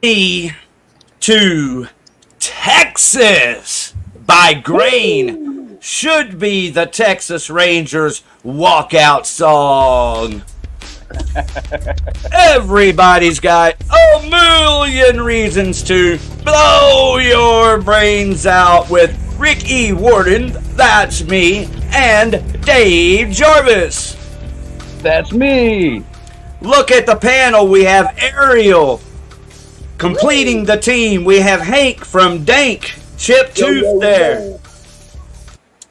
Me to Texas by Grain should be the Texas Rangers walkout song. Everybody's got a million reasons to blow your brains out with Ricky Warden, that's me, and Dave Jarvis. That's me. Look at the panel. We have Ariel completing the team. We have Hank from Dank, Chip Tooth there.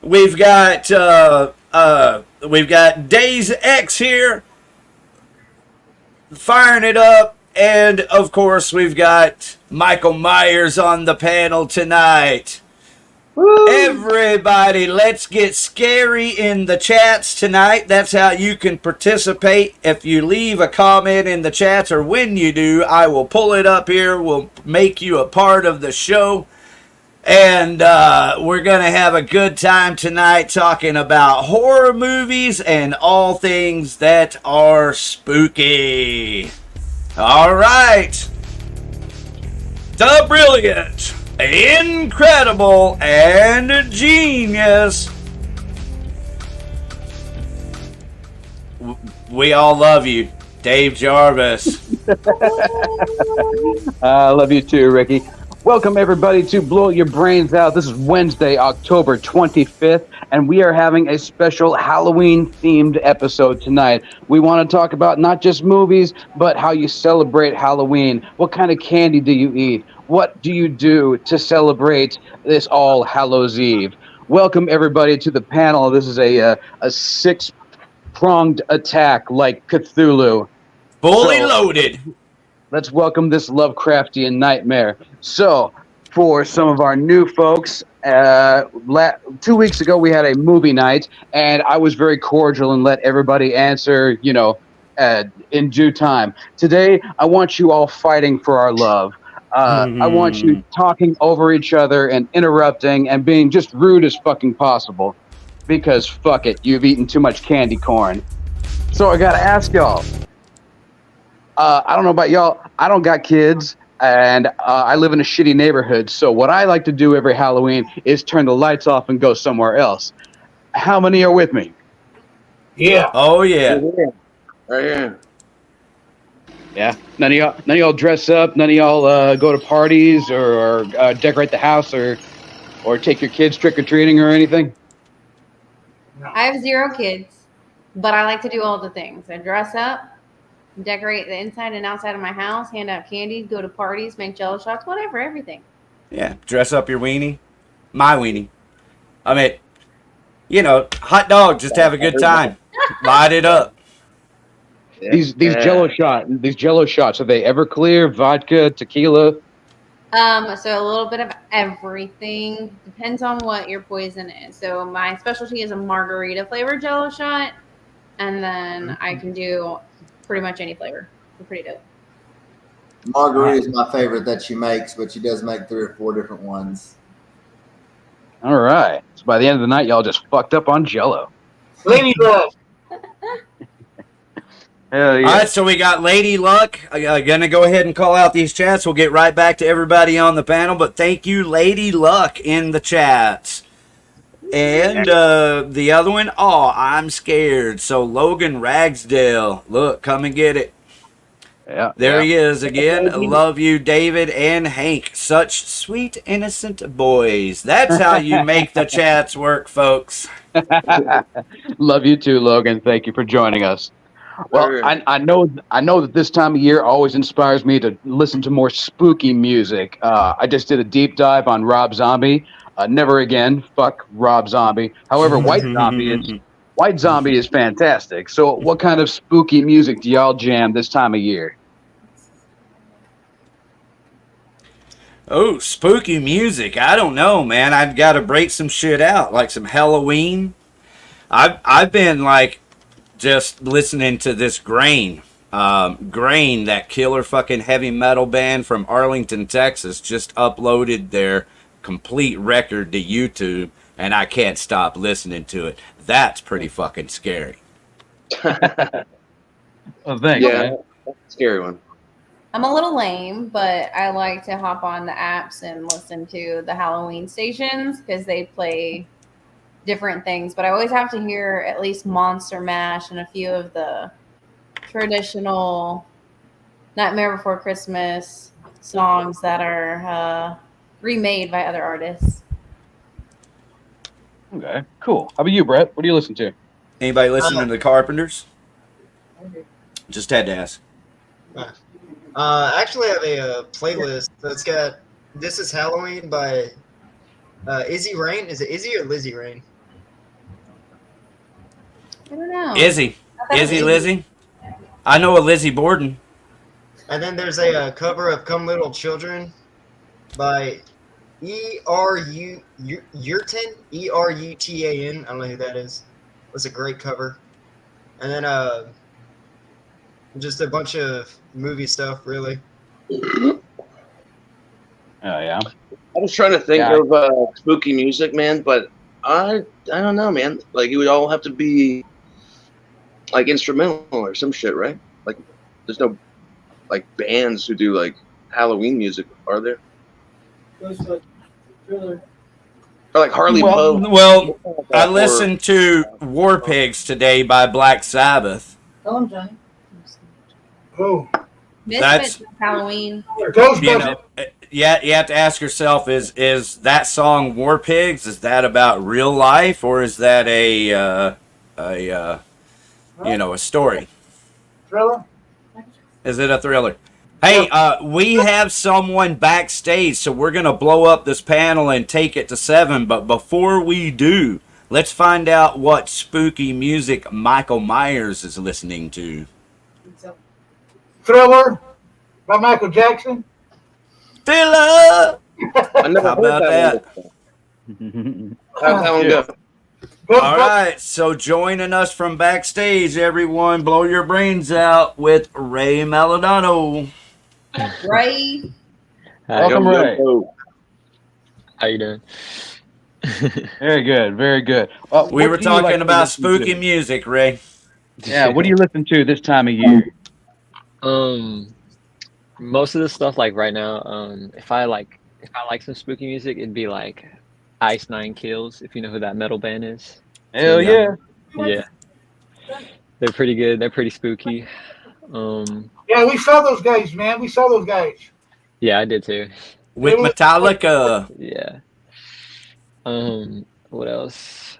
We've got Days X here, firing it up, and of course we've got Michael Myers on the panel tonight. Woo. Everybody, let's get scary in the chats tonight. That's how you can participate. If you leave a comment in the chats, or when you do, I will pull it up here. We'll make you a part of the show. And we're going to have a good time tonight talking about horror movies and all things that are spooky. All right. The brilliant, incredible, and genius. We all love you, Dave Jarvis. I love you too, Ricky. Welcome, everybody, to Blow Your Brains Out. This is Wednesday, October 25th, and we are having a special Halloween-themed episode tonight. We want to talk about not just movies, but how you celebrate Halloween. What kind of candy do you eat? What do you do to celebrate this All Hallows Eve? Welcome, everybody, to the panel. This is a six-pronged attack like Cthulhu. Fully loaded. Let's welcome this Lovecraftian nightmare. So, for some of our new folks, 2 weeks ago we had a movie night, and I was very cordial and let everybody answer, in due time. Today, I want you all fighting for our love. I want you talking over each other and interrupting and being just rude as fucking possible. Because fuck it, you've eaten too much candy corn. So I gotta ask y'all. I don't know about y'all. I don't got kids, and I live in a shitty neighborhood. So what I like to do every Halloween is turn the lights off and go somewhere else. How many are with me? Yeah. Oh yeah. Yeah. None of y'all dress up. None of y'all go to parties or decorate the house or take your kids trick or treating or anything. I have 0 kids, but I like to do all the things. I dress up, decorate the inside and outside of my house, hand out candy, go to parties, make jello shots, whatever, everything. Yeah, dress up your weenie. My weenie. I mean, hot dog, just have a good time. Light it up. These jello shots, are they Everclear, vodka, tequila? So a little bit of everything. Depends on what your poison is. So my specialty is a margarita flavored jello shot, and then I can do pretty much any flavor. They're pretty dope. Margarita is my favorite that she makes, but she does make 3 or 4 different ones. All right. So by the end of the night, y'all just fucked up on Jello. Lady Luck. Hell yeah. All right, so we got Lady Luck. I'm going to go ahead and call out these chats. We'll get right back to everybody on the panel, but thank you, Lady Luck, in the chats. And the other one, I'm scared. So Logan Ragsdale, look, come and get it. Yeah, there he is again. Love you, David and Hank. Such sweet, innocent boys. That's how you make the chats work, folks. Love you too, Logan. Thank you for joining us. Well, I know that this time of year always inspires me to listen to more spooky music. I just did a deep dive on Rob Zombie. Never again. Fuck Rob Zombie. However, White Zombie is fantastic. So what kind of spooky music do y'all jam this time of year? Oh, spooky music. I don't know, man. I've got to break some shit out, like some Halloween. I've been like just listening to this Grain, that killer fucking heavy metal band from Arlington, Texas, just uploaded their complete record to YouTube, and I can't stop listening to it. That's pretty fucking scary. Oh, thanks, man. Scary one. I'm a little lame, but I like to hop on the apps and listen to the Halloween stations because they play different things. But I always have to hear at least Monster Mash and a few of the traditional Nightmare Before Christmas songs that are remade by other artists. Okay, cool. How about you, Brett? What do you listen to? Anybody listening to the Carpenters? Just had to ask. Actually, I have a playlist that's got "This Is Halloween" by Izzy Rain. Is it Izzy or Lizzie Rain? I don't know. Izzy Lizzie. I know a Lizzie Borden. And then there's a cover of "Come Little Children" by Eruttan. Eruttan. I don't know who that is. It was a great cover. And then just a bunch of movie stuff, really. Oh yeah. I was trying to think of spooky music, man, but I don't know, man. Like it would all have to be like instrumental or some shit, right? Like there's no like bands who do like Halloween music, are there? Or like Harley Poe. Well, I listened to War Pigs today by Black Sabbath. Tell him, Johnny. Oh. Misfits Halloween. You know, yeah, you have to ask yourself: is that song War Pigs? Is that about real life, or is that a story? Thriller? Is it a thriller? Hey, we have someone backstage, so we're gonna blow up this panel and take it to 7. But before we do, let's find out what spooky music Michael Myers is listening to. Thriller by Michael Jackson. Thriller. I never How heard about that? How's that one go? All right, so joining us from backstage, everyone, blow your brains out with Ray Maladano. Ray. Welcome, Ray. How you doing? Very good, very good. We were talking about spooky music, Ray. Yeah, what do you listen to this time of year? Most of the stuff like right now, if I like some spooky music, it'd be like Ice Nine Kills, if you know who that metal band is. Hell yeah. Yeah. They're pretty good. They're pretty spooky. Yeah, we saw those guys, man. We saw those guys. Yeah, I did too. With Metallica. Yeah. What else?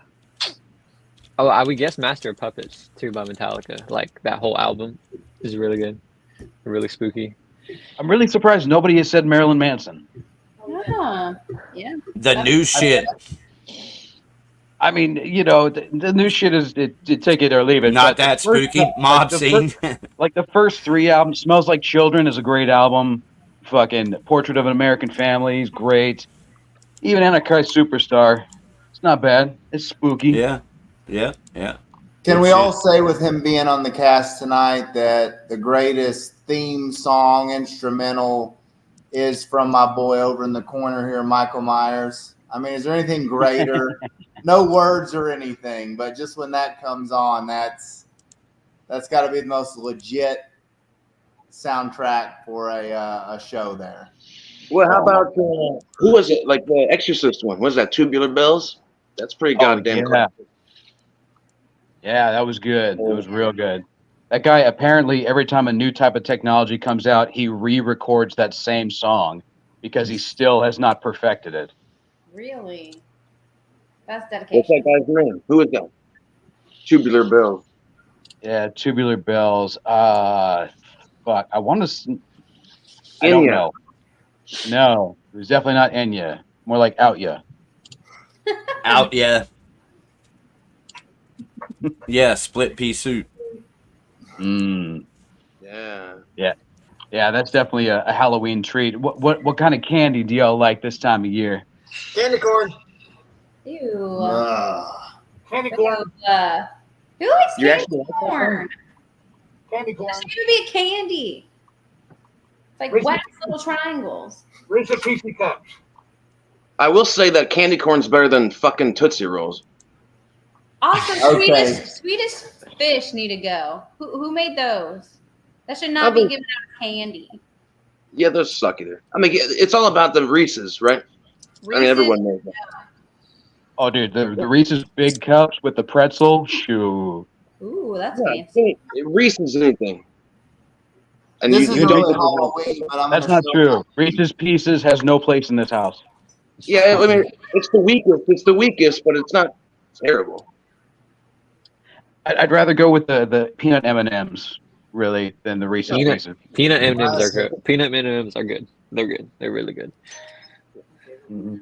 Oh, I would guess Master of Puppets too by Metallica. Like that whole album is really good. Really spooky. I'm really surprised nobody has said Marilyn Manson. Yeah. Yeah. The new shit. I mean, you know, the new shit is take it or leave it. Not but that the first- spooky. Mob the scene. Like the first 3 albums, Smells Like Children is a great album. Fucking Portrait of an American Family is great. Even Antichrist Superstar, it's not bad. It's spooky. Yeah. Can we all say with him being on the cast tonight that the greatest theme song instrumental is from my boy over in the corner here, Michael Myers? I mean, is there anything greater? No words or anything, but just when that comes on, that's got to be the most legit soundtrack for a show there. Well, how about who was it? Like the Exorcist one? Was that Tubular Bells? That's pretty goddamn cool. Yeah, that was good. It was real good. That guy, apparently, every time a new type of technology comes out, he re-records that same song because he still has not perfected it. Really? That's What's dedication. that guy's name? Who is that? Tubular Bells. Yeah, Tubular Bells. Fuck. I want to. I don't know. No, it was definitely not Enya. More like Out Ya. Out, yeah. Yeah, split pea soup. Mm. Yeah. Yeah, that's definitely a Halloween treat. What kind of candy do y'all like this time of year? Candy corn. Ew. Candy corn. Who likes You candy actually like that corn? Candy corn. It's gonna be a candy. It's like Reese's- wax little triangles. Reese's Pieces Cups. I will say that candy corn's better than fucking Tootsie Rolls. Also, Okay. Swedish fish need to go. Who made those? That should not be given out as candy. Yeah, those suck either. I mean, it's all about the Reese's, right? I mean, everyone knows that. Oh, dude, the Reese's Big Cups with the pretzel. Shoo. Ooh, that's Yeah, fancy. Reese's anything. And This isn't don't really get Halloween, but I'm That's gonna not true. Reese's Pieces has no place in this house. Yeah, I mean, it's the weakest. It's the weakest, but it's not terrible. I'd rather go with the peanut M&Ms really than the Reese's Pieces. Peanut M&Ms are good. Peanut M&Ms are good. They're good. They're really good.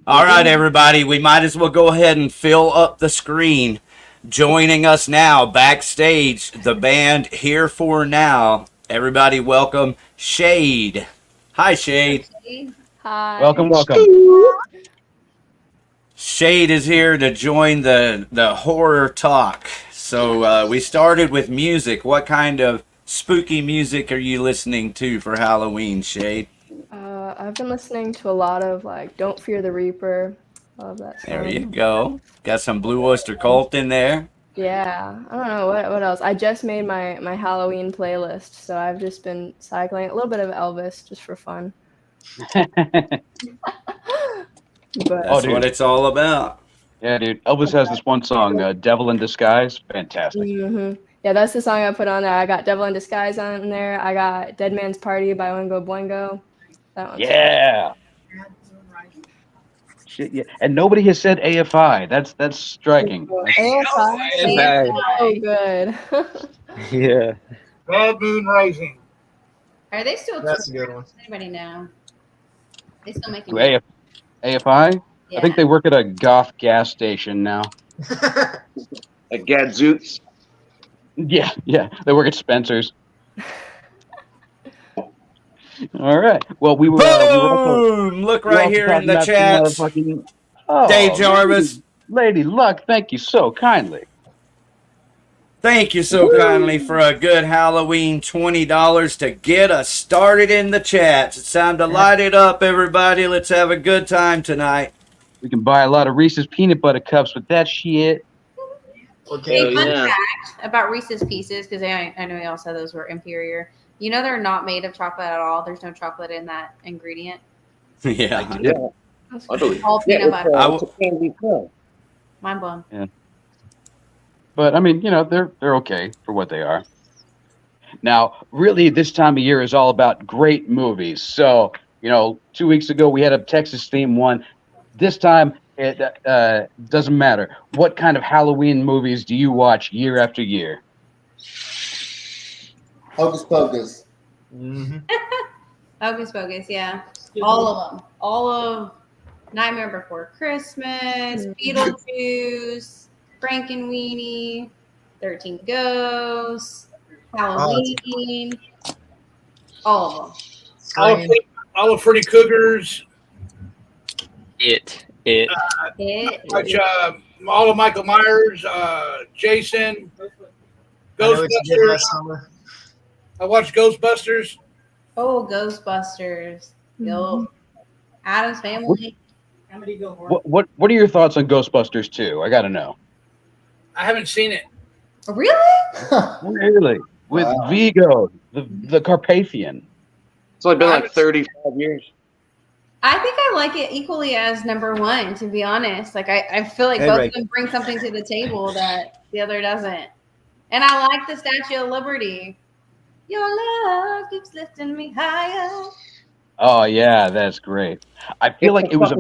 All right, everybody, we might as well go ahead and fill up the screen. Joining us now backstage, the band Here For Now. Everybody welcome Shade. Hi, Shade. Hi. Welcome. Shade is here to join the horror talk. So we started with music. What kind of spooky music are you listening to for Halloween, Shade? I've been listening to a lot of like Don't Fear the Reaper. Love that song. There you go. Got some Blue Oyster Cult in there. Yeah. I don't know what else. I just made my Halloween playlist, so I've just been cycling a little bit of Elvis just for fun. But That's what it's all about. Yeah, dude. Elvis has this one song, Devil in Disguise. Fantastic. yeah, that's the song I put on there. I got Devil in Disguise on there. I got Dead Man's Party by Oingo Boingo. That one's Yeah. Shit, yeah. And nobody has said AFI. That's striking. AFI. So good. Yeah. Bad Moon Rising. Are they still? That's a good one. Does anybody know? They still making? AFI? Yeah. I think they work at a goth gas station now. At Gadzooks. Yeah. They work at Spencer's. All right. Well, we were also, Look right here in the chat. Oh, Dave Jarvis. Lady Luck, thank you so kindly. Thank you so kindly for a good Halloween $20 to get us started in the chats. It's time to light it up, everybody. Let's have a good time tonight. We can buy a lot of Reese's peanut butter cups with that shit. Okay. Fun fact about Reese's Pieces, because I know y'all said those were inferior. You know they're not made of chocolate at all. There's no chocolate in that ingredient. Yeah. I believe. All peanut butter. Mind blown. Yeah. But I mean, they're okay for what they are. Now, really, this time of year is all about great movies. So, 2 weeks ago we had a Texas theme one. This time it doesn't matter. What kind of Halloween movies do you watch year after year? Hocus Pocus. Hocus Pocus, yeah. All of them. All of Nightmare Before Christmas, Beetlejuice, Frankenweenie, 13 Ghosts, Halloween, all of them. All of Freddy Cougars. It. Watch all of Michael Myers, Jason, Ghostbusters. I watched Ghostbusters. Oh, Ghostbusters. Yo. Addams Family. What are your thoughts on Ghostbusters 2? I gotta know. I haven't seen it. Really? Really? With Vigo, the Carpathian. It's only been like 35 years. I think I like it equally as number one, to be honest. Like I feel like both of them bring something to the table that the other doesn't. And I like the Statue of Liberty. Your love keeps lifting me higher. Oh yeah, that's great. I feel like it was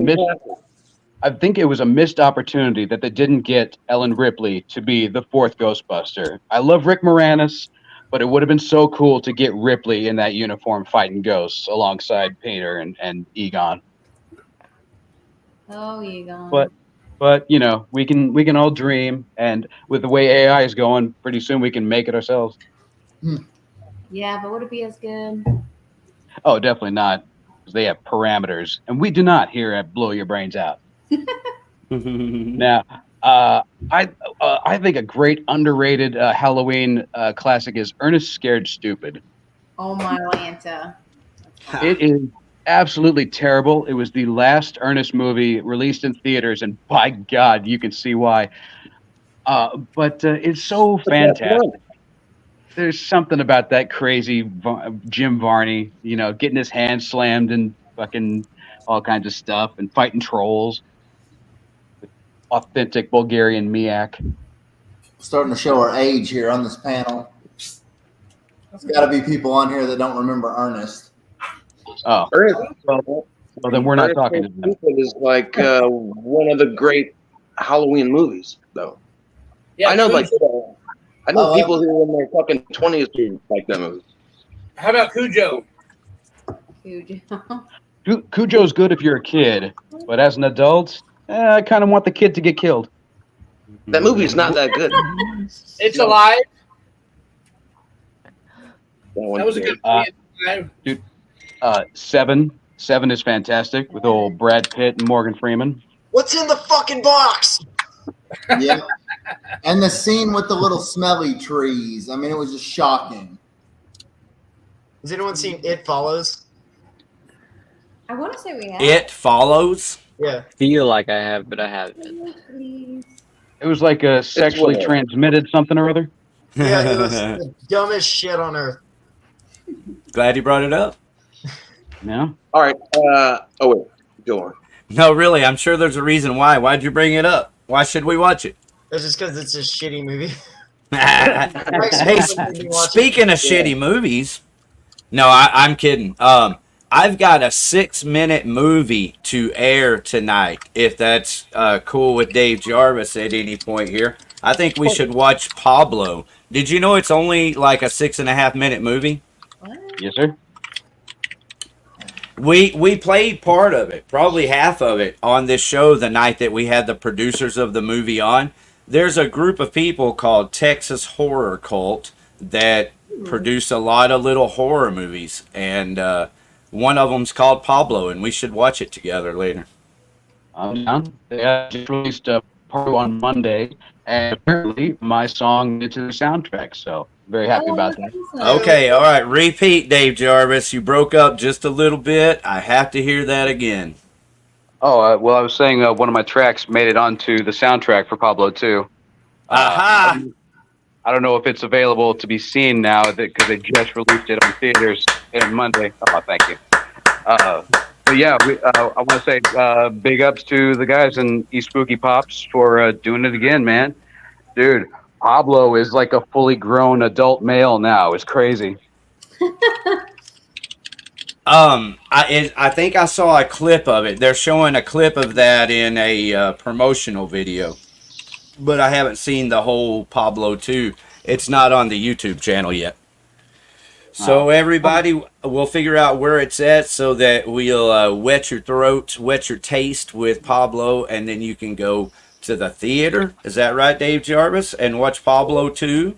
I think it was a missed opportunity that they didn't get Ellen Ripley to be the fourth Ghostbuster. I love Rick Moranis, but it would have been so cool to get Ripley in that uniform fighting ghosts alongside Peter and Egon. Oh, Egon. But we can all dream, and with the way AI is going, pretty soon we can make it ourselves. Yeah, but would it be as good? Oh, definitely not, because they have parameters, and we do not here at Blow Your Brains Out. Now, I think a great underrated Halloween classic is Ernest Scared Stupid. Oh my Lanta. It is absolutely terrible. It was the last Ernest movie released in theaters, and by God, you can see why. But it's so fantastic. there's something about that crazy Jim Varney, you know, getting his hand slammed and fucking all kinds of stuff and fighting trolls. Authentic Bulgarian Miak. Starting to show our age here on this panel. There's got to be people on here that don't remember Ernest. Oh, well, then we're not talking to them. It is like one of the great Halloween movies, though. Yeah, I know, like, Cujo. I know people who in their fucking 20s who like that movie. How about Cujo? Cujo's good if you're a kid, but as an adult, I kind of want the kid to get killed. That movie is not that good. It's alive. That was a good movie. Dude, Seven is fantastic with old Brad Pitt and Morgan Freeman. What's in the fucking box? Yeah. And the scene with the little smelly trees. I mean, it was just shocking. Has anyone seen It Follows? I want to say we have. It Follows? Yeah. Feel like I have, but I haven't. It was like a sexually transmitted something or other. Yeah, it was the dumbest shit on earth. Glad you brought it up. Yeah. All right. Oh, wait. Go on. No, really, I'm sure there's a reason why. Why'd you bring it up? Why should we watch it? It's just because it's a shitty movie. Hey, speaking of shitty movies, no, I'm kidding. I've got a 6-minute movie to air tonight. If that's cool with Dave Jarvis at any point here, I think we should watch Pablo. Did you know it's only like a 6.5-minute movie? Yes, sir. We played part of it, probably half of it, on this show the night that we had the producers of the movie on. There's a group of people called Texas Horror Cult that produce a lot of little horror movies, and one of them's called Pablo, and we should watch it together later. I'm down. They just released a part on Monday, and apparently my song into the soundtrack, so very happy about that. Okay, all right. Repeat, Dave Jarvis. You broke up just a little bit. I have to hear that again. Oh, well, I was saying one of my tracks made it onto the soundtrack for Pablo 2. Aha! I don't know if it's available to be seen now because they just released it on theaters on Monday. Oh, thank you. But yeah, I want to say big ups to the guys in East Spooky Pops for doing it again, man. Dude, Pablo is like a fully grown adult male now. It's crazy. I think I saw a clip of it. They're showing a clip of that in a promotional video, but I haven't seen the whole Pablo 2. It's not on the YouTube channel yet. So everybody, we'll figure out where it's at so that we'll wet your throat, wet your taste with Pablo, and then you can go to the theater. Is that right, Dave Jarvis? And watch Pablo 2?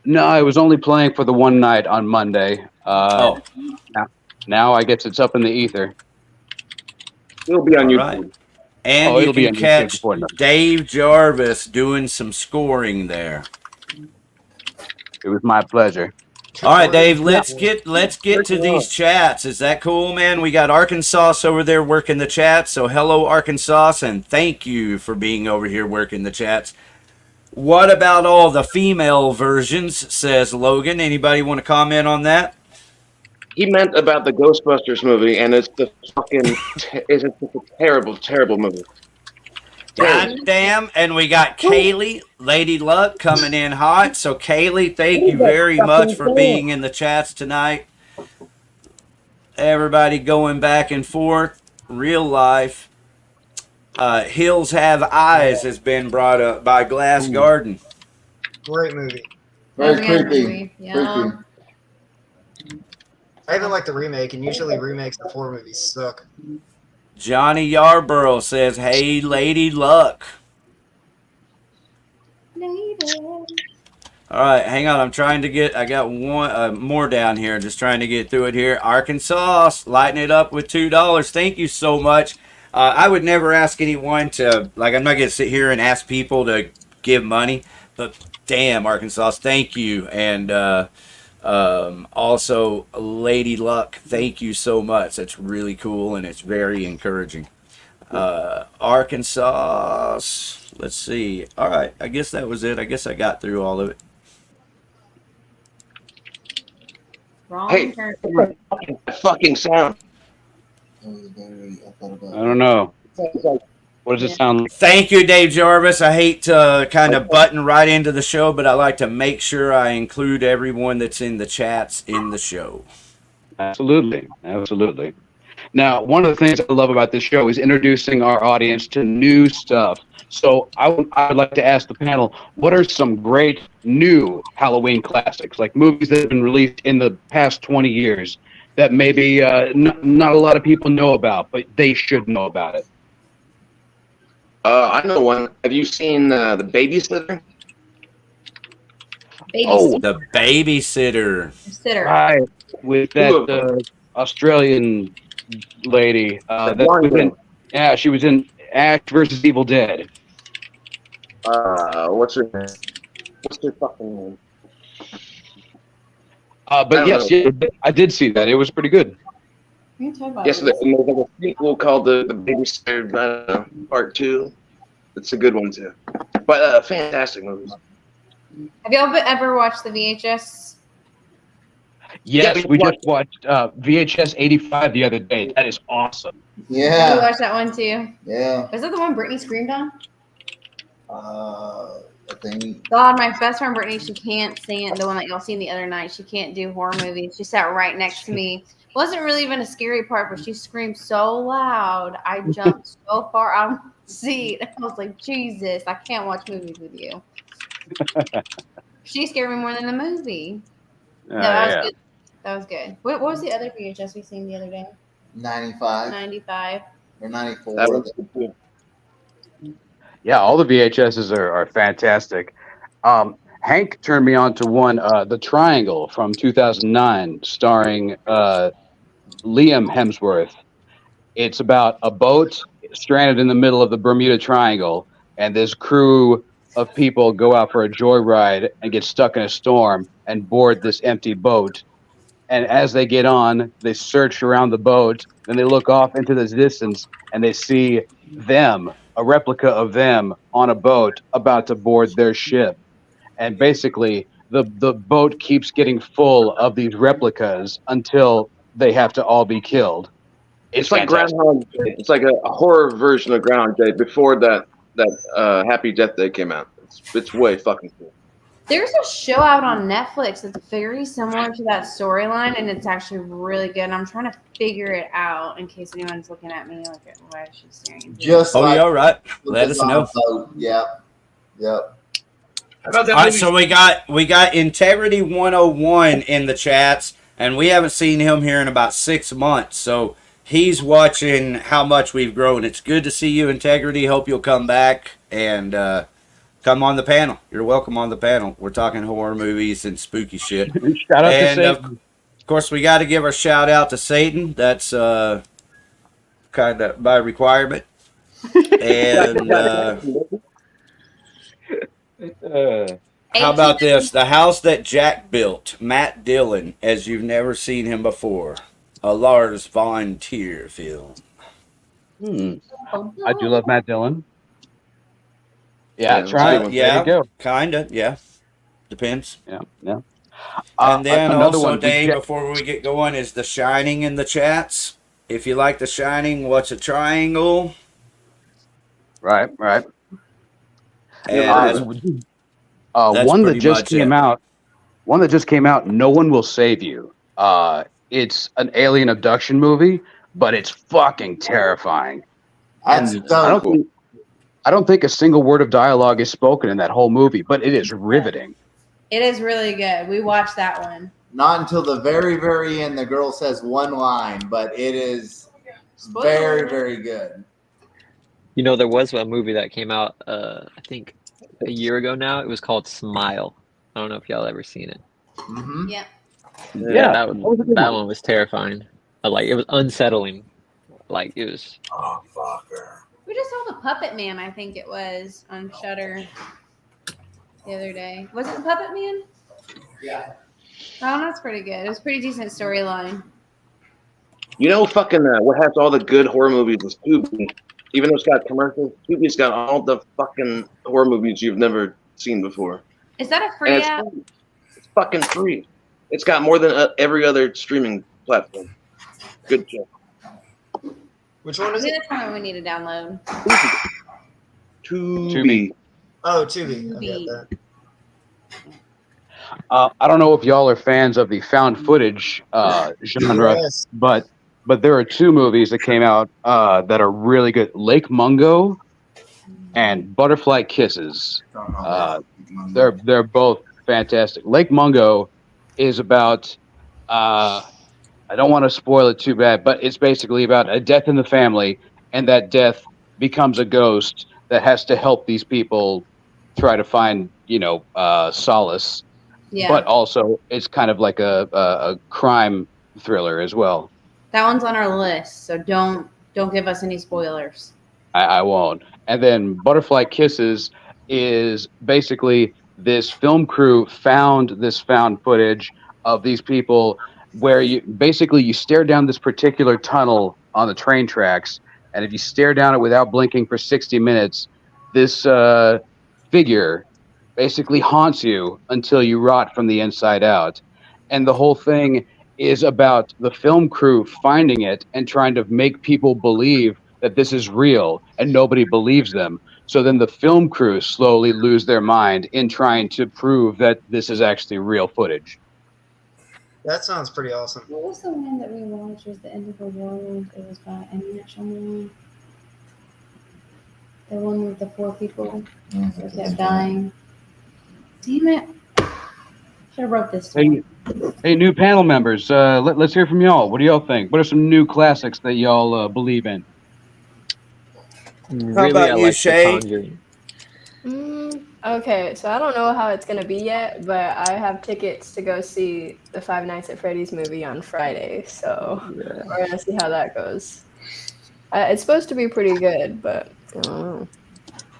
No, it was only playing for the one night on Monday. Now I guess it's up in the ether. It'll be on YouTube. Right. And you can catch Dave Jarvis doing some scoring there. It was my pleasure. All right, Dave, let's get to these chats. Is that cool, man? We got Arkansas over there working the chat. So hello, Arkansas, and thank you for being over here working the chats. What about all the female versions, says Logan. Anybody want to comment on that? He meant about the Ghostbusters movie, and it's the fucking it's a terrible, terrible movie. God damn, and we got Kaylee, Lady Luck, coming in hot. So, Kaylee, thank you very much for being in the chats tonight. Everybody going back and forth. Real life. Hills Have Eyes has been brought up by Glass Garden. Great movie. Very creepy. Yeah. I even like the remake, and usually remakes of horror movies suck. Johnny Yarborough says, hey, Lady Luck. All right, hang on. I'm trying to get, I got one more down here. Just trying to get through it here. Arkansas, lighting it up with $2. Thank you so much. I would never ask anyone to, like, I'm not going to sit here and ask people to give money, but damn, Arkansas, thank you. And also, Lady Luck, thank you so much. That's really cool, and it's very encouraging. Arkansas, let's see. All right, I guess that was it. I guess I got through all of it. Wrong Hey, turn. fucking sound. I don't know. What does it sound like? Thank you, Dave Jarvis. I hate to kind of button right into the show, but I like to make sure I include everyone that's in the chats in the show. Absolutely. Absolutely. Now, one of the things I love about this show is introducing our audience to new stuff. So I would like to ask the panel, what are some great new Halloween classics, like movies that have been released in the past 20 years that maybe not a lot of people know about, but they should know about it? I know one. Have you seen The Babysitter? Oh, The Babysitter. Sitter. right. With that Australian lady. That was in, yeah, she was in Ash versus Evil Dead. What's her name? What's her fucking name? But yes, yeah, I did see that. It was pretty good. Yes, there's like a sequel called The Babysitter, I don't know, Part 2. It's a good one too. But fantastic movies. Have y'all ever watched the VHS? Yes, we just watched VHS 85 the other day. That is awesome. Yeah. You watched that one too? Yeah. Was that the one Brittany screamed on? I think. God, my best friend Brittany, she can't stand the one that y'all seen the other night. She can't do horror movies. She sat right next to me. It wasn't really even a scary part, but she screamed so loud. I jumped so far out of the seat. I was like, Jesus, I can't watch movies with you. She scared me more than the movie. No, that was good. That was good. What was the other VHS we seen the other day? 95. 95. Or 94. That was good. Yeah, all the VHSs are fantastic. Hank turned me on to one, The Triangle from 2009, starring Liam Hemsworth. It's about a boat stranded in the middle of the Bermuda Triangle, and this crew of people go out for a joyride and get stuck in a storm and board this empty boat. And as they get on, they search around the boat, then they look off into the distance, and they see them, a replica of them, on a boat about to board their ship. And basically, the boat keeps getting full of these replicas until they have to all be killed. It's like Groundhog Day. It's like a horror version of Groundhog Day before that Happy Death Day came out. It's way fucking cool. There's a show out on Netflix that's very similar to that storyline, and it's actually really good. And I'm trying to figure it out in case anyone's looking at me like, why is she staring? Just Oh, like yeah, all right. Let us know. Yep. Yep. All right, so we got Integrity 101 in the chats, and we haven't seen him here in about 6 months. So he's watching how much we've grown. It's good to see you, Integrity. Hope you'll come back and come on the panel. You're welcome on the panel. We're talking horror movies and spooky shit. Shout out to Satan. Of course, we got to give our shout out to Satan. That's kind of by requirement. And how about this? The house that Jack built, Matt Dillon, as you've never seen him before. A Lars von Trier film. I do love Matt Dillon. Yeah, Yeah, kind of. Yeah, depends. Yeah. And then another also, one, Dane, before we get going, is The Shining in the chats. If you like The Shining, what's a triangle? Right. And one that just came out. One that just came out. No One Will Save You. It's an alien abduction movie, but it's fucking terrifying. That's so cool. I don't think a single word of dialogue is spoken in that whole movie, but it is riveting. It is really good. We watched that one. Not until the very, very end, the girl says one line, but it is very, very good. You know, there was a movie that came out, I think, a year ago now. It was called Smile. I don't know if y'all ever seen it. Mm-hmm. Yeah. Yeah, that one was terrifying. Like, it was unsettling. Like, it was. Oh, fucker. We just saw The Puppet Man, I think it was, on Shudder the other day. Was it The Puppet Man? Yeah. Oh, that's pretty good. It was a pretty decent storyline. You know, fucking what has all the good horror movies is Tubi. Even though it's got commercials, Tubi's got all the fucking horror movies you've never seen before. Is that a free app? It's fucking free. It's got more than every other streaming platform. Good job. Which one is Maybe it? that's one we need to download. Tubi. Oh, Tubi. Tubi. I got that. I don't know if y'all are fans of the found footage genre, Yes. but there are 2 movies that came out that are really good: Lake Mungo and Butterfly Kisses. They're both fantastic. Lake Mungo is about I don't want to spoil it too bad, but it's basically about a death in the family, and that death becomes a ghost that has to help these people try to find, solace. Yeah. But also, it's kind of like a crime thriller as well. That one's on our list, so don't give us any spoilers. I won't. And then Butterfly Kisses is basically this film crew found footage of these people where you stare down this particular tunnel on the train tracks, and if you stare down it without blinking for 60 minutes, this figure basically haunts you until you rot from the inside out. And the whole thing is about the film crew finding it and trying to make people believe that this is real, and nobody believes them. So then the film crew slowly lose their mind in trying to prove that this is actually real footage. That sounds pretty awesome. What was the one that we watched? Was the End of the World? It was by M. Night Shyamalan. The one with the 4 people that kept dying. Damn it! Should have wrote this down. Hey, new panel members, let's hear from y'all. What do y'all think? What are some new classics that y'all believe in? Really, about I you, like Shay? The Conjuring. Okay, so I don't know how it's gonna be yet, but I have tickets to go see the Five Nights at Freddy's movie on Friday, so we're gonna see how that goes. It's supposed to be pretty good, but I don't know.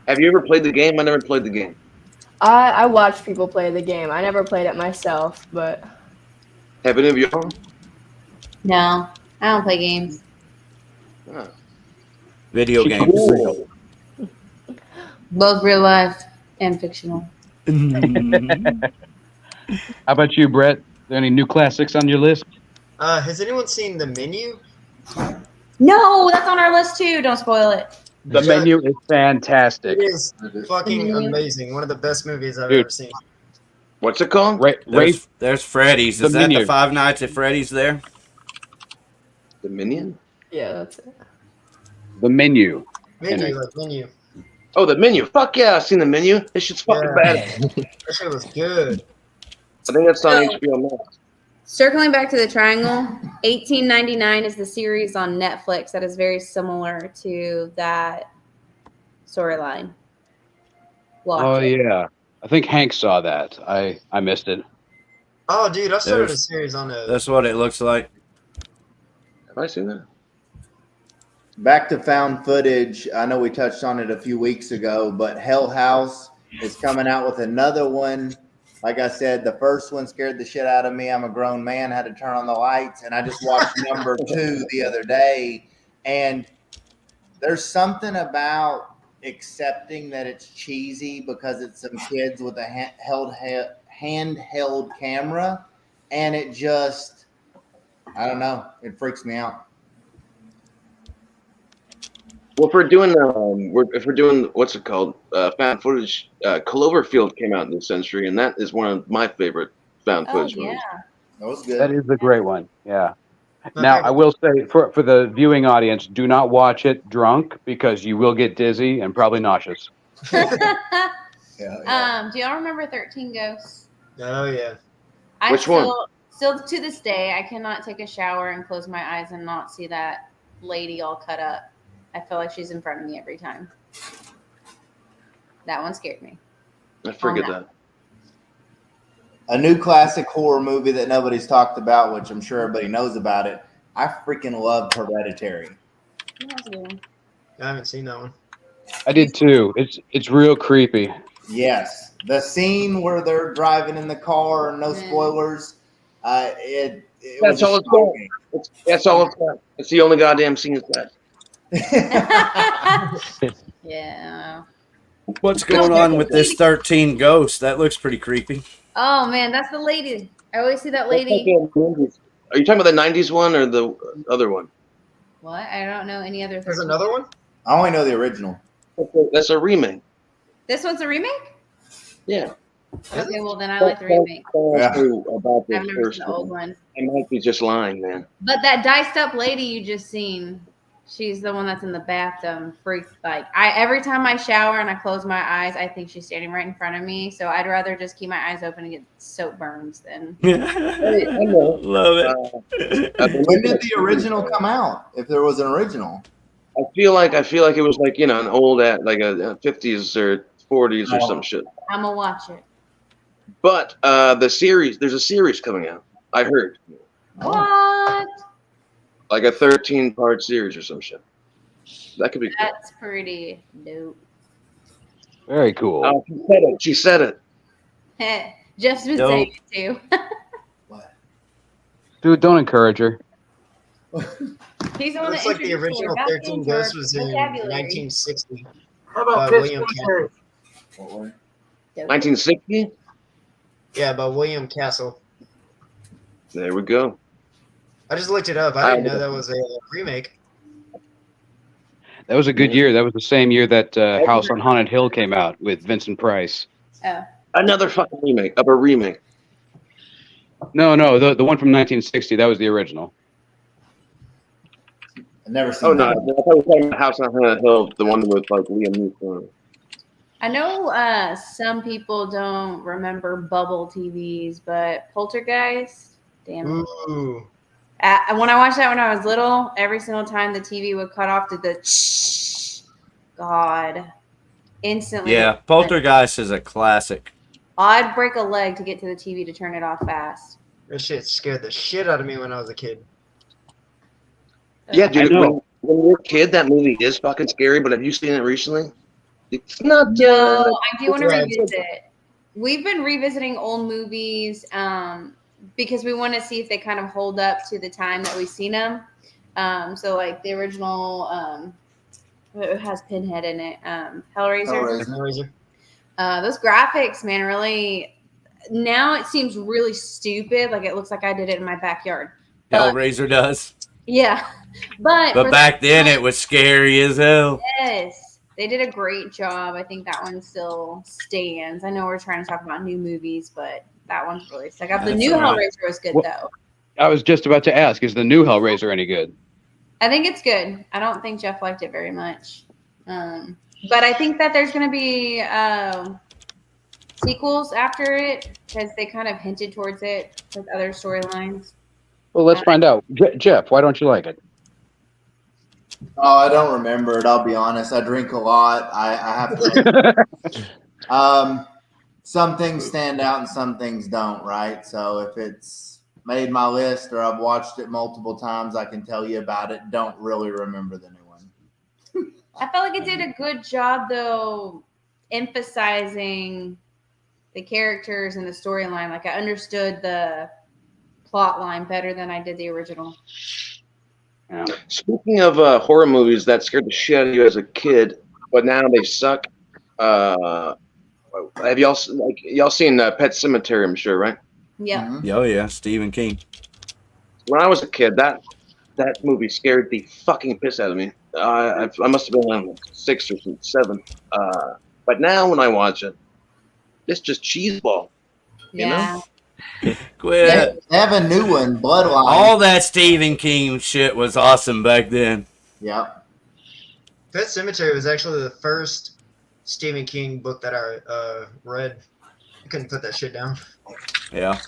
Have you ever played the game? I never played the game. I watched people play the game. I never played it myself, but Have any of y'all? No, I don't play games. Oh. Video games. Cool. Both real life and fictional. How about you, Brett? Are there any new classics on your list? Has anyone seen The Menu? No, that's on our list too. Don't spoil it. The Menu is fantastic. It is fucking amazing. One of the best movies I've Dude. ever seen. What's it called? There's Freddy's. Is The that Menu. the Five Nights at Freddy's there? The Minion? yeah, that's it. The Menu. Menu, like Menu. Oh, The Menu. Fuck yeah, I've seen The Menu. This shit's fucking Yeah. bad. That shit was good. I think that's on HBO Max. Circling back to the Triangle, 1899 is the series on Netflix that is very similar to that storyline. Oh yeah, I think Hank saw that. I missed it. Oh, dude, I started a There's- series on a. That's what it looks like. Have I seen that? Back to found footage. I know we touched on it a few weeks ago, but Hell House is coming out with another one. Like I said, the first one scared the shit out of me. I'm a grown man, had to turn on the lights, and I just watched number 2 the other day. And there's something about accepting that it's cheesy because it's some kids with a handheld camera, and it just, I don't know, it freaks me out. Well, if we're doing what's it called? Found footage. Cloverfield came out in this century, and that is one of my favorite found footage movies. That was good. That is a great one. Yeah. Now I will say for the viewing audience, do not watch it drunk because you will get dizzy and probably nauseous. Yeah. Do y'all remember 13 Ghosts? Oh yeah. Which one? Still to this day, I cannot take a shower and close my eyes and not see that lady all cut up. I feel like she's in front of me every time. That one scared me. I forget Oh, no. that. A new classic horror movie that nobody's talked about, which I'm sure everybody knows about it. I freaking love Hereditary. That's a good one. I haven't seen that one. I did too. It's real creepy. Yes. The scene where they're driving in the car, no spoilers. It That's all it's got. That's all it's got. It's the only goddamn scene it's got. Yeah. What's going on with this 13 Ghosts? That looks pretty creepy. Oh man, that's the lady. I always see that That's lady. like a 90s. Are you talking about the 90s one or the other one? What? I don't know any other. There's another one? I only know the original. That's a remake. This one's a remake? Yeah. Okay, well then I like the remake. Yeah. About I've the never first seen the old one. one. I might be just lying, man. But that diced up lady you just seen, she's the one that's in the bathtub. Freaks like every time I shower and I close my eyes, I think she's standing right in front of me. So I'd rather just keep my eyes open and get soap burns than. I know. Love it. When did the original come out? If there was an original, I feel like it was like an old like a 50s or 40s or some shit. I'm gonna watch it. But there's a series coming out. I heard What? like a 13-part series or some shit. That could be. That's pretty dope. Very cool. Oh, she said it. Jeff's been Dope. saying it too. Dude, don't encourage her. He's the one Looks that like the introduced me original about 13 things or Ghosts was in vocabulary. 1960. How about William Pittsburgh? what one? Dope. 1960. Yeah, by William Castle. There we go. I just looked it up. I didn't know that was a remake. That was a good year. That was the same year that House on Haunted Hill came out with Vincent Price. Oh. Another fucking remake of a remake. No, the one from 1960. That was the original. I've never seen. Oh no, I that. thought we were talking about House on Haunted Hill, the one with like Liam Neeson. I know some people don't remember bubble TVs, but Poltergeist, damn it. Ooh. When I watched that when I was little, every single time the TV would cut off to the God, instantly. Yeah, Poltergeist is a classic. I'd break a leg to get to the TV to turn it off fast. That shit scared the shit out of me when I was a kid. Yeah, dude. I know. When you're a kid, that movie is fucking scary. But have you seen it recently? It's not. No, I do want to Yeah, revisit. We've been revisiting old movies because we want to see if they kind of hold up to the time that we've seen them. So like the original, it has Pinhead in it, Hellraiser. Hellraiser. Those graphics, man, really. Now it seems really stupid. Like it looks like I did it in my backyard. Hellraiser does. Yeah, but But for back the then time- it was scary as hell. Yes, they did a great job. I think that one still stands. I know we're trying to talk about new movies, but that one's really stuck out. The That's new all right. Hellraiser was good, Well- though. I was just about to ask, is the new Hellraiser any good? I think it's good. I don't think Jeff liked it very much. But I think that there's going to be sequels after it because they kind of hinted towards it with other storylines. Well, let's find out. Jeff, why don't you like it? Oh, I don't remember it. I'll be honest. I drink a lot. I have to. Some things stand out and some things don't, right? So if it's made my list or I've watched it multiple times, I can tell you about it. Don't really remember the new one. I felt like it did a good job, though, emphasizing the characters and the storyline. Like I understood the plot line better than I did the original. Yeah. Speaking of horror movies that scared the shit out of you as a kid, but now they suck. Have y'all seen Pet Sematary? I'm sure, right? Yeah. Mhm. Oh yeah, Stephen King. When I was a kid, that movie scared the fucking piss out of me. I must have been 6 or 7. But now when I watch it, it's just cheeseball. You Yeah. Quit. They have a new one, Bloodline. All that Stephen King shit was awesome back then. Yep. Pet Sematary was actually the first Stephen King book that I read. I couldn't put that shit down. Yeah.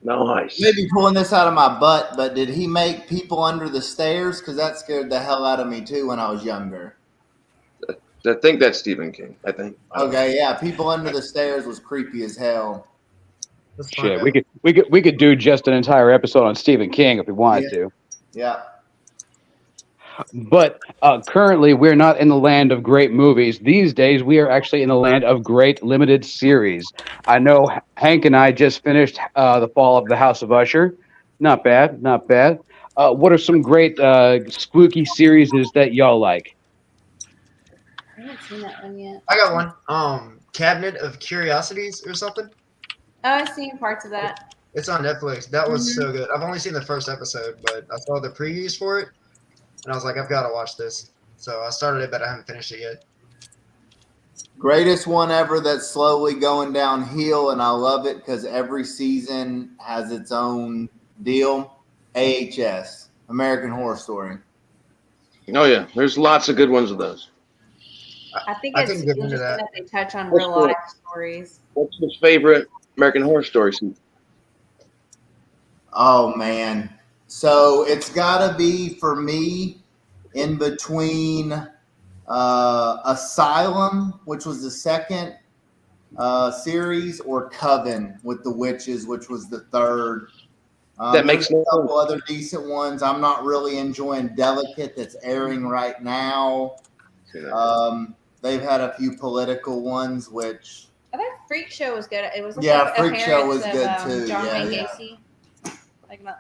Nice. Maybe pulling this out of my butt, but did he make People Under the Stairs? Because that scared the hell out of me too when I was younger. I think that's Stephen King. I think. Okay, yeah, People Under the Stairs was creepy as hell. That's fun, Shit, though. we could do just an entire episode on Stephen King if we wanted to. Yeah. But currently, we're not in the land of great movies. These days, we are actually in the land of great limited series. I know Hank and I just finished The Fall of the House of Usher. Not bad, not bad. What are some great spooky series that y'all like? I haven't seen that one yet. I got one. Cabinet of Curiosities or something. Oh, I've seen parts of that. It's on Netflix. That was so good. I've only seen the first episode, but I saw the previews for it, and I was like, I've got to watch this. So I started it, but I haven't finished it yet. Greatest one ever that's slowly going downhill, and I love it because every season has its own deal. AHS, American Horror Story. Oh yeah, there's lots of good ones of those. I think I it's couldn't get into interesting that. that they touch on What's real the- life stories. What's your favorite American Horror Story season? Oh man, so it's got to be for me in between Asylum, which was the second series, or Coven with the witches, which was the third. That makes there's a no couple other decent ones. I'm not really enjoying Delicate that's airing right now. They've had a few political ones, which I thought Freak Show was good. It was like Yeah, a Freak Show was appearance good of, too. John Yeah, Wayne yeah. Gacy.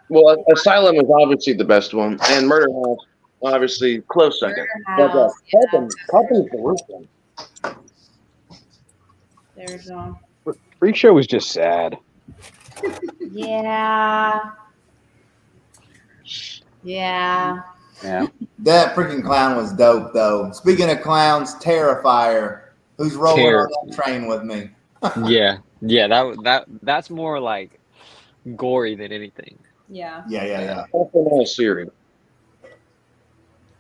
Well, Asylum is obviously the best one, and Murder House, obviously, close second. Murder House, yeah. Coppen's the worst one. There's Freak Show was just sad. yeah. Yeah. Yeah. that freaking clown was dope, though. Speaking of clowns, Terrifier, who's rolling on that train with me. Yeah, that's more like gory than anything. Yeah. Yeah. Whole series.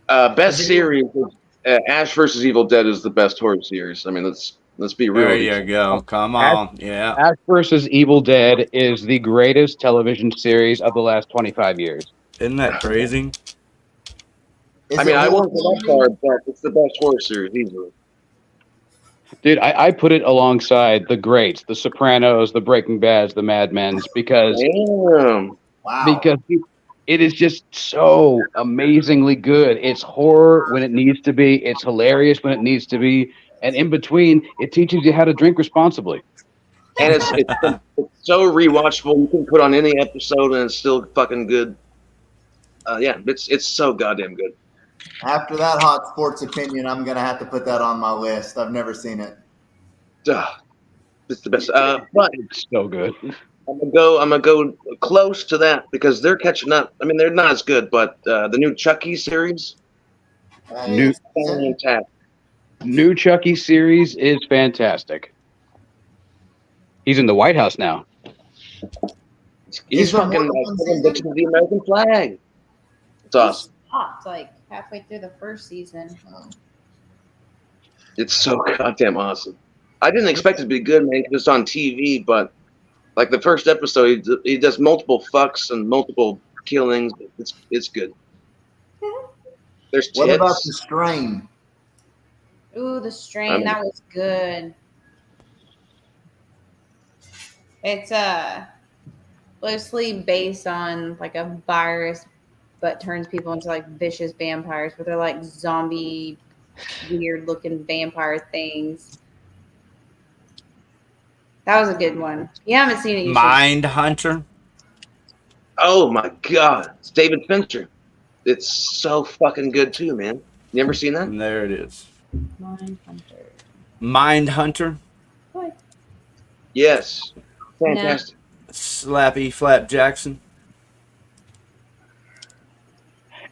Best series is Ash versus Evil Dead is the best horror series. I mean, let's be real. There you go. Come on. Yeah. Ash vs. Evil Dead is the greatest television series of the last 25 years. Isn't that crazy? I mean, I won't go that far, but it's the best horror series easily. Dude, I put it alongside the greats, the Sopranos, the Breaking Bads, the Mad Men's, because Damn. Wow. because it is just so amazingly good. It's horror when it needs to be. It's hilarious when it needs to be. And in between, it teaches you how to drink responsibly. And it's so rewatchable. You can put on any episode and it's still fucking good. Yeah, it's so goddamn good. After that hot sports opinion, I'm going to have to put that on my list. I've never seen it. It's the best. But It's so good. I'm gonna go close to that because they're catching up. I mean, they're not as good, but the new Chucky series, New fantastic. New Chucky series is fantastic. He's in the White House now. He's fucking bitching the American flag. It's awesome. Stopped like halfway through the first season. It's so goddamn awesome. I didn't expect it to be good, man, because it's on TV, but like the first episode, he does multiple fucks and multiple killings. It's good. There's tits. What about The Strain? Ooh, The Strain, that was good. It's loosely based on like a virus, but turns people into like vicious vampires, but they're like zombie, weird looking vampire things. That was a good one. You haven't seen it. You Mind Hunter. Oh my god, it's David Fincher. It's so fucking good too, man. You ever seen that? And there it is. Mind Hunter. Mind Hunter. What? Yes, fantastic. Slappy Flap Jackson.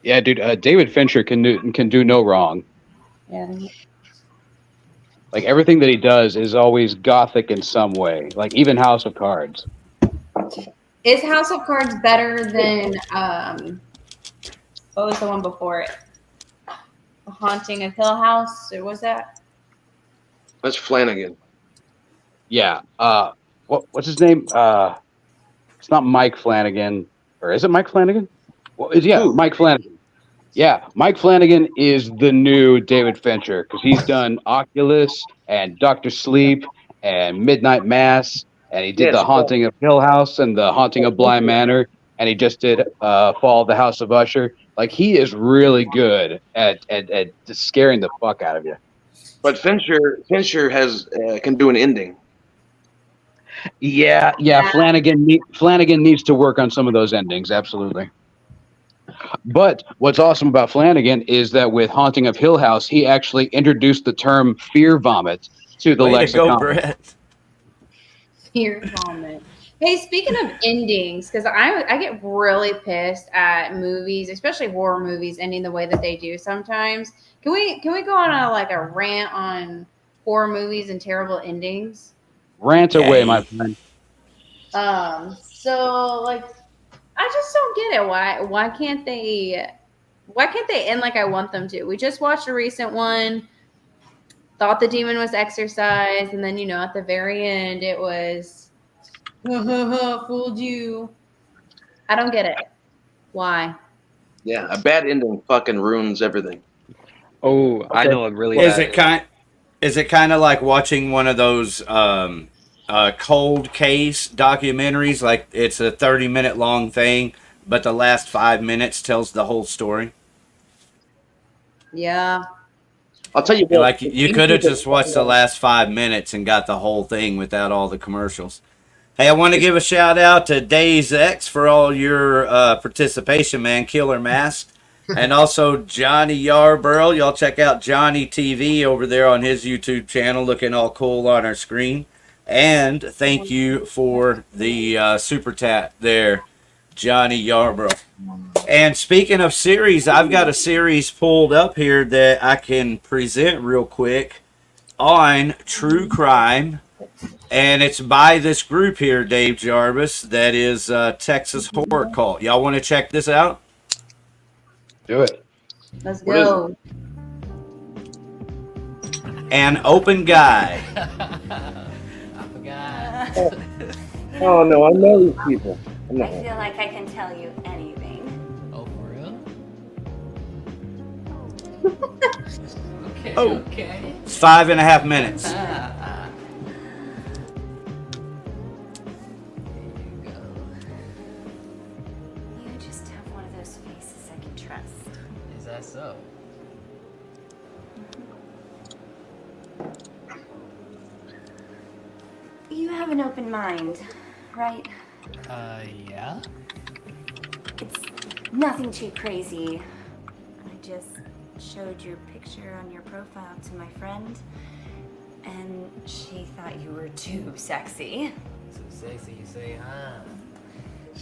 Yeah, dude. David Fincher can do no wrong. Yeah. Like everything that he does is always gothic in some way. Like even House of Cards. Is House of Cards better than what was the one before it? The Haunting of Hill House, or was that? That's Flanagan. Yeah. What's his name? It's not Mike Flanagan, or is it Mike Flanagan? Well, Mike Flanagan. Yeah, Mike Flanagan is the new David Fincher because he's done Oculus and Dr. Sleep and Midnight Mass, and he did The Haunting of Hill House and The Haunting of Bly Manor, and he just did Fall of the House of Usher. Like he is really good at just scaring the fuck out of you. But Fincher has can do an ending. Yeah. Flanagan needs to work on some of those endings. Absolutely. But what's awesome about Flanagan is that with Haunting of Hill House, he actually introduced the term fear vomit to the Way lexicon. to go, Brett. Fear vomit. Hey, speaking of endings, because I get really pissed at movies, especially horror movies, ending the way that they do sometimes. Can we go on a rant on horror movies and terrible endings? Rant away, my friend. So like, I just don't get it. Why can't they end like I want them to? We just watched a recent one. Thought the demon was exorcised, and then at the very end it was fooled you. I don't get it. Why? Yeah, a bad ending fucking ruins everything. Oh, I know a really Is bad. it kind of like watching one of those cold case documentaries? Like it's a 30-minute long thing, but the last 5 minutes tells the whole story. Yeah. I'll tell you what. Like you could have just watched the last 5 minutes and got the whole thing without all the commercials. Hey, I want to give a shout out to Days X for all your participation, man. Killer Mask. And also Johnny Yarborough. Y'all check out Johnny TV over there on his YouTube channel, looking all cool on our screen. And thank you for the super chat there, Johnny Yarborough. And speaking of series, I've got a series pulled up here that I can present real quick on true crime. And it's by this group here, Dave Jarvis, that is Texas Horror Cult. Y'all want to check this out? Do it. Let's go. An Open Guy. I forgot. Oh no, I know these people. I feel like I can tell you anything. Oh, for real? Okay. Oh. Okay. It's 5.5 minutes. You just have one of those faces I can trust. Is that so? You have an open mind, right? Yeah? It's nothing too crazy. I just showed your picture on your profile to my friend, and she thought you were too sexy. So sexy, you say, huh?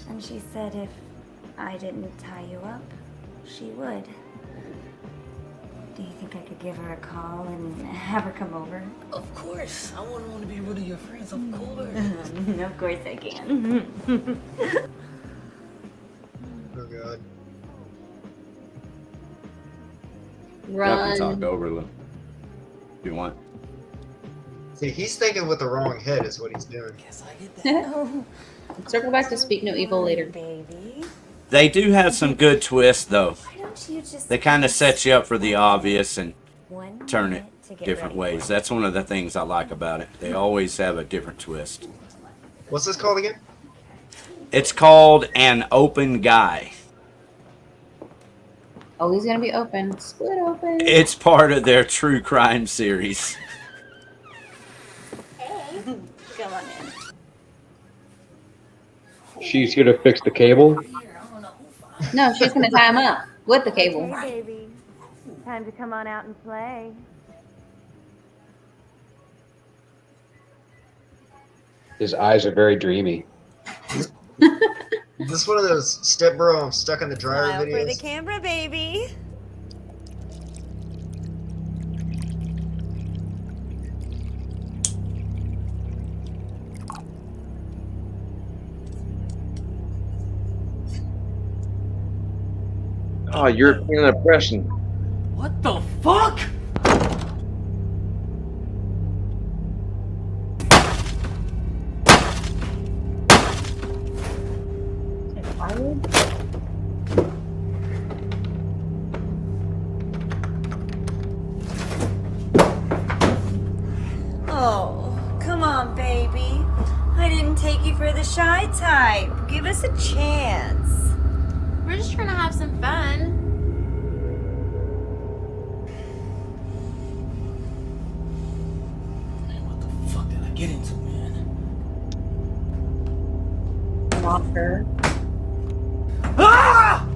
And she said if I didn't tie you up, she would. Do you think I could give her a call and have her come over? Of course. I wouldn't want to be rid of your friends, of course. Of course I can. Oh god. Y'all can Run. talk over them if you want. See, he's thinking with the wrong head is what he's doing. Guess I get that. Circle back to Speak No Evil later. Baby. They do have some good twists, though. Why don't you just They kind of set you up for the obvious and one turn it minute to get different ready ways. for it? That's one of the things I like about it. They always have a different twist. What's this called again? It's called An Open Guy. Oh, he's gonna be open. Split open. It's part of their true crime series. Hey, come on in. She's here to fix the cable. No, she's gonna tie him up with the cable. Hey, baby. Time to come on out and play. His eyes are very dreamy. Is this one of those step bro I'm stuck in the dryer Smile for the videos? camera, baby. Oh, European oppression. What the fuck? Oh, come on, baby. I didn't take you for the shy type. Give us a chance. We're just trying to have some fun. Man, what the fuck did I get into, man? Walker. Ah!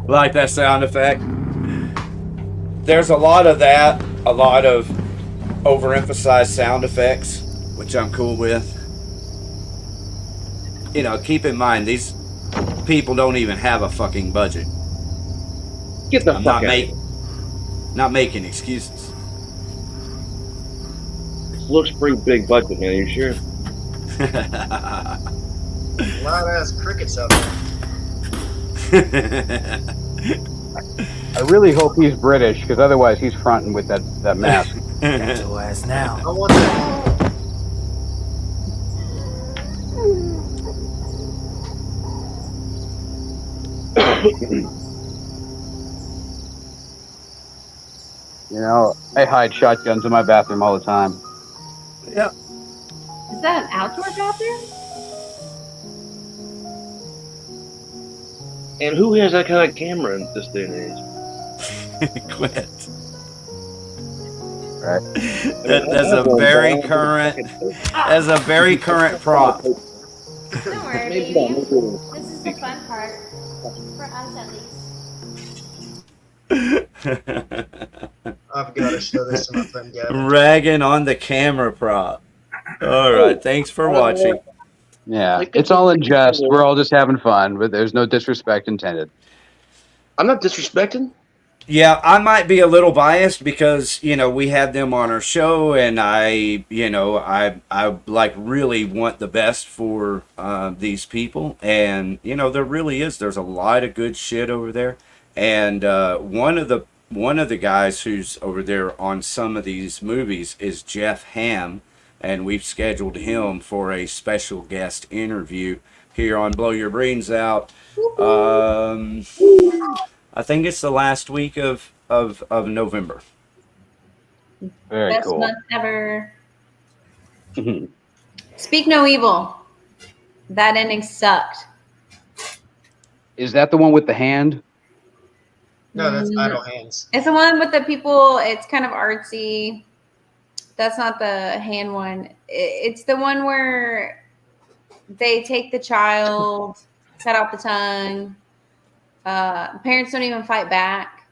Like that sound effect. There's a lot of that, a lot of overemphasized sound effects, which I'm cool with. You know, keep in mind, these people don't even have a fucking budget. Get the I'm fuck out of not, here. not making excuses. Looks pretty big budget, man. You sure? Loud ass crickets out there. I really hope he's British, because otherwise he's fronting with that mask. Got your ass now. I want that. You know, I hide shotguns in my bathroom all the time. Yeah. Is that an outdoor bathroom? And who has that kind of camera in this day and age? Quit. Right. That's a very current. That's a very current prop. Don't worry, Maybe baby. not. This is the fun part. For us, at least. I've got to show this to my friend Gavin. Ragging on the camera prop. All right. Thanks for watching. Yeah, it's all in jest. We're all just having fun, but there's no disrespect intended. I'm not disrespecting. Yeah, I might be a little biased because, you know, we had them on our show and I like really want the best for these people. And, you know, there really is. There's a lot of good shit over there. And one of the guys who's over there on some of these movies is Jeff Hamm. And we've scheduled him for a special guest interview here on Blow Your Brains Out. I think it's the last week of November. Very Best cool. month ever. Speak no evil. That ending sucked. Is that the one with the hand? No, that's Idle Hands. It's the one with the people. It's kind of artsy. That's not the hand one. It's the one where they take the child, cut out the tongue. Parents don't even fight back.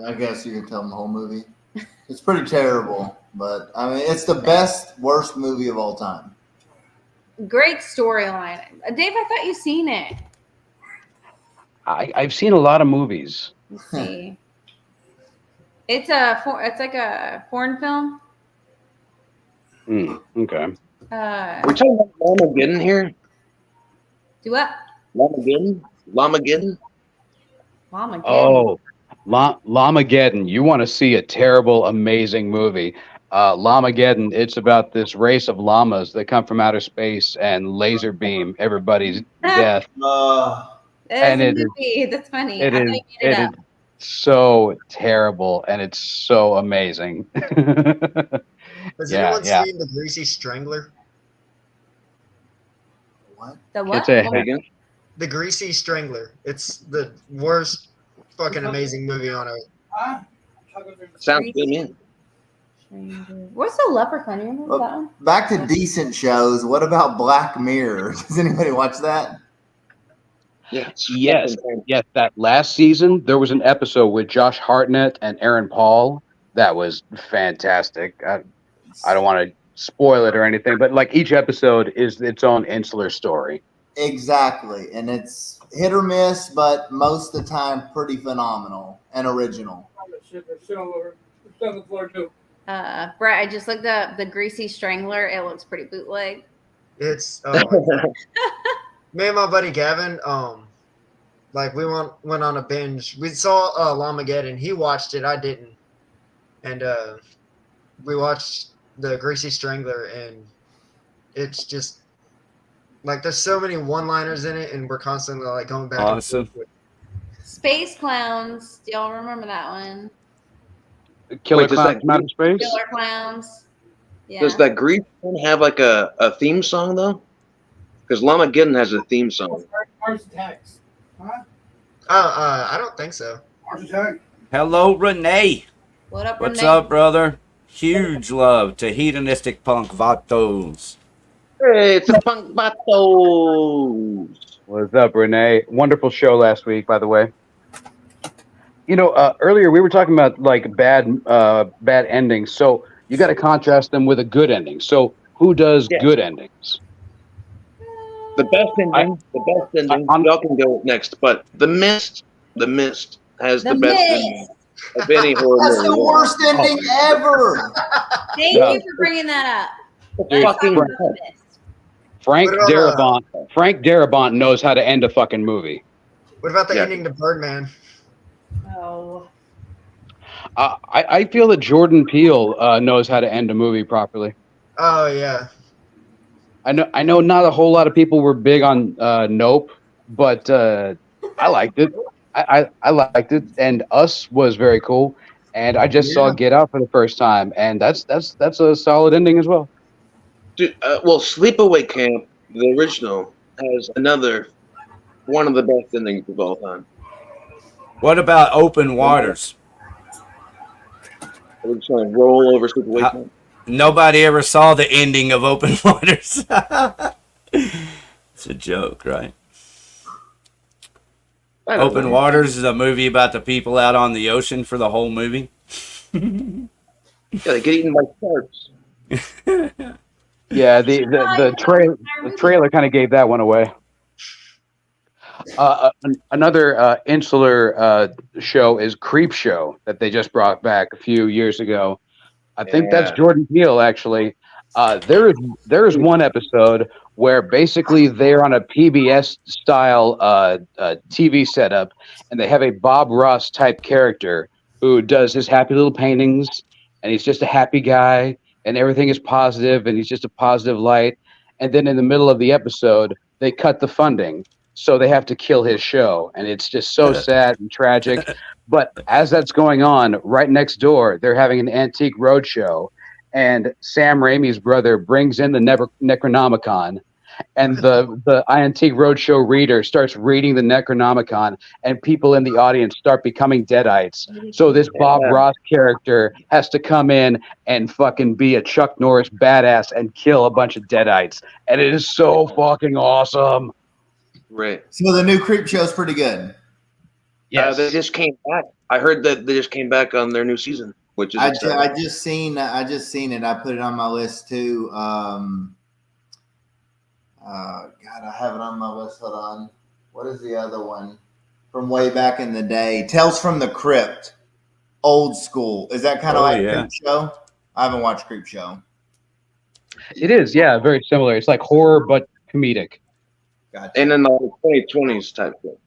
I guess you can tell them the whole movie. It's pretty terrible, but I mean, it's the best, worst movie of all time. Great storyline. Dave, I thought you seen it. I've seen a lot of movies. Let's see. It's like a foreign film. Okay. We're talking about Lamageddon here. Do what? Lamageddon? Lamageddon. Oh, Lamageddon. You want to see a terrible, amazing movie. Lamageddon, it's about this race of llamas that come from outer space and laser beam everybody's death. And that's funny. It I is, thought you made it up. so terrible, and it's so amazing. Has anyone yeah. seen The Greasy Strangler? What? The what? The Greasy Strangler. It's the worst fucking amazing movie on earth. Sounds good, man. What's the Leprechaun? You remember that one? Back to decent shows. What about Black Mirror? Does anybody watch that? Yes. That last season, there was an episode with Josh Hartnett and Aaron Paul that was fantastic. I don't want to spoil it or anything, but like each episode is its own insular story. Exactly. And it's hit or miss, but most of the time pretty phenomenal and original. Brett, I just looked up The Greasy Strangler. It looks pretty bootleg. It's me and my buddy Gavin, like we went on a binge. We saw Lamageddon. He watched it, I didn't. And we watched The Greasy Strangler, and it's just like there's so many one-liners in it, and we're constantly like going back. Awesome. And forth. Space Clowns. Do y'all remember that one? Killer Clowns from Outer Space? Killer Clowns. Yeah. Does that Grease one have like a theme song though? Because Lamageddon has a theme song. I don't think so. Hello, Renee. What up, What's Renee? up, brother? Huge love to hedonistic punk vatos. Hey, it's a punk vatos. What's up, Renee? Wonderful show last week, by the way. You know, earlier we were talking about like bad endings. So you got to contrast them with a good ending. So who does good endings? The best ending. Y'all can go next, but The Mist has the best ending of any horror movie. That's the worst ending ever. Thank you for bringing that up. Dude, Let's talk about The Mist. Frank Darabont knows how to end a fucking movie. What about the ending to Birdman? Oh. I feel that Jordan Peele knows how to end a movie properly. Oh yeah. I know not a whole lot of people were big on Nope, but I liked it. I liked it, and Us was very cool. And I just saw Get Out for the first time, and that's a solid ending as well. Dude, well, Sleepaway Camp, the original, has one of the best endings of all time. What about Open Waters? We're just going to roll over Sleepaway Camp. Nobody ever saw the ending of Open Waters. It's a joke, right? Open Waters is a movie about the people out on the ocean for the whole movie. Yeah, they get eaten by sharks. Yeah, the trailer kind of gave that one away. Another insular show is Creep Show that they just brought back a few years ago. I think that's Jordan Peele, actually. There is one episode where basically they're on a PBS style TV setup, and they have a Bob Ross type character who does his happy little paintings, and he's just a happy guy, and everything is positive, and he's just a positive light. And then in the middle of the episode, they cut the funding, so they have to kill his show, and it's just so sad and tragic. But as that's going on, right next door, they're having an antique roadshow, and Sam Raimi's brother brings in the Necronomicon, and the Antique Roadshow reader starts reading the Necronomicon, and people in the audience start becoming Deadites. So this Bob Ross character has to come in and fucking be a Chuck Norris badass and kill a bunch of Deadites, and it is so fucking awesome. Right. So the new Creep Show is pretty good. Yeah, they just came back. I heard that they just came back on their new season, which is exciting. I just seen it. I put it on my list too. God, I have it on my list. Hold on. What is the other one from way back in the day? Tales from the Crypt, old school. Is that kind of like Creep Show? I haven't watched Creep Show. It is, yeah, very similar. It's like horror but comedic. Gotcha. And in the 2020s type thing.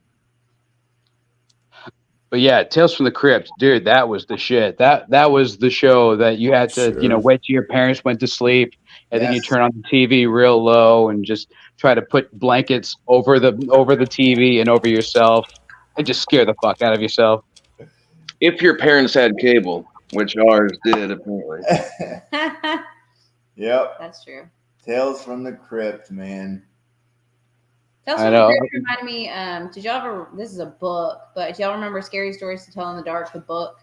But yeah, Tales from the Crypt, dude, that was the shit. That was the show that you had to, wait till your parents went to sleep, and then you turn on the TV real low and just try to put blankets over the TV and over yourself and just scare the fuck out of yourself. If your parents had cable, which ours did apparently. Yep. That's true. Tales from the Crypt, man. Tales from the Crypt reminded me, did y'all ever, this is a book, but do y'all remember Scary Stories to Tell in the Dark, the book?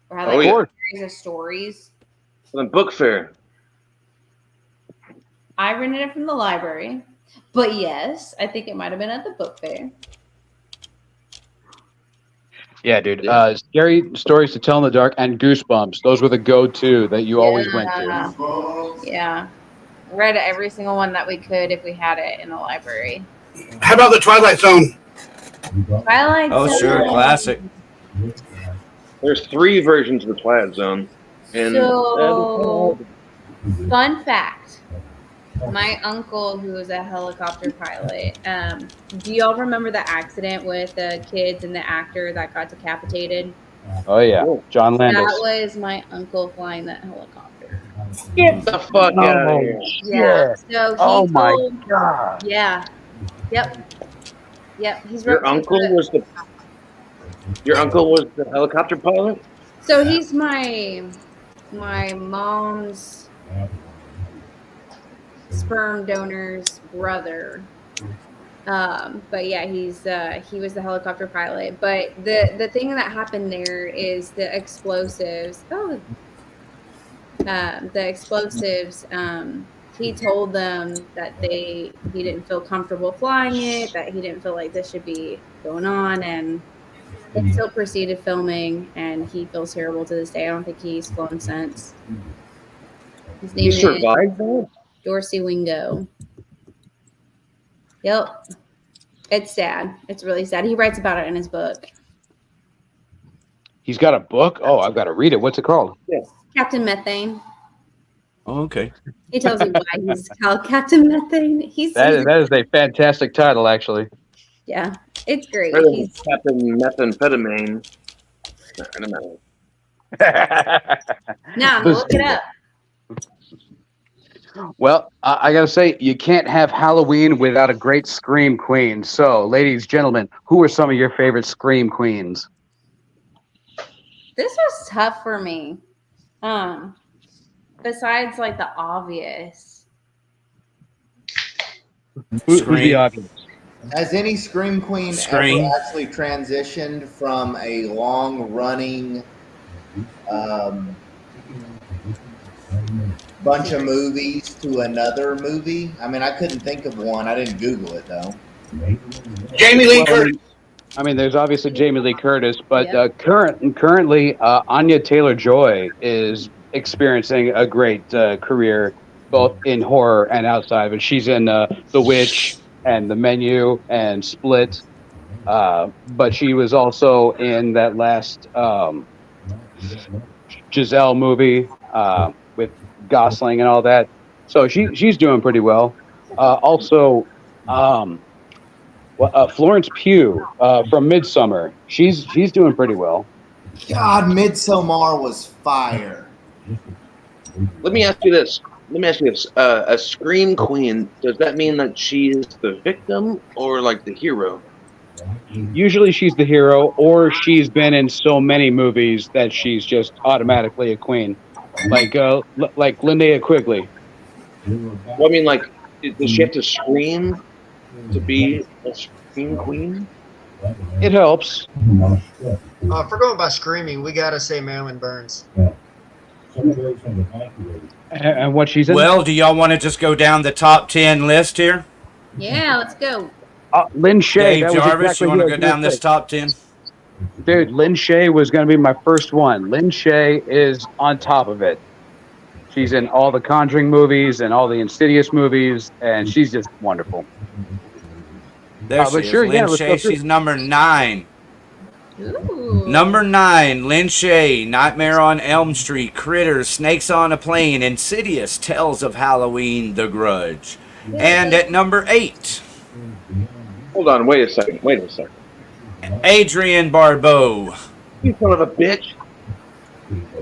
Or how they have series of stories? The book fair. I rented it from the library, but yes, I think it might have been at the book fair. Yeah, dude. Scary Stories to Tell in the Dark and Goosebumps. Those were the go-to that you always went to. Yeah. Read every single one that we could if we had it in the library. How about the Twilight Zone? Twilight Zone. Oh, sure. Classic. There's 3 versions of the Twilight Zone. And so, fun fact. My uncle, who was a helicopter pilot, do y'all remember the accident with the kids and the actor that got decapitated? Oh, yeah. John Landis. That was my uncle flying that helicopter. Get the fuck out of here. Yeah. So oh, my God. Yeah. Yep. He's Your uncle was the helicopter pilot? So he's my mom's sperm donor's brother. But yeah, he was the helicopter pilot. But the thing that happened there is the explosives. he told them that he didn't feel comfortable flying it, that he didn't feel like this should be going on, and they still proceeded filming, and he feels terrible to this day. I don't think he's flown since. His name He is survived that? Dorsey Wingo. Yep. It's sad. It's really sad. He writes about it in his book. He's got a book? Oh, I've got to read it. What's it called? Yeah. Captain Methane. Oh, okay. He tells you why he's called Captain Methane. That is a fantastic title, actually. Yeah, it's great. Rather than He's, Captain Methamphetamine. I don't know. nah, look it up. Well, I got to say, you can't have Halloween without a great Scream Queen. So, ladies, gentlemen, who are some of your favorite Scream Queens? This was tough for me. Besides, like, the obvious. Who's the obvious? Has any Scream Queen Scream. ever actually transitioned from a long-running bunch of movies to another movie? I mean, I couldn't think of one. I didn't Google it, though. Jamie Lee Curtis. I mean, there's obviously Jamie Lee Curtis, but Yep. currently, Anya Taylor-Joy is experiencing a great career, both in horror and outside of it. She's in The Witch and The Menu and Split, but she was also in that last Giselle movie with Gosling and all that. So she's doing pretty well. Also, Florence Pugh from Midsommar. She's doing pretty well. God, Midsommar was fire. Let me ask you this. A Scream Queen, does that mean that she is the victim or like the hero? Usually she's the hero, or she's been in so many movies that she's just automatically a queen. Like Linnea Quigley. Well, I mean, like, does she have to scream to be a Scream Queen? It helps. If we're going by screaming, we gotta say Marilyn Burns. And what she's in. Well, do y'all want to just go down the top 10 list here? Yeah, let's go. Lynn Shay. Dave that was Jarvis, exactly you want who to I go was down gonna this say. top 10? Dude, Lynn Shay was going to be my first one. Lynn Shay is on top of it. She's in all the Conjuring movies and all the Insidious movies, and she's just wonderful. There she but is. sure, yeah, Lynn let's go Shay, through. she's number 9. Ooh. Number 9, Lynn Shay, Nightmare on Elm Street, Critters, Snakes on a Plane, Insidious, Tales of Halloween, The Grudge. And at number 8, Hold on, wait a second. Adrienne Barbeau, You son of a bitch.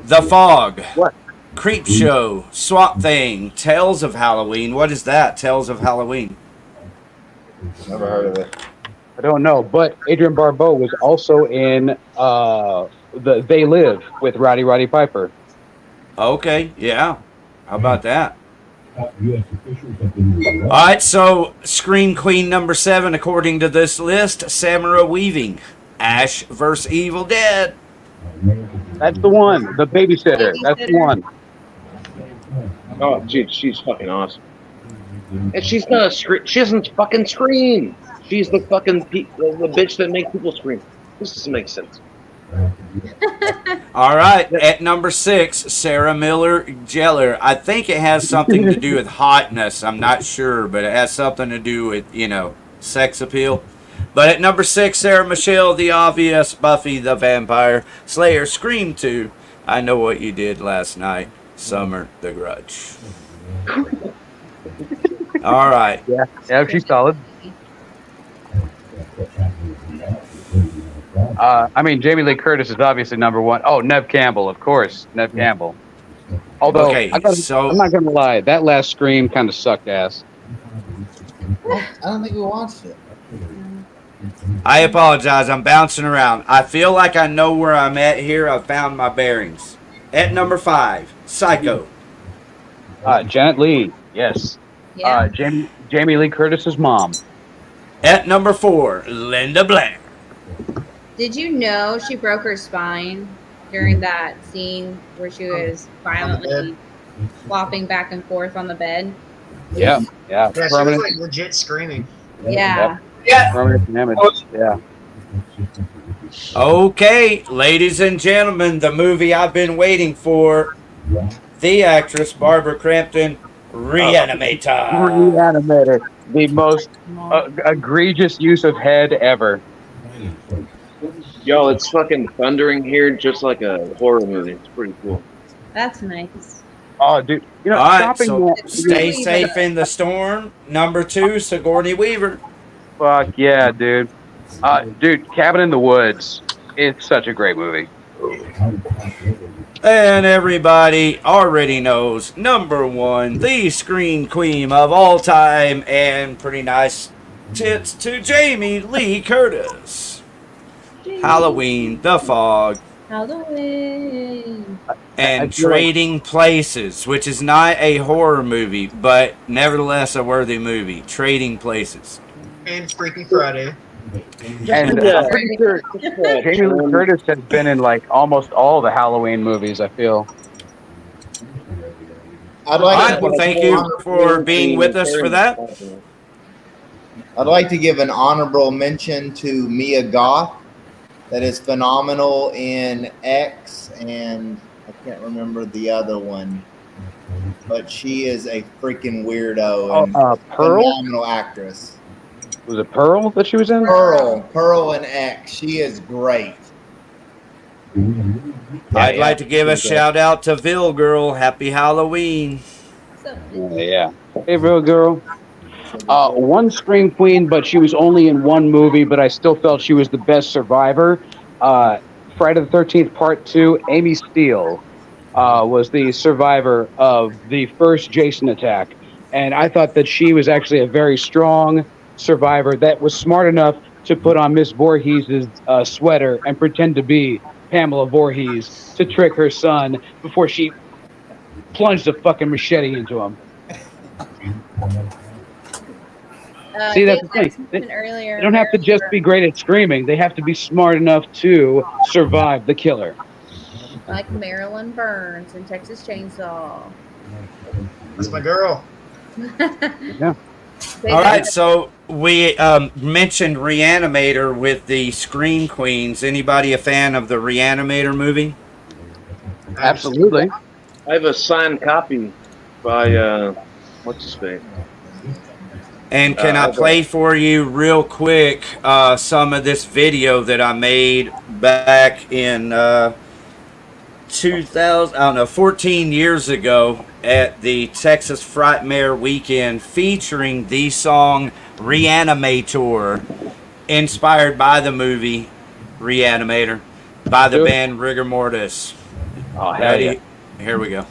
The Fog, What? Creep Show, Swamp Thing, Tales of Halloween. What is that, Tales of Halloween? Never heard of it. I don't know, but Adrienne Barbeau was also in They Live with Roddy Piper. Okay, yeah. How about that? All right, so Scream Queen number 7, according to this list, Samara Weaving, Ash vs. Evil Dead. That's the one. The babysitter. That's the one. Oh, dude, she's fucking awesome. And she's not a scream. She doesn't fucking scream. She's the fucking the bitch that makes people scream. This doesn't make sense. All right, at number 6, Sarah Miller Gellar. I think it has something to do with hotness. I'm not sure, but it has something to do with, sex appeal. But at number 6, Sarah Michelle, The Obvious, Buffy the Vampire Slayer, Scream 2, I Know What You Did Last Night, Summer, The Grudge. All right. Yeah, she's solid. Jamie Lee Curtis is obviously number 1. Oh, Neve Campbell, of course. Neve Campbell. Although, Okay, I'm so not going to lie. That last Scream kind of sucked ass. I don't think we watched it. I apologize. I'm bouncing around. I feel like I know where I'm at here. I've found my bearings. At number 5, Psycho. Janet Leigh, yes. Yeah. Jamie Lee Curtis's mom. At number 4, Linda Blair. Did you know she broke her spine during that scene where she was violently flopping back and forth on the bed? Yeah. Yeah, she was Permanent. like legit screaming. Yeah. Permanent damage. Yeah. Okay, ladies and gentlemen, the movie I've been waiting for. The actress Barbara Crampton, Reanimator. Reanimator. The most egregious use of head ever. Yo, it's fucking thundering here, just like a horror movie. It's pretty cool. That's nice. Oh, dude. You know, All right, stopping so that. stay safe in the storm. Number 2, Sigourney Weaver. Fuck yeah, dude. Dude, Cabin in the Woods. It's such a great movie. And everybody already knows, number 1, the screen queen of all time, and pretty nice tits to Jamie Lee Curtis. Halloween, The Fog, Halloween. and Trading Places, which is not a horror movie, but nevertheless a worthy movie. Trading Places. And Freaky Friday. And I'm pretty sure Jamie Lee Curtis has been in like almost all the Halloween movies, I feel. I'd like All right, well, thank you for being with us for that. I'd like to give an honorable mention to Mia Goth. That is phenomenal in X, and I can't remember the other one, but she is a freaking weirdo and Pearl? phenomenal actress. Was it Pearl that she was in? Pearl in X. She is great. I'd like to give a shout out to Ville Girl. Happy Halloween. Yeah. Hey, real girl. One scream queen, but she was only in one movie, but I still felt she was the best survivor. Friday the 13th Part 2, Amy Steele was the survivor of the first Jason attack. And I thought that she was actually a very strong survivor that was smart enough to put on Miss Voorhees' sweater and pretend to be Pamela Voorhees to trick her son before she plunged a fucking machete into him. See, that's the thing. They don't have to just be great at screaming. They have to be smart enough to survive the killer. Like Marilyn Burns in Texas Chainsaw. That's my girl. Yeah. All right, so we mentioned Reanimator with the Scream Queens. Anybody a fan of the Reanimator movie? Absolutely. I have a signed copy by what's his name? And can I play for you real quick some of this video that I made back in 14 years ago at the Texas Frightmare Weekend, featuring the song Reanimator, inspired by the movie Reanimator by the band Rigor Mortis. Oh, hell yeah. Here we go.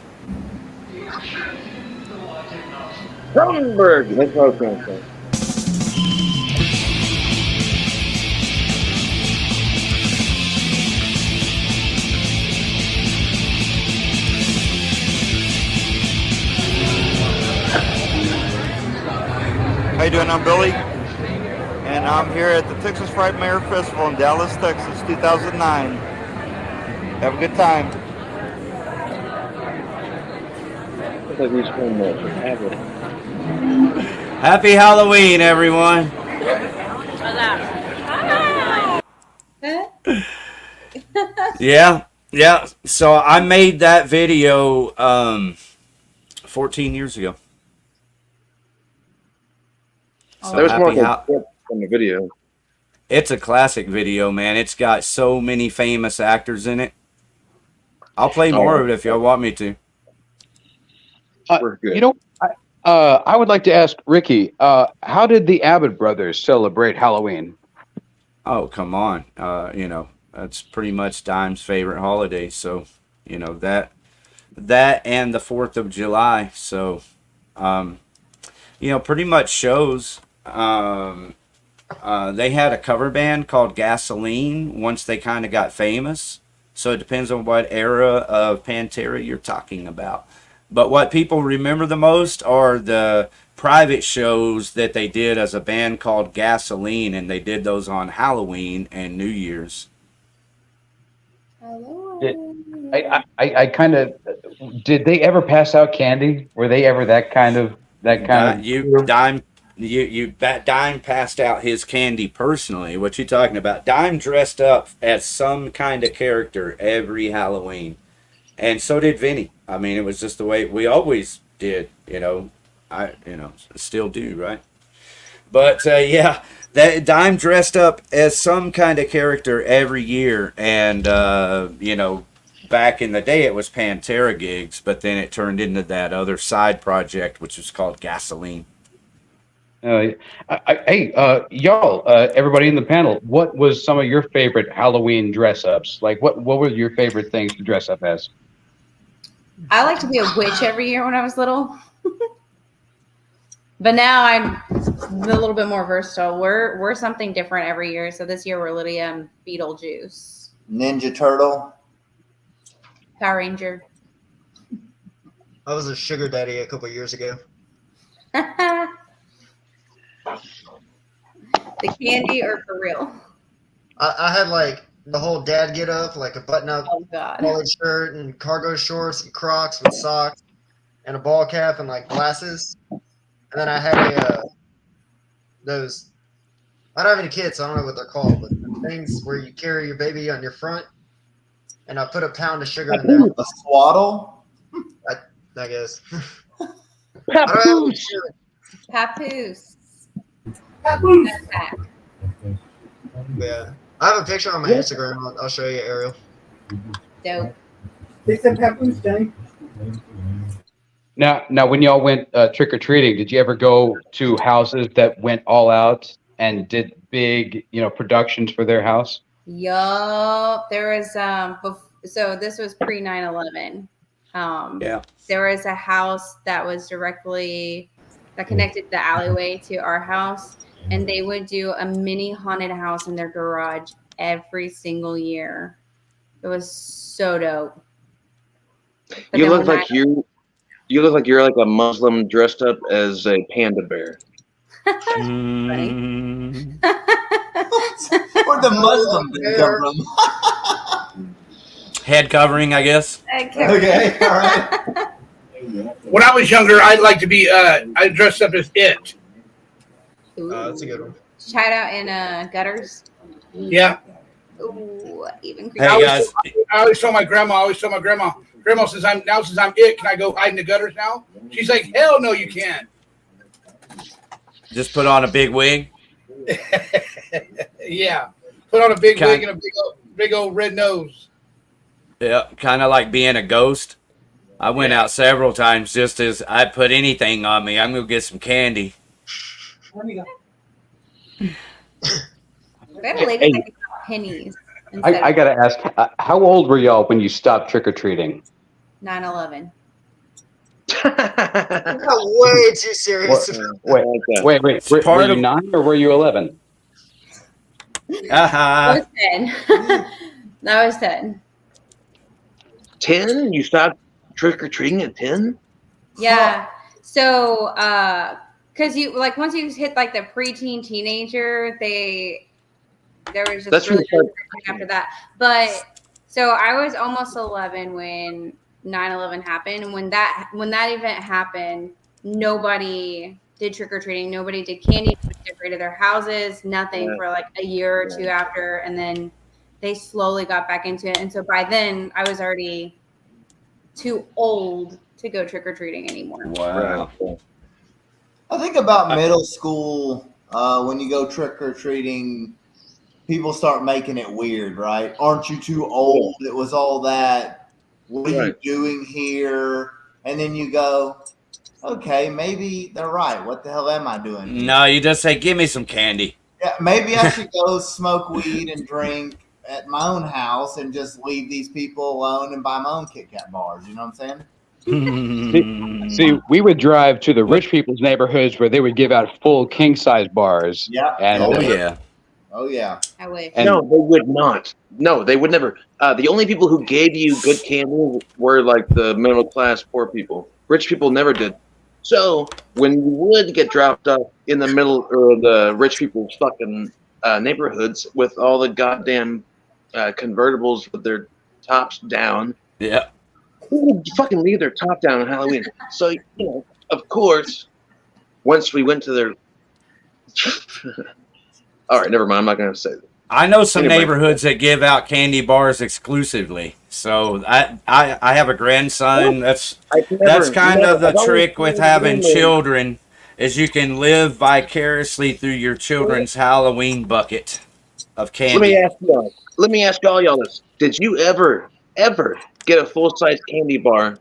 Cronenberg. That's what I was going to say. How you doing? I'm Billy, and I'm here at the Texas Frightmare Festival in Dallas, Texas, 2009. Have a good time. Happy Halloween, everyone. Yeah. So I made that video 14 years ago. So There was more from the video. It's a classic video, man. It's got so many famous actors in it. I'll play more of it if y'all want me to. You know, I would like to ask Ricky, how did the Abbott brothers celebrate Halloween? Oh, come on. You know, that's pretty much Dime's favorite holiday. So, you know, that and the 4th of July. So, you know, pretty much shows. They had a cover band called Gasoline once they kind of got famous. So it depends on what era of Pantera you're talking about. But what people remember the most are the private shows that they did as a band called Gasoline, and they did those on Halloween and New Year's. I kind of, did they ever pass out candy? Were they ever that kind of that kind of Dime passed out his candy personally. What you talking about? Dime dressed up as some kind of character every Halloween, and so did Vinny. I mean, it was just the way we always did. Still do, right? But yeah, that Dime dressed up as some kind of character every year, and back in the day it was Pantera gigs, but then it turned into that other side project, which was called Gasoline. Hey, y'all, everybody in the panel, what was some of your favorite Halloween dress ups? Like, what were your favorite things to dress up as? I like to be a witch every year when I was little. But now I'm a little bit more versatile. We're something different every year. So this year we're literally Beetlejuice. Ninja Turtle. Power Ranger. I was a sugar daddy a couple years ago. The candy or for real? I had like the whole dad get up, like a button up God. collared shirt and cargo shorts and Crocs with socks and a ball cap and like glasses. And then I had those. I don't have any kids, so I don't know what they're called, but the things where you carry your baby on your front. And I put a pound of sugar in there. A swaddle? I guess. Papoose. Papoose. Yeah. I have a picture on my Instagram. I'll show you, Ariel. Dope. They said Papoose Day. Now, when y'all went trick or treating, did you ever go to houses that went all out and did big, productions for their house? Yup. There was so this was pre 9/11. Yeah. There was a house that was that connected the alleyway to our house, and they would do a mini haunted house in their garage every single year. It was so dope. But You look like you're like a Muslim dressed up as a panda bear. Where'd the Muslim thing come from? Head covering, I guess. Okay, all right. When I was younger, I'd like to be. I dressed up as it. That's a good one. Tried out in gutters. Yeah. Ooh, even Hey guys, I always told my grandma. Grandma says since I'm it, can I go hide in the gutters now? She's like, hell no, you can't. just put on a big wig. Yeah, put on a big wig and a big old red nose. Yeah, kind of like being a ghost. I went out several times just as I'd put anything on me. I'm gonna get some candy. We had a lady that got pennies. I gotta ask, how old were y'all when you stopped trick or treating? 9/11. Way too serious. Wait. Were you 9 or were you 11? I was 10. I was 10. 10? You stopped trick or treating at 10? Yeah. So, because you once you hit like the preteen teenager, there was just really after that. But so I was almost 11 when 9/11 happened, and when that event happened, nobody did trick or treating, nobody did candy, decorated their houses, nothing for like a year or two after, and then they slowly got back into it. And so by then, I was already too old to go trick or treating anymore. Wow. I think about middle school when you go trick or treating. People start making it weird, right? Aren't you too old? It was all that. What are you doing here? And then you go, okay, maybe they're right. What the hell am I doing here? No, you just say, give me some candy. Yeah, maybe I should go smoke weed and drink at my own house and just leave these people alone and buy my own Kit Kat bars. You know what I'm saying? See, we would drive to the rich people's neighborhoods where they would give out full king-size bars. Yeah. And, Oh, yeah. I wish. No, they would not. No, they would never. The only people who gave you good candy were like the middle class poor people. Rich people never did. So when you would get dropped off in the middle or the rich people's fucking neighborhoods with all the goddamn convertibles with their tops down. Yeah. Who would fucking leave their top down on Halloween? So, of course, once we went to their. All right, never mind. I'm not going to say that. I know some Anyway. neighborhoods that give out candy bars exclusively. So I have a grandson. That's kind of the trick with having children, is you can live vicariously through your children's Halloween bucket of candy. Let me ask all y'all this: did you ever get a full size candy bar?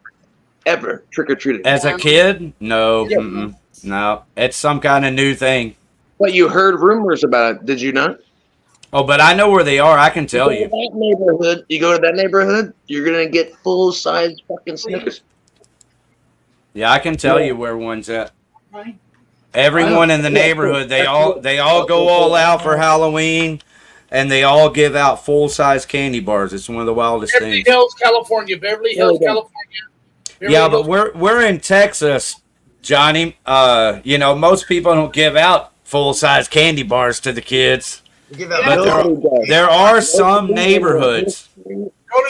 Ever trick or treating? As a kid? No. Mm-mm. No. It's some kind of new thing. But you heard rumors about it, did you not? Oh, but I know where they are. I can tell you. You go to that neighborhood, you're gonna get full size fucking Snickers. Yeah, I can tell you where one's at. Everyone in the neighborhood, they all go all out for Halloween, and they all give out full size candy bars. It's one of the wildest Beverly things. Hills, California. Beverly Hills, California. Yeah, but we're in Texas, Johnny. You know, most people don't give out full size candy bars to the kids. But there are some neighborhoods.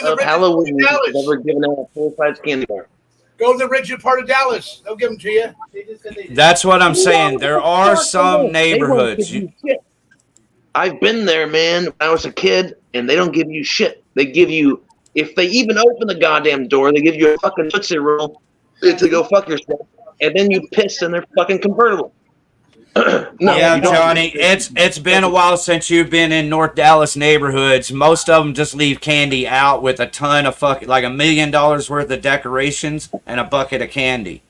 Of Halloween that's ever given out a full size candy bar. Go to the rigid part of Dallas. They'll give them to you. That's what I'm saying. There are some neighborhoods. I've been there, man. When I was a kid, and they don't give you shit. They give you, if they even open the goddamn door, they give you a fucking Tootsie Roll to go fuck yourself, and then you piss in their fucking convertible. No, yeah, Johnny, it's been a while since you've been in North Dallas neighborhoods. Most of them just leave candy out with a ton of fucking, like $1 million worth of decorations and a bucket of candy.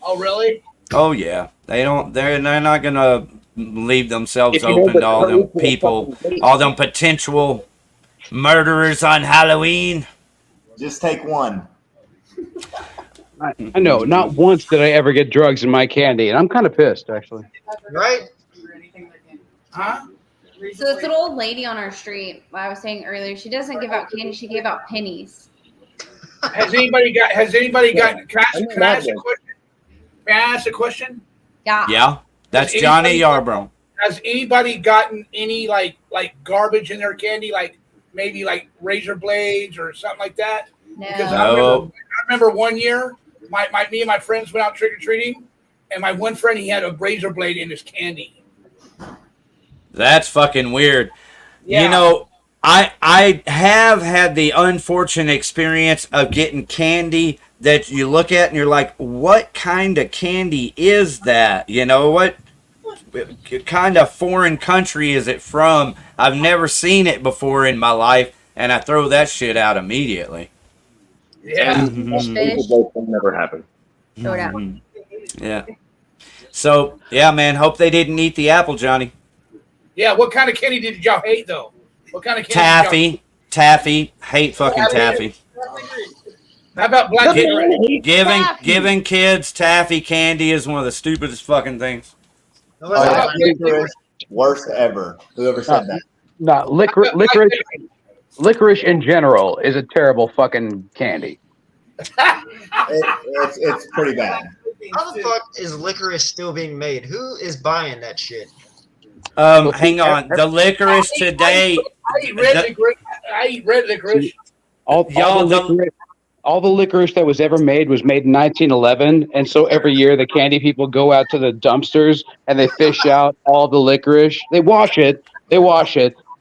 Oh, really? Oh yeah, they don't. They're not gonna leave themselves open to all them people, all them potential murderers on Halloween. Just take one. I know. Not once did I ever get drugs in my candy, and I'm kind of pissed, actually. Right? Huh? So this little old lady on our street, I was saying earlier, she doesn't give out candy, she gave out pennies. Has anybody got? Can I ask a question? May I ask a question? Yeah. Yeah, that's Johnny Yarbrough. Has anybody gotten any like garbage in their candy, like maybe like razor blades or something like that? No. Because I remember one year, me and my friends went out trick or treating, and my one friend, he had a razor blade in his candy. That's fucking weird. Yeah. You know, I have had the unfortunate experience of getting candy that you look at and you're like, what kind of candy is that? You know, what kind of foreign country is it from? I've never seen it before in my life, and I throw that shit out immediately. Yeah. Never happened. Throw it out. Yeah. So, yeah, man, hope they didn't eat the apple, Johnny. Yeah, what kind of candy did y'all hate, though? What kind of candy? Taffy. Hate fucking taffy. How about black licorice? Giving kids taffy candy is one of the stupidest fucking things. Licorice, worst ever. Whoever said that. No, licorice in general is a terrible fucking candy. It's pretty bad. How the fuck is licorice still being made? Who is buying that shit? Hang on. The licorice today. I eat red licorice. All the licorice that was ever made was made in 1911, and so every year the candy people go out to the dumpsters and they fish out all the licorice. They wash it,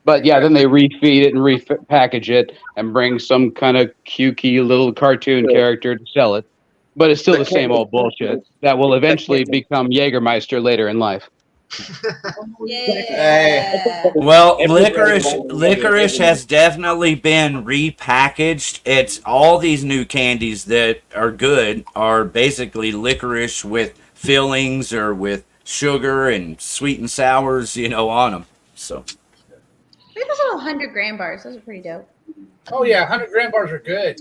but yeah, then they refeed it and repackage it and bring some kind of cutesy little cartoon character to sell it. But it's still the same old bullshit that will eventually become Jägermeister later in life. Yeah. Well, licorice has definitely been repackaged. It's all these new candies that are good are basically licorice with fillings or with sugar and sweet and sours, you know, on them. So I think those little 100-gram bars. Those are pretty dope. Oh yeah, 100-gram bars are good.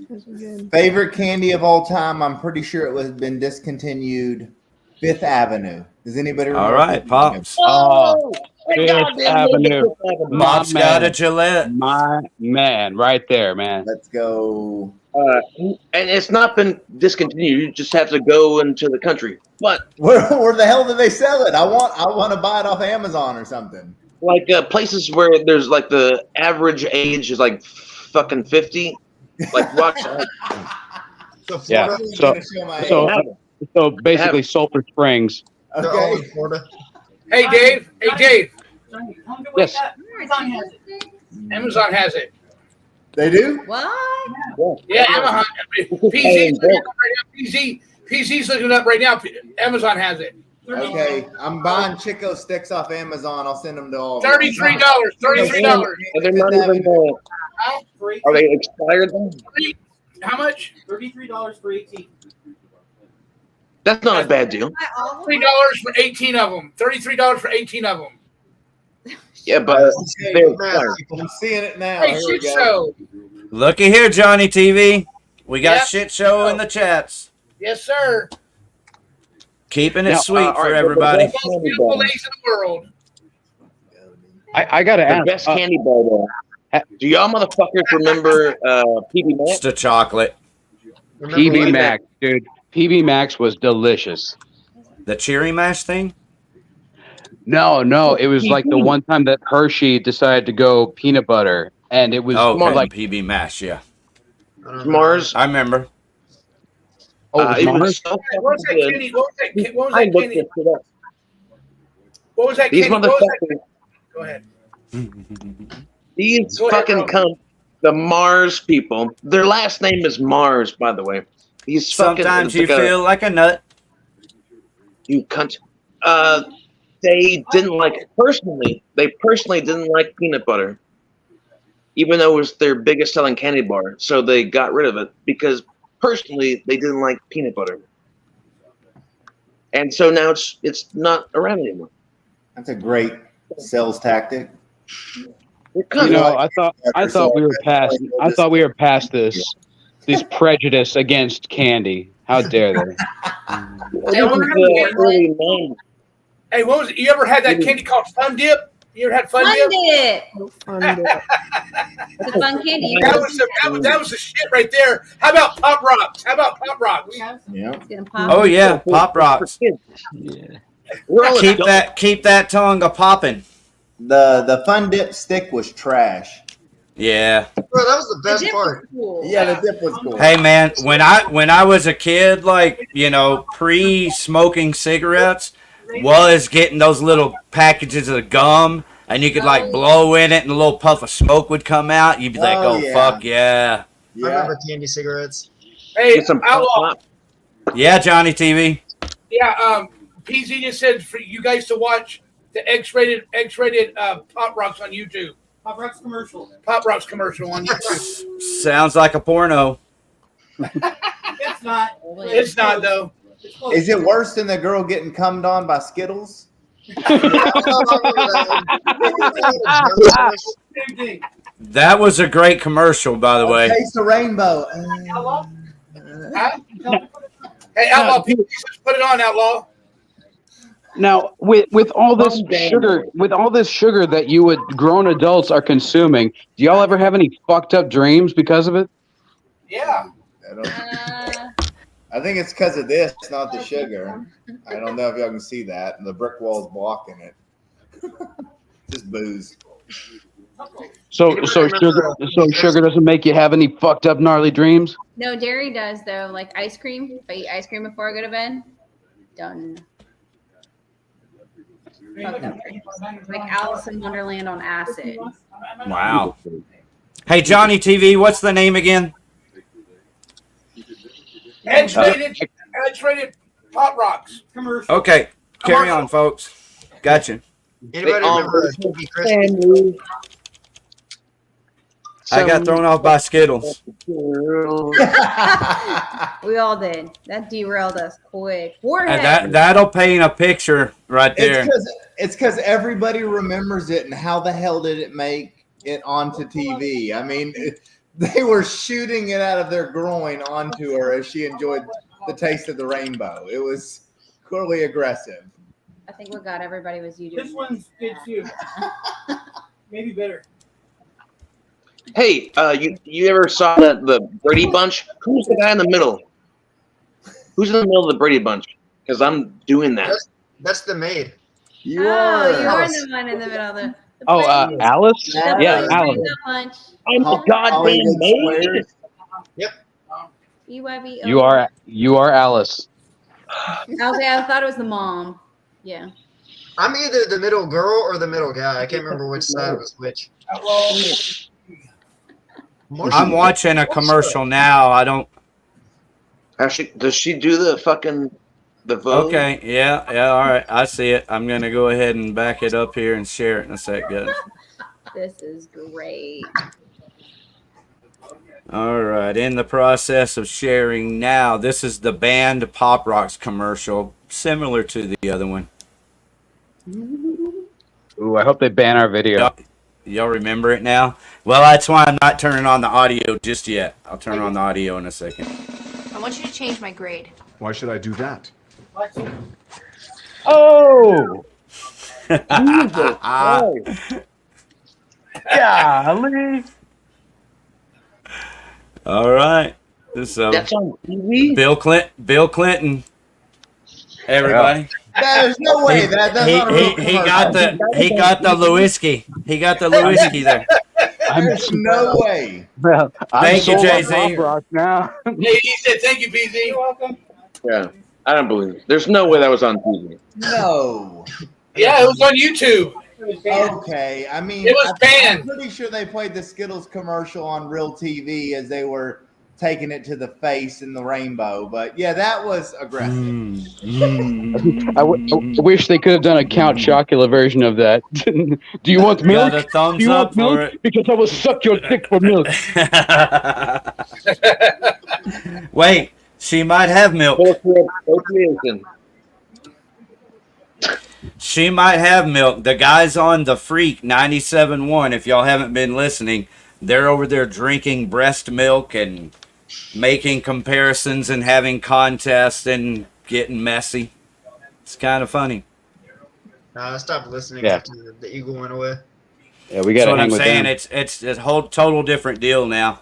Favorite candy of all time? I'm pretty sure it was been discontinued. Fifth Avenue. Does anybody remember? all right, Pops. Fifth Avenue. Mom's got a Gillette. My man, right there, man. Let's go. And it's not been discontinued. You just have to go into the country. But Where the hell do they sell it? I want to buy it off Amazon or something. like places where there's like the average age is like fucking 50, like Rockside. So Yeah. So basically Sulphur Springs. They're all in Florida. Hey, Dave. Hey, Dave. Yes. Amazon has it. Amazon has it. They do? What? Yeah, Amazon. PZ's looking it up right now. PZ's looking it up right now. Amazon has it. Okay, I'm buying Chico sticks off Amazon. I'll send them to all. $33. $33. Are they not even? Are they expired then? How much? $33 for 18. That's not a bad deal. $3 for 18 of them. $33 for 18 of them. Yeah, but they're expired. I'm seeing it now. Hey, Here we shit go. show. Looky here, Johnny TV. We got Yep. shit show in the chats. Yes, sir. Keeping it Now, sweet all for right, everybody. Most beautiful ladies in the world. I got to The ask. best candy bar though. Do y'all motherfuckers remember PB Max? Just a chocolate. PB Max, dude. PB Max was delicious. The Cherry Mash thing? No, it was like the one time that Hershey decided to go peanut butter, and it was Oh, like PB Mash, yeah. Mars. I remember. it was It Mars? was so What was fucking that good. candy? What was I that looked candy? this shit up. What was that These candy? What was that? motherfuckers. Go ahead. These Go ahead, fucking bro. cunt. The Mars people. Their last name is Mars, by the way. These fucking. Sometimes it's you like feel like a nut. You cunt. They didn't like personally. They personally didn't like peanut butter, even though it was their biggest selling candy bar. So they got rid of it because personally they didn't like peanut butter, and so now it's not around anymore. That's a great sales tactic. You know, I thought we were past this prejudice against candy. How dare they? Hey, what was it? You ever had that candy called Fun Dip? You ever had Fun Dip? Fun Dip. It's a fun candy. That was the shit right there. How about Pop Rocks? Yeah. Oh yeah, Pop Rocks. Yeah. Keep that tongue a popping. The Fun Dip stick was trash. Yeah. Bro, that was the best part. Yeah, the dip was cool. Hey man, when I was a kid, like, you know, pre-smoking cigarettes, was getting those little packages of gum, and you could like blow in it, and a little puff of smoke would come out. You'd be like, Oh, "Oh yeah. fuck yeah!" I remember candy cigarettes. Hey, Outlaw. Yeah, Johnny TV. Yeah, PZ just said for you guys to watch the X-rated Pop Rocks on YouTube. Pop Rocks commercial. Pop Rocks commercial on YouTube. Sounds like a porno. It's not. It's not though. Is it worse than the girl getting cummed on by Skittles? That was a great commercial, by the way. Taste the rainbow. Hey, Outlaw, PZ says put it on, Outlaw. Now, with all this sugar that you grown adults are consuming, do y'all ever have any fucked up dreams because of it? Yeah. I think it's because of this, not the sugar. I don't know if y'all can see that. The brick wall's blocking it. Just booze. So sugar doesn't make you have any fucked up gnarly dreams? No, dairy does though. Like ice cream. If I eat ice cream before I go to bed, done. Fucked up dreams. Like Alice in Wonderland on acid. Wow. Hey, Johnny TV, what's the name again? X-rated Pop Rocks commercial. Okay, carry on, folks. Gotcha. Anybody remember Cookie Crisp? I got thrown off by Skittles. We all did. That derailed us quick. Warhead. And that'll paint a picture right there. It's because everybody remembers it, and how the hell did it make it onto TV? I mean, they were shooting it out of their groin onto her as she enjoyed the taste of the rainbow. It was clearly aggressive. I think what got everybody was you. This one's good too. Maybe better. Hey, you ever saw the Brady Bunch? Who's the guy in the middle? Who's in the middle of the Brady Bunch? Because I'm doing that. That's the maid. You are are the one in the middle of the. Alice? Yeah, Alice. I'm the goddamn maid. Yep. You are Alice. Okay, I thought it was the mom. Yeah. I'm either the middle girl or the middle guy. I can't remember which side was which. I'm watching a commercial now. I don't. Actually, does she do the vote? Okay, yeah, all right. I see it. I'm gonna go ahead and back it up here and share it in a sec, guys. This is great. All right, in the process of sharing now. This is the band Pop Rocks commercial, similar to the other one. Ooh, I hope they ban our video. Y'all remember it now? Well, that's why I'm not turning on the audio just yet. I'll turn on the audio in a second. I want you to change my grade. Why should I do that? Oh! Jesus Christ. Golly. All right. So that's on TV. Bill Clinton. Everybody. There's no way that's not a real he got the Lewinsky. He got the Lewinsky there. There's no way. Well, thank you, Jay-Z. Now. He said thank you, PZ. You're welcome. Yeah, I don't believe it. There's no way that was on TV. No. Yeah, it was on YouTube. Okay, I mean, it was banned. I'm pretty sure they played the Skittles commercial on real TV as they were taking it to the face in the rainbow. But yeah, that was aggressive. I wish they could have done a Count Chocula version of that. Do you want milk? Got a thumbs Do you up want for milk? it. Because I will suck your dick for milk. Wait, she might have milk. She might have milk. The guys on The Freak 97.1, if y'all haven't been listening, they're over there drinking breast milk and making comparisons and having contests and getting messy. It's kind of funny. I stopped listening Yeah. after the eagle went away. Yeah, we got That's to what hang I'm with saying. them. It's a whole total different deal now.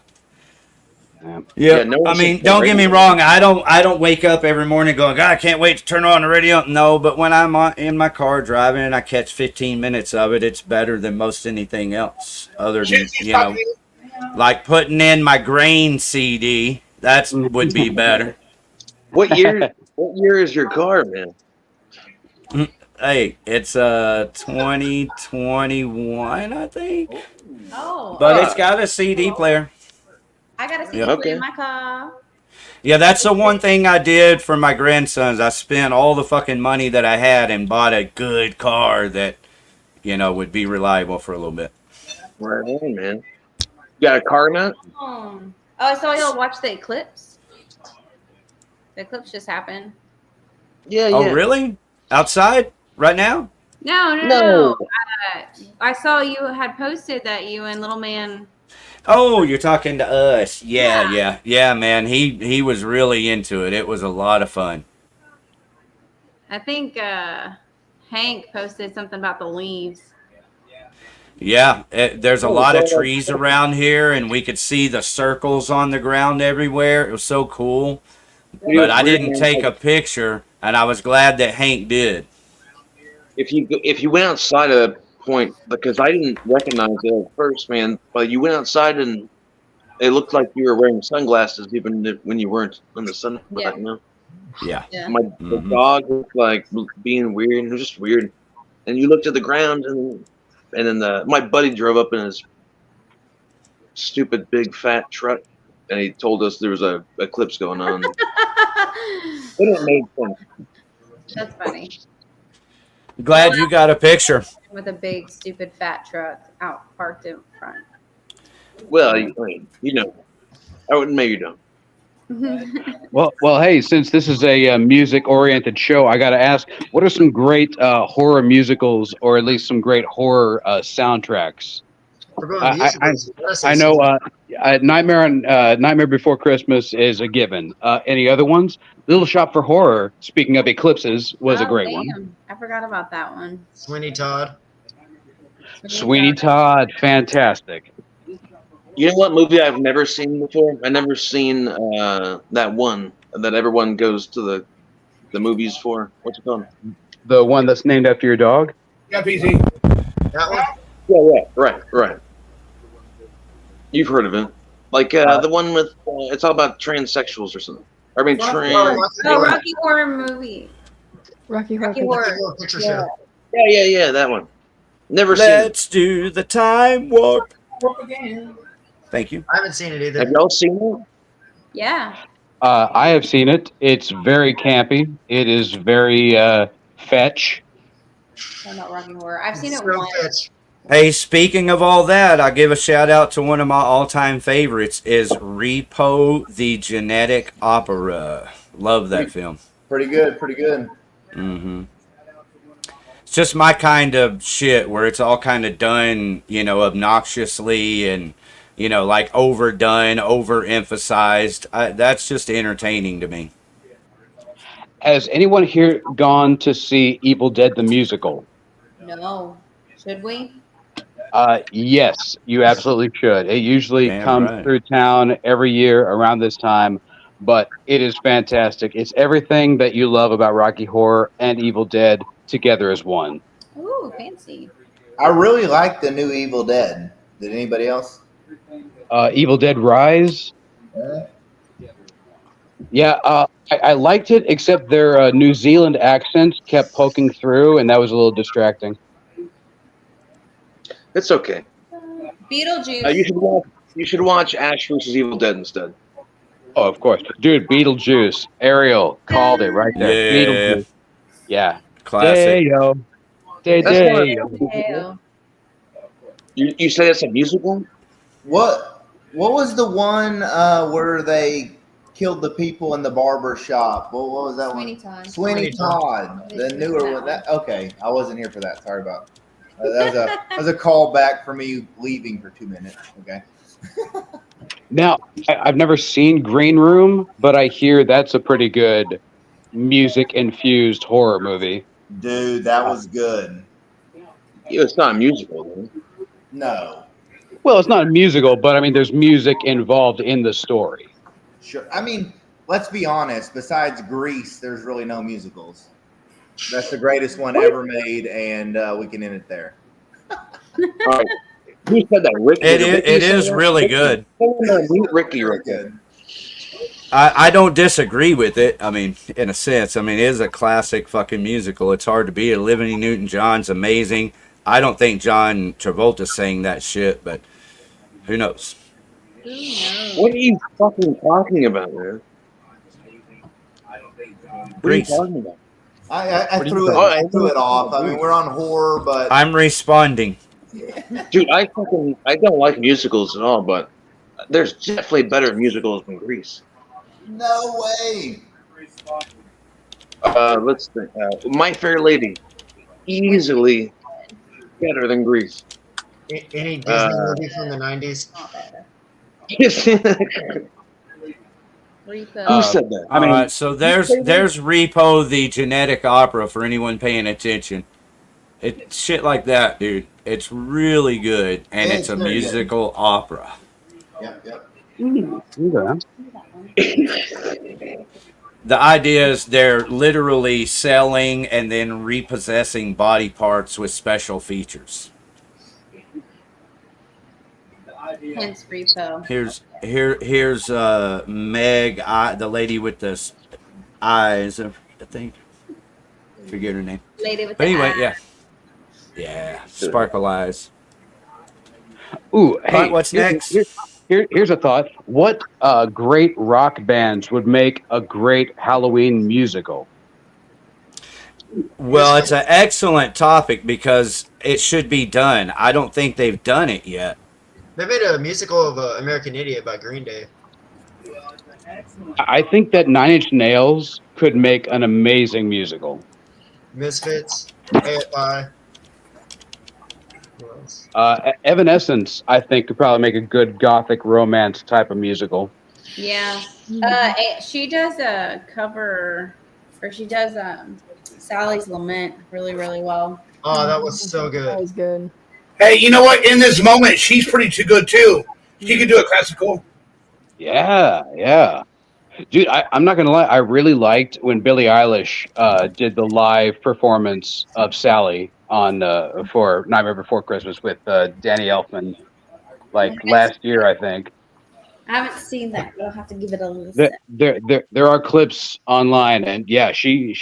Yeah. Yeah, no I one mean, should don't play get me radio. wrong. I don't wake up every morning going, God, I can't wait to turn on the radio. No, but when I'm in my car driving and I catch 15 minutes of it, it's better than most anything else. Other than like putting in my grain CD, that would be better. What year? What year is your car, man? Hey, it's 2021, I think. Oh. But it's got a CD player. I got a CD Yeah. player in my car. Yeah, that's the one thing I did for my grandsons. I spent all the fucking money that I had and bought a good car that, would be reliable for a little bit. Right on, man. You got a car now? Oh, I saw y'all watch the eclipse. The eclipse just happened. Yeah, Oh, really? Outside? Right now? No. I saw you had posted that you and Little Man. Oh, you're talking to us. Yeah, man. He was really into it. It was a lot of fun. I think Hank posted something about the leaves. Yeah, there's a lot of trees around here, and we could see the circles on the ground everywhere. It was so cool. But I didn't take a picture, and I was glad that Hank did. If you went outside at that point, because I didn't recognize it at first, man, but you went outside and it looked like you were wearing sunglasses even when you weren't in the sun. Yeah. You know? Yeah. The dog looked like being weird, and it was just weird. And you looked at the ground, and then my buddy drove up in his stupid big fat truck, and he told us there was a eclipse going on. It didn't make sense. That's funny. Glad you got a picture. With a big, stupid, fat truck out parked in front. Well, I wouldn't make you dumb. Well, hey, since this is a music-oriented show, I got to ask, what are some great horror musicals, or at least some great horror soundtracks? I know Nightmare Before Christmas is a given. Any other ones? Little Shop for Horror, speaking of eclipses, was a great one. I forgot about that one. Sweeney Todd. Sweeney Todd, fantastic. You know what movie I've never seen before? I've never seen that one that everyone goes to the movies for. What's it called? The one that's named after your dog? Yeah, PC. That one? Yeah, right. You've heard of it. Like the one with, it's all about transsexuals or something. I mean, Rocky Horror Movie. Rocky Horror Rocky Picture Horror. Picture Yeah. Show. Yeah, that one. Never seen it. Let's do the time warp. Thank you. I haven't seen it either. Have y'all seen it? Yeah. I have seen it. It's very campy. It is very fetch. No, not Rocky Horror. I've seen it So once. fetch. Hey, speaking of all that, I give a shout out to one of my all-time favorites is Repo the Genetic Opera. Love that film. Pretty good, pretty good. Mm-hmm. It's just my kind of shit where it's all kind of done, you know, obnoxiously and, you know, like overdone, overemphasized. That's just entertaining to me. Has anyone here gone to see Evil Dead the musical? No. Should we? Yes, you absolutely should. It usually Damn comes right. through town every year around this time, but it is fantastic. It's everything that you love about Rocky Horror and Evil Dead together as one. Ooh, fancy. I really like the new Evil Dead. Did anybody else? Evil Dead Rise. Yeah, I liked it, except their New Zealand accents kept poking through, and that was a little distracting. It's okay. Beetlejuice. You should watch Ash vs. Evil Dead instead. Oh, of course. Dude, Beetlejuice. Ariel called it right there. Yeah. Beetlejuice. Yeah. Classic. Day-o. Day-day-o. Ew. You say it's a musical? What was the one where they killed the people in the barber shop? What was that Sweeney one? Todd. Sweeney Todd. The newer one. That okay. I wasn't here for that. Sorry about. That was a callback for me leaving for 2 minutes. Okay. Now, I've never seen Green Room, but I hear that's a pretty good music-infused horror movie. Dude, that was good. Yeah, it's not a musical, though. No. Well, it's not a musical, but I mean, there's music involved in the story. Sure. I mean, let's be honest. Besides Grease, there's really no musicals. That's the greatest one ever made, and we can end it there. All right. Who said that? Ricky? It is really good. Ricky, right Good. I don't disagree with it. I mean, in a sense, I mean, it is a classic fucking musical. It's hard to beat. Olivia Newton-John's amazing. I don't think John Travolta sang that shit, but who knows? What are you fucking talking about, man? What are you talking about? I threw it off. I mean, we're on horror, but I'm responding. Dude, I don't like musicals at all, but there's definitely better musicals than Grease. no way. Let's think. My Fair Lady, easily better than Grease. Any Disney movie from the 90s? Who said that? I mean, so there's Repo the Genetic Opera for anyone paying attention. It's shit like that, dude. It's really good, and it's a musical opera. Yep. The idea is they're literally selling and then repossessing body parts with special features. Hence Repo. Here's Meg, the lady with the eyes, I think. Forget her name. Lady with But the anyway, eye. yeah, sparkle eyes. Ooh, hey, What's next? Here's a thought. What great rock bands would make a great Halloween musical? Well, it's an excellent topic because it should be done. I don't think they've done it yet. They made a musical of American Idiot by Green Day. I think that Nine Inch Nails could make an amazing musical. Misfits, AFI. Who else? Evanescence, I think, could probably make a good gothic romance type of musical. Yeah. She does a cover, or she does Sally's Lament really, really well. Oh, that was so That good. was good. Hey, you know what? In this moment, she's pretty too good too. She could do a classical. Yeah. Dude, I'm not going to lie. I really liked when Billie Eilish did the live performance of Sally on for Nightmare Before Christmas with Danny Elfman, like last year, I think. I haven't seen that, but I'll have to give it a listen. There are clips online, and yeah, she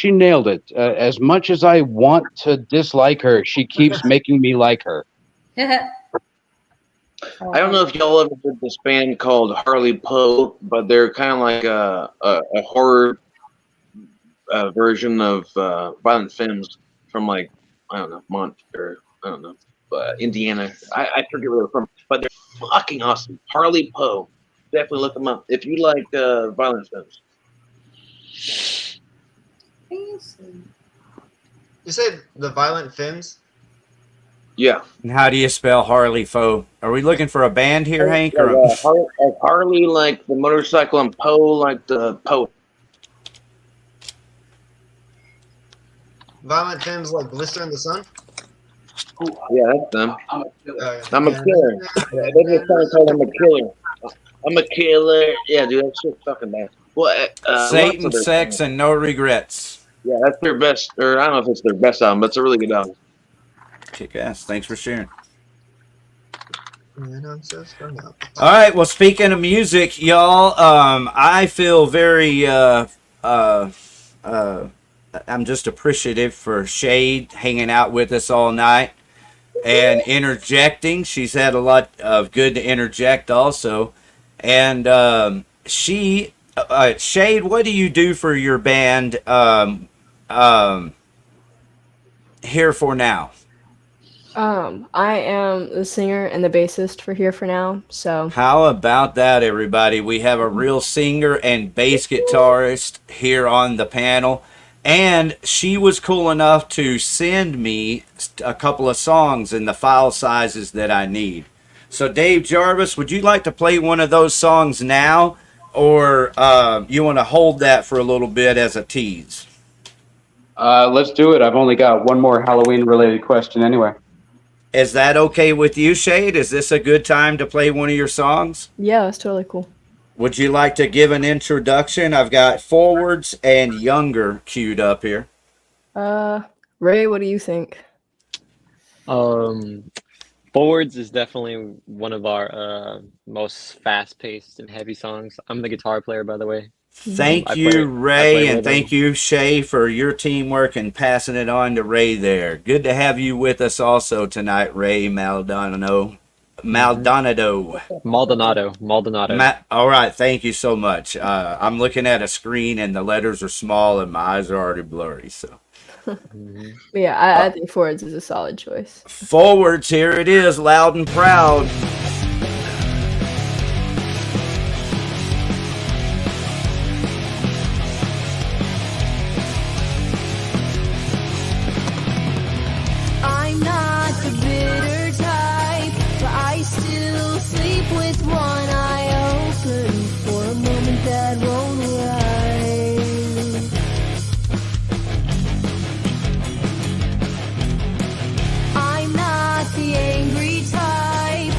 nailed it. As much as I want to dislike her, she keeps making me like her. I don't know if y'all ever heard this band called Harley Poe, but they're kind of like a horror version of Violent Femmes from like, I don't know, Indiana. I forget where they're from, but they're fucking awesome. Harley Poe. Definitely look them up if you like Violent Femmes. You said the Violent Femmes? Yeah. And how do you spell Harley Poe? Are we looking for a band here, Hank? Or Harley like the motorcycle and Poe like the poet. Violent Femmes like Blister in the Sun? Yeah, that's them. I'm a killer. They just trying to call I'm a killer. I'm a killer. Yeah, dude, that shit's fucking bad. Well, Satan, Sex, and No Regrets. Yeah, that's their best, or I don't know if it's their best album, but it's a really good album. Kick ass. Thanks for sharing. And I'm so strung out. All right. Well, speaking of music, y'all, I feel very I'm just appreciative for Shade hanging out with us all night and interjecting. She's had a lot of good to interject also. And Shade, what do you do for your band Here For Now? I am the singer and the bassist for Here For Now. So how about that, everybody? We have a real singer and bass guitarist here on the panel. And she was cool enough to send me a couple of songs in the file sizes that I need. So, Dave Jarvis, would you like to play one of those songs now? Or you want to hold that for a little bit as a tease? Let's do it. I've only got one more Halloween-related question anyway. Is that okay with you, Shade? Is this a good time to play one of your songs? yeah, that's totally cool. Would you like to give an introduction? I've got Forwards and Younger queued up here. Ray, what do you think? Forwards is definitely one of our most fast-paced and heavy songs. I'm the guitar player, by the way. Thank you, Ray, and thank you, Shay, for your teamwork and passing it on to Ray there. Good to have you with us also tonight, Ray Maldonado. Maldonado. All right, thank you so much. I'm looking at a screen and the letters are small and my eyes are already blurry. So, yeah, I think Forwards is a solid choice. Forwards, here it is, loud and proud. I'm not the bitter type, but I still sleep with one eye open for a moment that won't arrive. I'm not the angry type,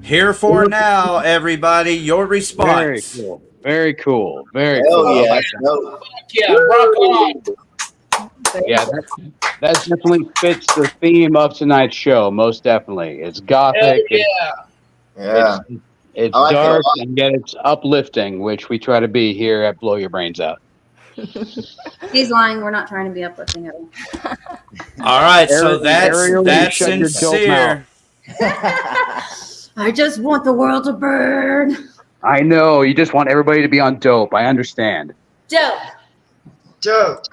Here for now, everybody. Your response. Very cool. Very cool. Very Hell cool. yeah. Yeah, rock on. Yeah, that definitely fits the theme of tonight's show. Most definitely, it's gothic. Hell yeah. Yeah. It's I like it a dark lot. and yet it's uplifting, which we try to be here at Blow Your Brains Out. He's lying. We're not trying to be uplifting at all. All right, so Ariel, that's shut your dope sincere. I just want the world to burn. I know you just want everybody to be on dope. I understand. Dope. Dope.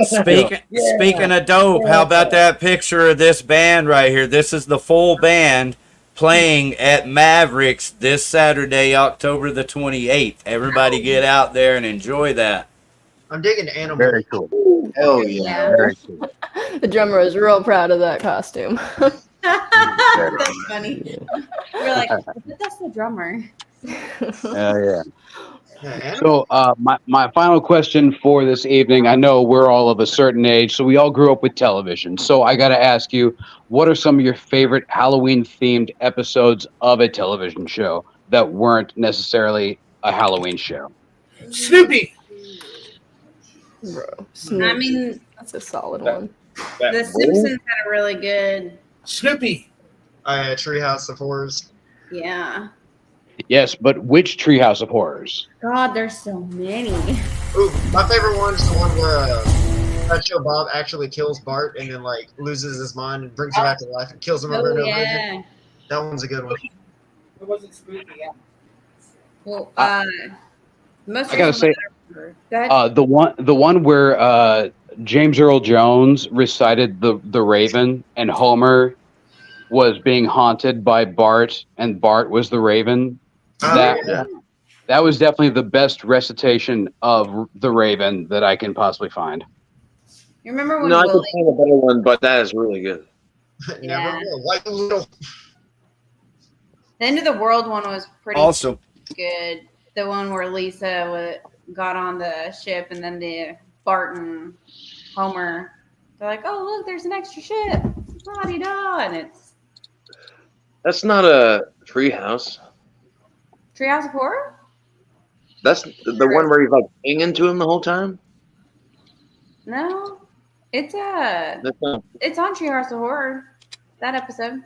Speaking of dope, how about that picture of this band right here? This is the full band playing at Mavericks this Saturday, October the 28th. Everybody get out there and enjoy that. I'm digging Animal. Very cool. Hell yeah. Very cool. The drummer is real proud of that costume. That's funny. We're like, but that's the drummer. Yeah. So my final question for this evening, I know we're all of a certain age, so we all grew up with television. So I got to ask you, what are some of your favorite Halloween-themed episodes of a television show that weren't necessarily a Halloween show? Snoopy. Bro, I mean, that's a solid one. The Simpsons had a really good. Snoopy. Treehouse of Horrors. Yeah. Yes, but which Treehouse of Horrors? God, there's so many. Ooh, my favorite one is the one where Fat Show Bob actually kills Bart and then like loses his mind and brings him back to life and kills him over and over again. That one's a good one. It wasn't Snoopy, yeah. Well, most I gotta say, Go ahead. the one where James Earl Jones recited the Raven and Homer was being haunted by Bart and Bart was the Raven. That was definitely the best recitation of the Raven that I can possibly find. You remember when No, I could Willie? find a better one, but that is really good. Yeah. Like little. The End of the World one was pretty Also, good. The one where Lisa got on the ship and then the Bart and Homer, they're like, "Oh, look, there's an extra ship." La-di-da, and it's That's not a treehouse. Treehouse of Horror. That's the one where he's like hanging to him the whole time. No, it's That's not, it's on Treehouse of Horror. That episode.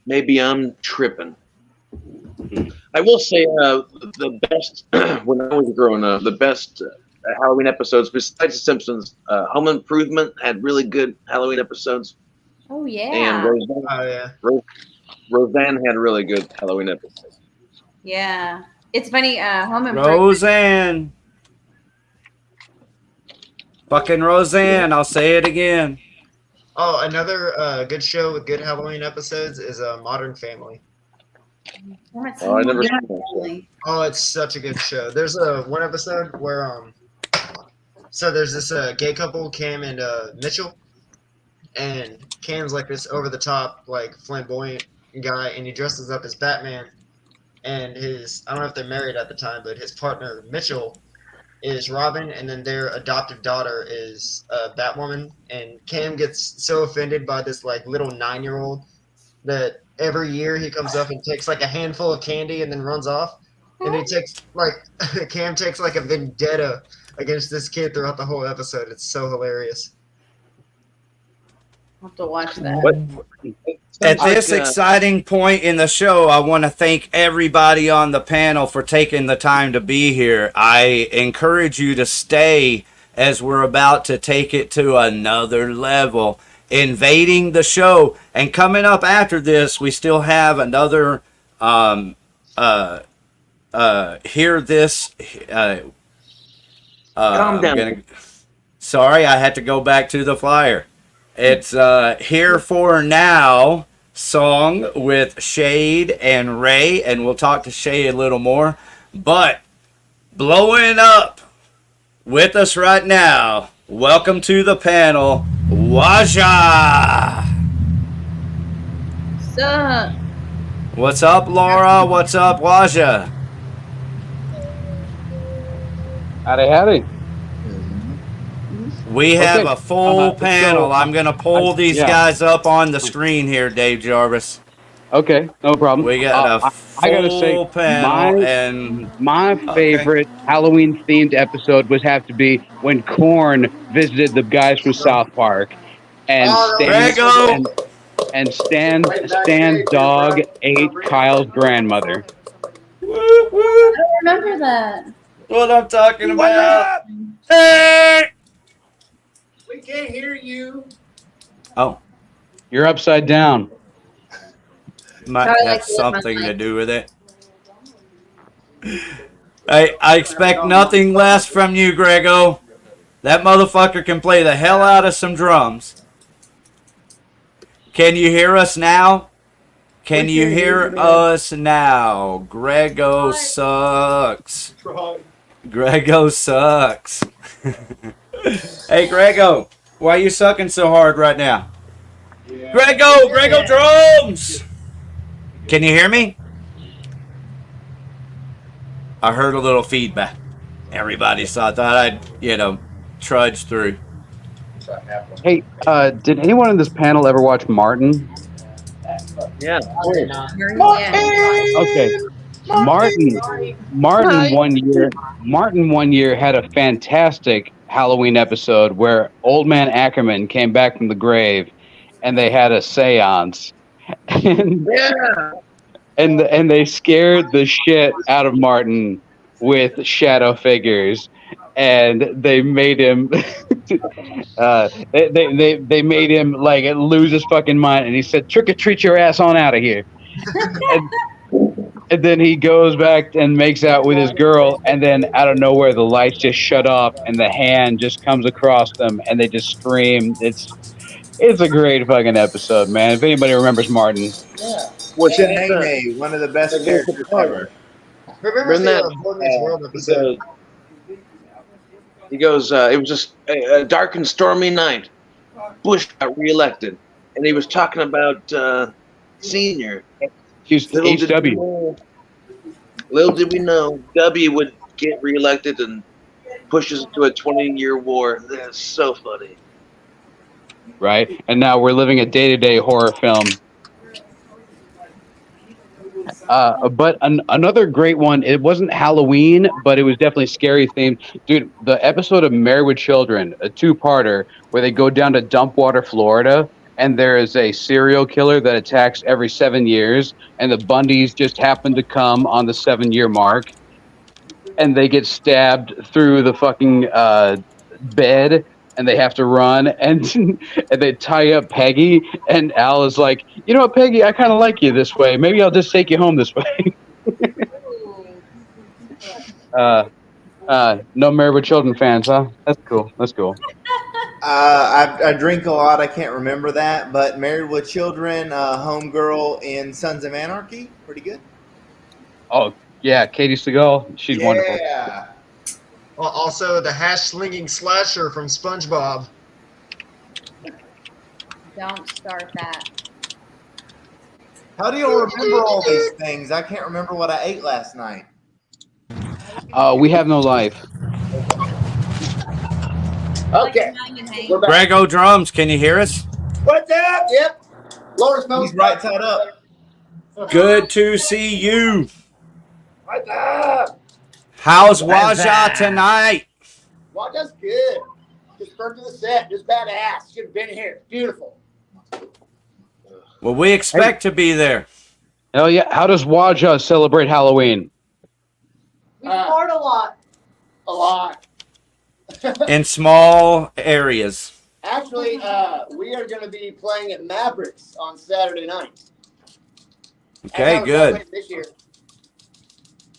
maybe I'm tripping. I will say the best when I was growing up, the best Halloween episodes besides The Simpsons, Home Improvement had really good Halloween episodes. Oh yeah. And Roseanne had really good Halloween episodes. Yeah, it's funny. Home Improvement. Roseanne. Fucking Roseanne. I'll say it again. Oh, another good show with good Halloween episodes is Modern Family. Oh, I never seen that show. Oh, it's such a good show. There's one episode where so there's this gay couple, Cam and Mitchell, and Cam's like this over the top, like flamboyant guy, and he dresses up as Batman, and his, I don't know if they're married at the time, but his partner Mitchell is Robin, and then their adoptive daughter is Batwoman, and Cam gets so offended by this like little 9-year-old that every year he comes up and takes like a handful of candy and then runs off, and he takes like Cam takes like a vendetta against this kid throughout the whole episode. It's so hilarious. I'll have to watch that. At this exciting point in the show, I want to thank everybody on the panel for taking the time to be here. I encourage you to stay as we're about to take it to another level, invading the show. And coming up after this, we still have another Hear This. Calm down. Sorry, I had to go back to the flyer. It's Here For Now song with Shade and Ray, and we'll talk to Shay a little more. But blowing up with us right now, welcome to the panel, Waja. What's up? What's up, Laura? What's up, Waja? Howdy, howdy. We have Okay, a full panel. so, I'm going to pull these yeah. guys up on the screen here, Dave Jarvis. Okay, no problem. We got a I gotta say, full panel, and my favorite Halloween themed episode would have to be when Korn visited the guys from South Park, and Stan's dog ate Kyle's grandmother. I don't remember that. What I'm talking about. Hey! We can't hear you. Oh, you're upside down. Might Probably have like to lift my something to leg. do with it. I expect nothing less from you, Grego. That motherfucker can play the hell out of some drums. Can you hear us now? Can you hear us now? Grego sucks. Grego sucks. Hey, Grego, why are you sucking so hard right now? Grego drums! Can you hear me? I heard a little feedback. Everybody, so I thought I'd, trudge through. Hey, did anyone in this panel ever watch Martin? Yeah. Okay. Martin one year had a fantastic Halloween episode where Old Man Ackerman came back from the grave and they had a seance. And, and they scared the shit out of Martin with shadow figures, and they made him they made him like lose his fucking mind, and he said, "Trick or treat your ass on out of here." And then he goes back and makes out with his girl, and then out of nowhere the lights just shut off and the hand just comes across them and they just scream. It's a great fucking episode, man. If anybody remembers Martin. Yeah. What's and that? Nene, one of the best characters ever. Remember that? the Boy Meets World episode? He goes, it was just a dark and stormy night. Bush got reelected, and he was talking about Senior. He's HW. Little did we know W would get reelected and push us into a 20-year war. That's so funny. Right? And now we're living a day-to-day horror film. But another great one, it wasn't Halloween, but it was definitely scary themed. Dude, the episode of Married with Children, a two-parter, where they go down to Dumpwater, Florida, and there is a serial killer that attacks every 7 years, and the Bundys just happen to come on the 7-year mark, and they get stabbed through the fucking bed, and they have to run, and they tie up Peggy, and Al is like, "You know what, Peggy, I kind of like you this way. Maybe I'll just take you home this way." No Married with Children fans, huh? That's cool. That's cool. I drink a lot. I can't remember that, but Married with Children, Homegirl in Sons of Anarchy, pretty good. Oh yeah, Katie Seagal, she's wonderful. Yeah. Well, also the hash-slinging slasher from SpongeBob. Don't start that. How do you remember all these things? I can't remember what I ate last night. We have no life. Okay. Grego drums, can you hear us? What's up? Yep. Laura's phone. He's right side up. Good to see you. What's up? How's Waja tonight? Well, that's good. Just burnt to the set. Just badass. Should have been here. Beautiful. Well, we expect to be there. Hell yeah. How does Waja celebrate Halloween? We fart a lot. A lot. In small areas. Actually, we are going to be playing at Mavericks on Saturday night. Okay, good. This year.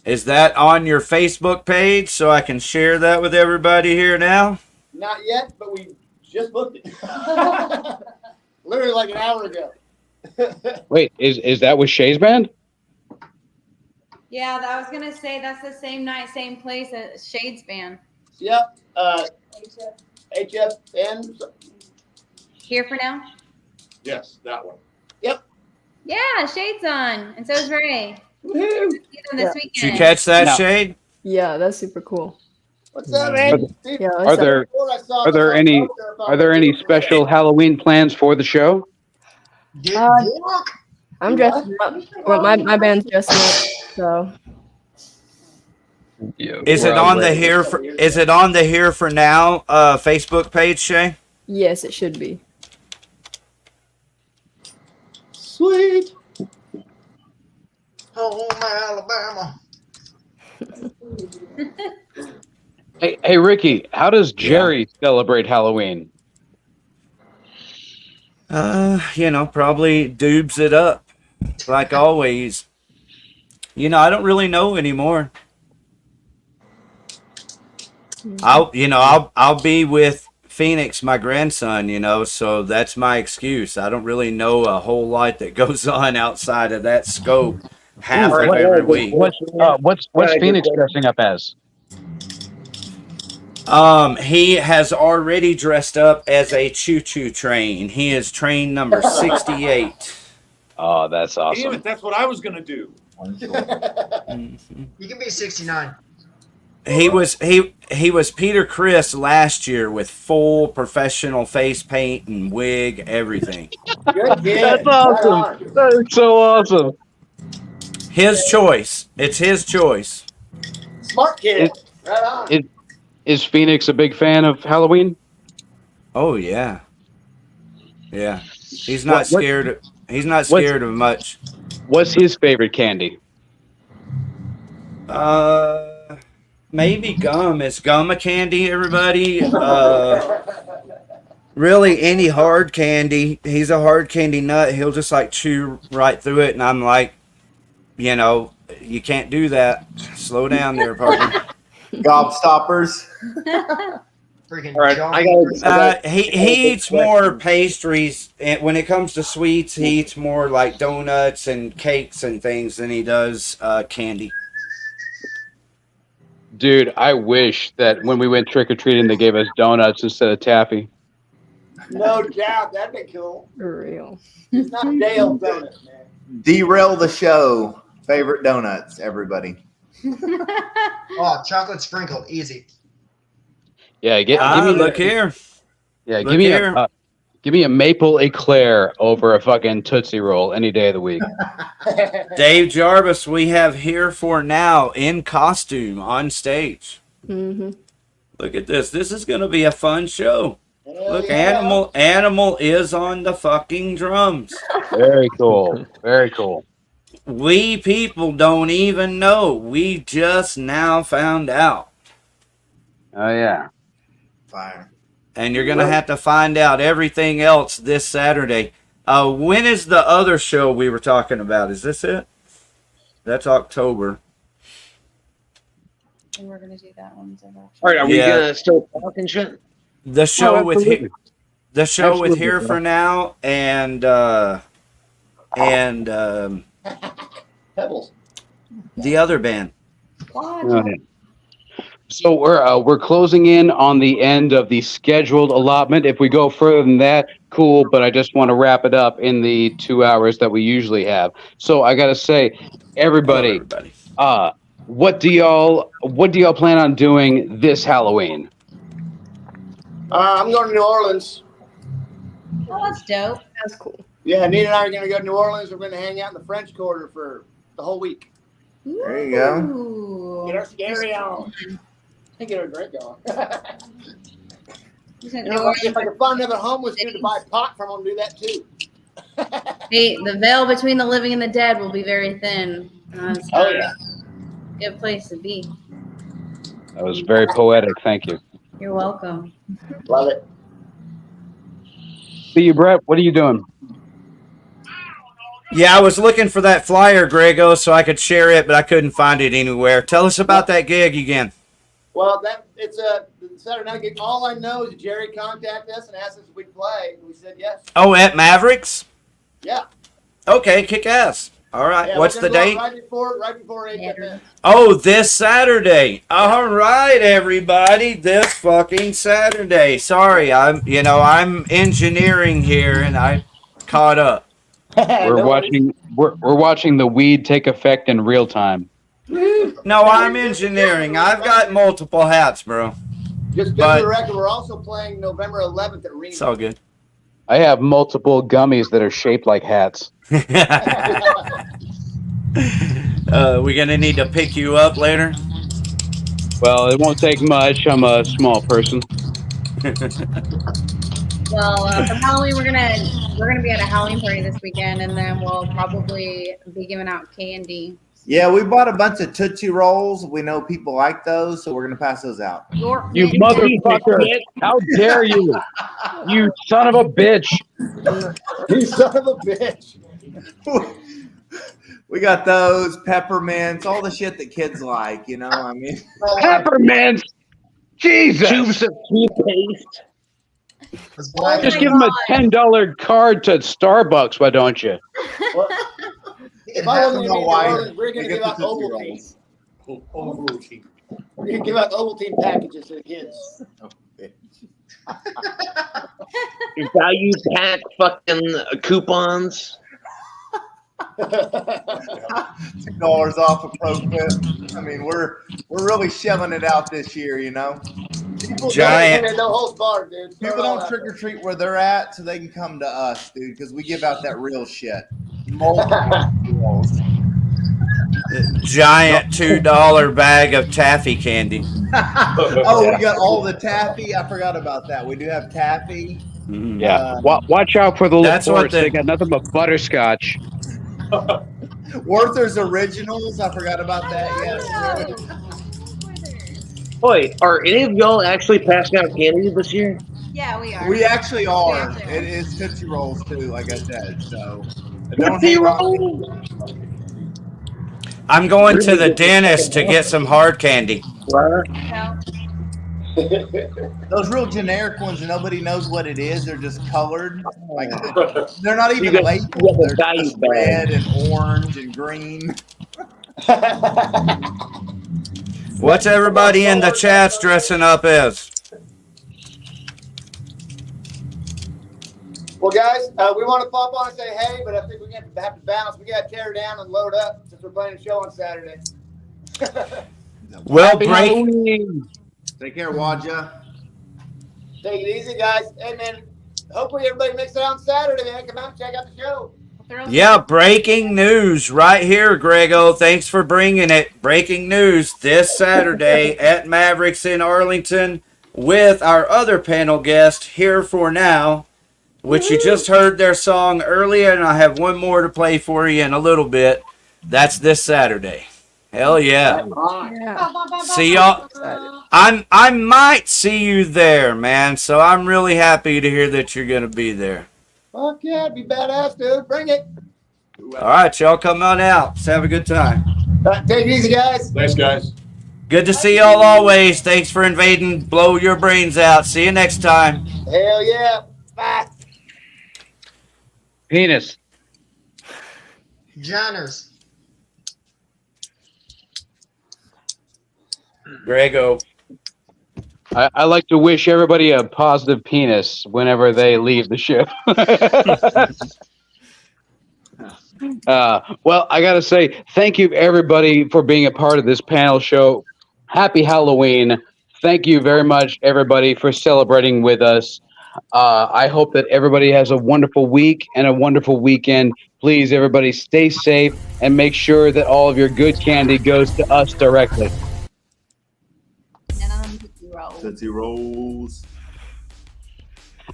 Is that on your Facebook page so I can share that with everybody here now? Not yet, but we just booked it. Literally like an hour ago. Wait, is that with Shay's band? Yeah, I was gonna say that's the same night, same place as Shades Band. Yep. HFN. Here for now. Yes, that one. Yep. Yeah, Shade's on, and so is Ray. See them this weekend. Did you catch that, No. Shade? Yeah, that's super cool. What's up, man? Yeah, Are there any special Halloween plans for the show? I'm dressing up. Well, my band's dressing up, so. Is it on the Here for Now Facebook page, Shay? Yes, it should be. Sweet. Home Alabama. Hey, Ricky, how does Jerry celebrate Halloween? Probably doobs it up, like always. I don't really know anymore. I'll be with Phoenix, my grandson, so that's my excuse. I don't really know a whole lot that goes on outside of that scope half of every week. What's Phoenix dressing up as? He has already dressed up as a choo-choo train. He is train number 68. Oh, that's awesome. Damn it, that's what I was going to do. You can be 69. He was Peter Criss last year with full professional face paint and wig, everything. Good kid. That's awesome. That is so awesome. His choice. It's his choice. Smart kid. Right on. Is Phoenix a big fan of Halloween? Oh yeah. Yeah. He's not scared. He's not scared of much. What's his favorite candy? Maybe gum. Is gum a candy, everybody? Really, any hard candy. He's a hard candy nut. He'll just like chew right through it, and I'm like, you can't do that. Slow down there, partner. Gobstoppers. Freaking All right, he eats more pastries. And when it comes to sweets, he eats more like donuts and cakes and things than he does candy. Dude, I wish that when we went trick-or-treating, they gave us donuts instead of taffy. No doubt. That'd be cool. For real. It's not Dale donuts, man. Derail the show. Favorite donuts, everybody. Oh, chocolate sprinkle, easy. Yeah, give me look here. Yeah, Look give me here. give me a maple eclair over a fucking Tootsie Roll any day of the week. Dave Jarvis, we have Here for Now in costume on stage. Mm-hmm. Look at this. This is going to be a fun show. Look, Animal is on the fucking drums. Very cool. Very cool. We people don't even know. We just now found out. Oh, yeah. Fire. And you're going to have to find out everything else this Saturday. When is the other show we were talking about? Is this it? That's October. And we're gonna do that one. All right, are we gonna still talk and shit? The show Oh, with absolutely. Here for Now and Pebbles. the other band. Oh, yeah. So we're closing in on the end of the scheduled allotment. If we go further than that, cool. But I just want to wrap it up in the 2 hours that we usually have. So I gotta say, everybody, what do y'all plan on doing this Halloween? I'm going to New Orleans. Oh, that's dope. That's cool. Yeah, Nina and I are going to go to New Orleans. We're going to hang out in the French Quarter for the whole week. There you go. Ooh. Get our scary on. And get our drink on. He's in You New know, Orleans. if I can find another homeless dude to buy pot from, I'm going to do that too. Hey, the veil between the living and the dead will be very thin. It's Oh, a yeah. good place to be. That was very poetic. Thank you. You're welcome. Love it. See you, Brett. What are you doing? Yeah, I was looking for that flyer, Grego, so I could share it, but I couldn't find it anywhere. Tell us about that gig again. Well, it's a Saturday night gig. All I know is Jerry contacted us and asked us if we'd play. We said yes. Oh, at Mavericks? Yeah. Okay, kick ass. All right, Yeah, what's we're the gonna date? go Right before 8 p.m. Oh, this Saturday. All right, everybody, this fucking Saturday. Sorry, I'm engineering here and I caught up. We're watching the weed take effect in real time. No, I'm engineering. I've got multiple hats, bro. Just for But the record, we're also playing November 11th at Reno. it's all good. I have multiple gummies that are shaped like hats. We gonna need to pick you up later. Well, it won't take much. I'm a small person. Well, for Halloween, we're gonna be at a Halloween party this weekend, and then we'll probably be giving out candy. Yeah, we bought a bunch of Tootsie Rolls. We know people like those, so we're going to pass those out. You motherfucker! How dare you! You son of a bitch! You son of a bitch! We got those, peppermints, all the shit that kids like, you know? I mean, Peppermints! Jesus! Tubes of toothpaste. Just give them a $10 card to Starbucks, why don't you? If I wasn't going to be we're going to give out Ovaltine. Ovaltine. We're going to give out Ovaltine packages to the kids. Value pack fucking coupons. $2 off a pro clip. I mean, we're really shoving it out this year, you know? People Giant. No holds barred, dude. People don't trick or treat where they're at, so they can come to us, dude, because we give out that real shit. Multiple Giant $2 bag of taffy candy. Oh, we got all the taffy. I forgot about that. We do have taffy. Yeah. Watch out for the That's what Laportes. They got nothing but butterscotch. Werther's Originals. I forgot about that. Yes. Boy, are any of y'all actually passing out candy this year? Yeah, we are. We actually are. We It is Tootsie Rolls too, like I said. So Tootsie Rolls. I'm going to the dentist to get some hard candy. Those real generic ones, nobody knows what it is. They're just colored. Like they're not even labeled. They're just red and orange and green. What's everybody in the chats dressing up as? Well, guys, we want to pop on and say hey, but I think we're going to have to balance. We got to tear down and load up since we're playing a show on Saturday. Well, Happy Halloween. Take care, Wadja. Take it easy, guys. Hey, man, hopefully everybody makes it out on Saturday, man. Come out and check out the show. Yeah, breaking news right here, Grego. Thanks for bringing it. Breaking news this Saturday at Mavericks in Arlington with our other panel guest, Here For Now, which you just heard their song earlier, and I have one more to play for you in a little bit. That's this Saturday. Hell yeah. See y'all. I might see you there, man. So I'm really happy to hear that you're going to be there. Fuck yeah, it'd be badass, dude. Bring it. All right, y'all come on out. Let's have a good time. Take it easy, guys. Thanks, guys. Good to see y'all always. Thanks for invading. Blow your brains out. See you next time. Hell yeah. Bye. Penis. Janners. Grego. I like to wish everybody a positive penis whenever they leave the show. Well, I got to say, thank you, everybody, for being a part of this panel show. Happy Halloween. Thank you very much, everybody, for celebrating with us. I hope that everybody has a wonderful week and a wonderful weekend. Please, everybody, stay safe and make sure that all of your good candy goes to us directly. Tootsie Rolls.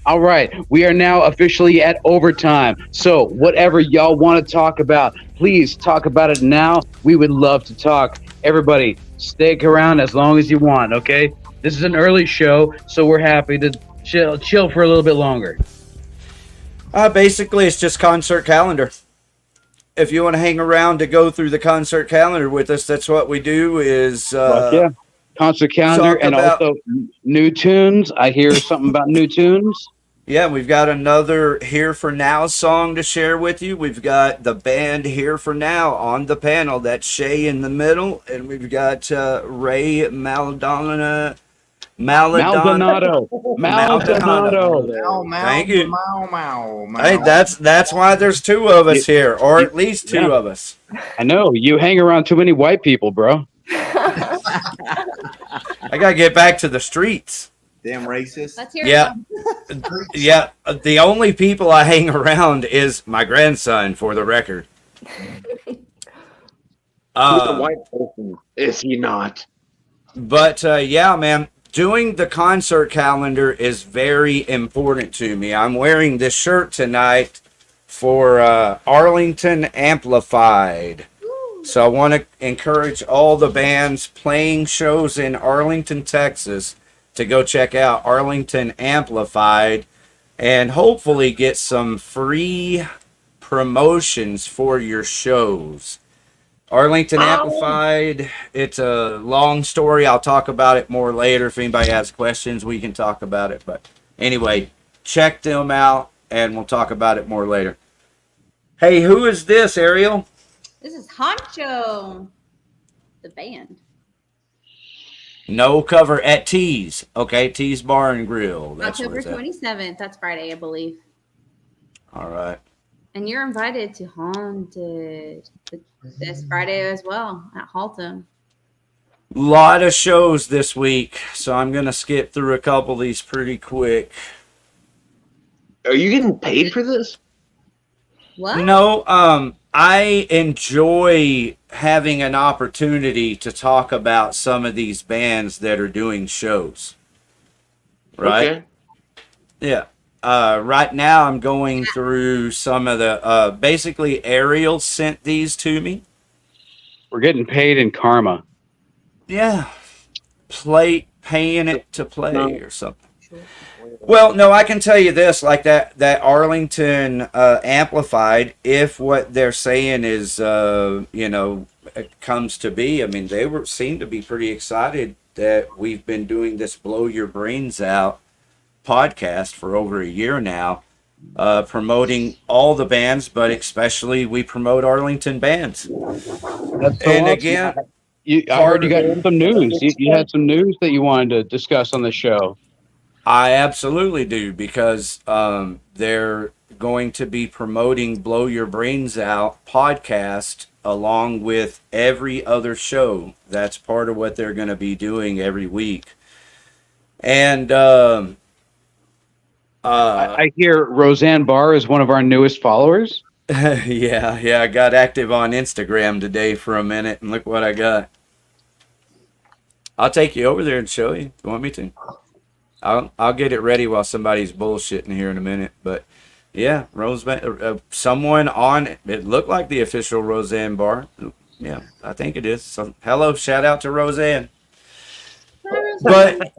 All right, we are now officially at overtime. So whatever y'all want to talk about, please talk about it now. We would love to talk. Everybody, stick around as long as you want, okay? This is an early show, so we're happy to chill for a little bit longer. Basically, it's just concert calendar. If you want to hang around to go through the concert calendar with us, that's what we do is... yeah. Concert calendar and also new tunes. I hear something about new tunes. Yeah, we've got another Here For Now song to share with you. We've got the band Here For Now on the panel. That's Shay in the middle. And we've got Ray Maldonado Maldonado. Thank you. Mow. Hey, that's why there's two of us here, or at least two of us. I know. You hang around too many white people, bro. I gotta get back to the streets. Damn racist. Let's hear Yeah. it. Yeah. The only people I hang around is my grandson, for the record. He's a white person, is he not? But yeah, man, doing the concert calendar is very important to me. I'm wearing this shirt tonight for Arlington Amplified. So I want to encourage all the bands playing shows in Arlington, Texas, to go check out Arlington Amplified and hopefully get some free promotions for your shows. Arlington Amplified, it's a long story. I'll talk about it more later. If anybody has questions, we can talk about it. But anyway, check them out, and we'll talk about it more later. Hey, who is this, Ariel? This is Honcho, the band. No cover at T's. Okay, T's Bar and Grill. That's October where it's at. 27th. That's Friday, I believe. All right. And you're invited to Haunted this Friday as well at Haltom. Lot of shows this week, so I'm going to skip through a couple of these pretty quick. Are you getting paid for this? What? No, I enjoy having an opportunity to talk about some of these bands that are doing shows. Right? Okay. Yeah. Right now I'm going through some of the, basically Ariel sent these to me. We're getting paid in karma. Yeah. Paying it to play or something. Well, no, I can tell you this, like that Arlington Amplified, if what they're saying is, it comes to be, I mean, they seem to be pretty excited that we've been doing this Blow Your Brains Out podcast for over a year now, promoting all the bands, but especially we promote Arlington bands. That's so And awesome. again, I heard you got some news. You had some news that you wanted to discuss on the show. I absolutely do, because they're going to be promoting Blow Your Brains Out podcast along with every other show. That's part of what they're going to be doing every week. And I hear Roseanne Barr is one of our newest followers. yeah, I got active on Instagram today for a minute, and look what I got. I'll take you over there and show you. You want me to? I'll get it ready while somebody's bullshitting here in a minute. But yeah, someone on it looked like the official Roseanne Barr. Yeah, I think it is. So hello, shout out to Roseanne. But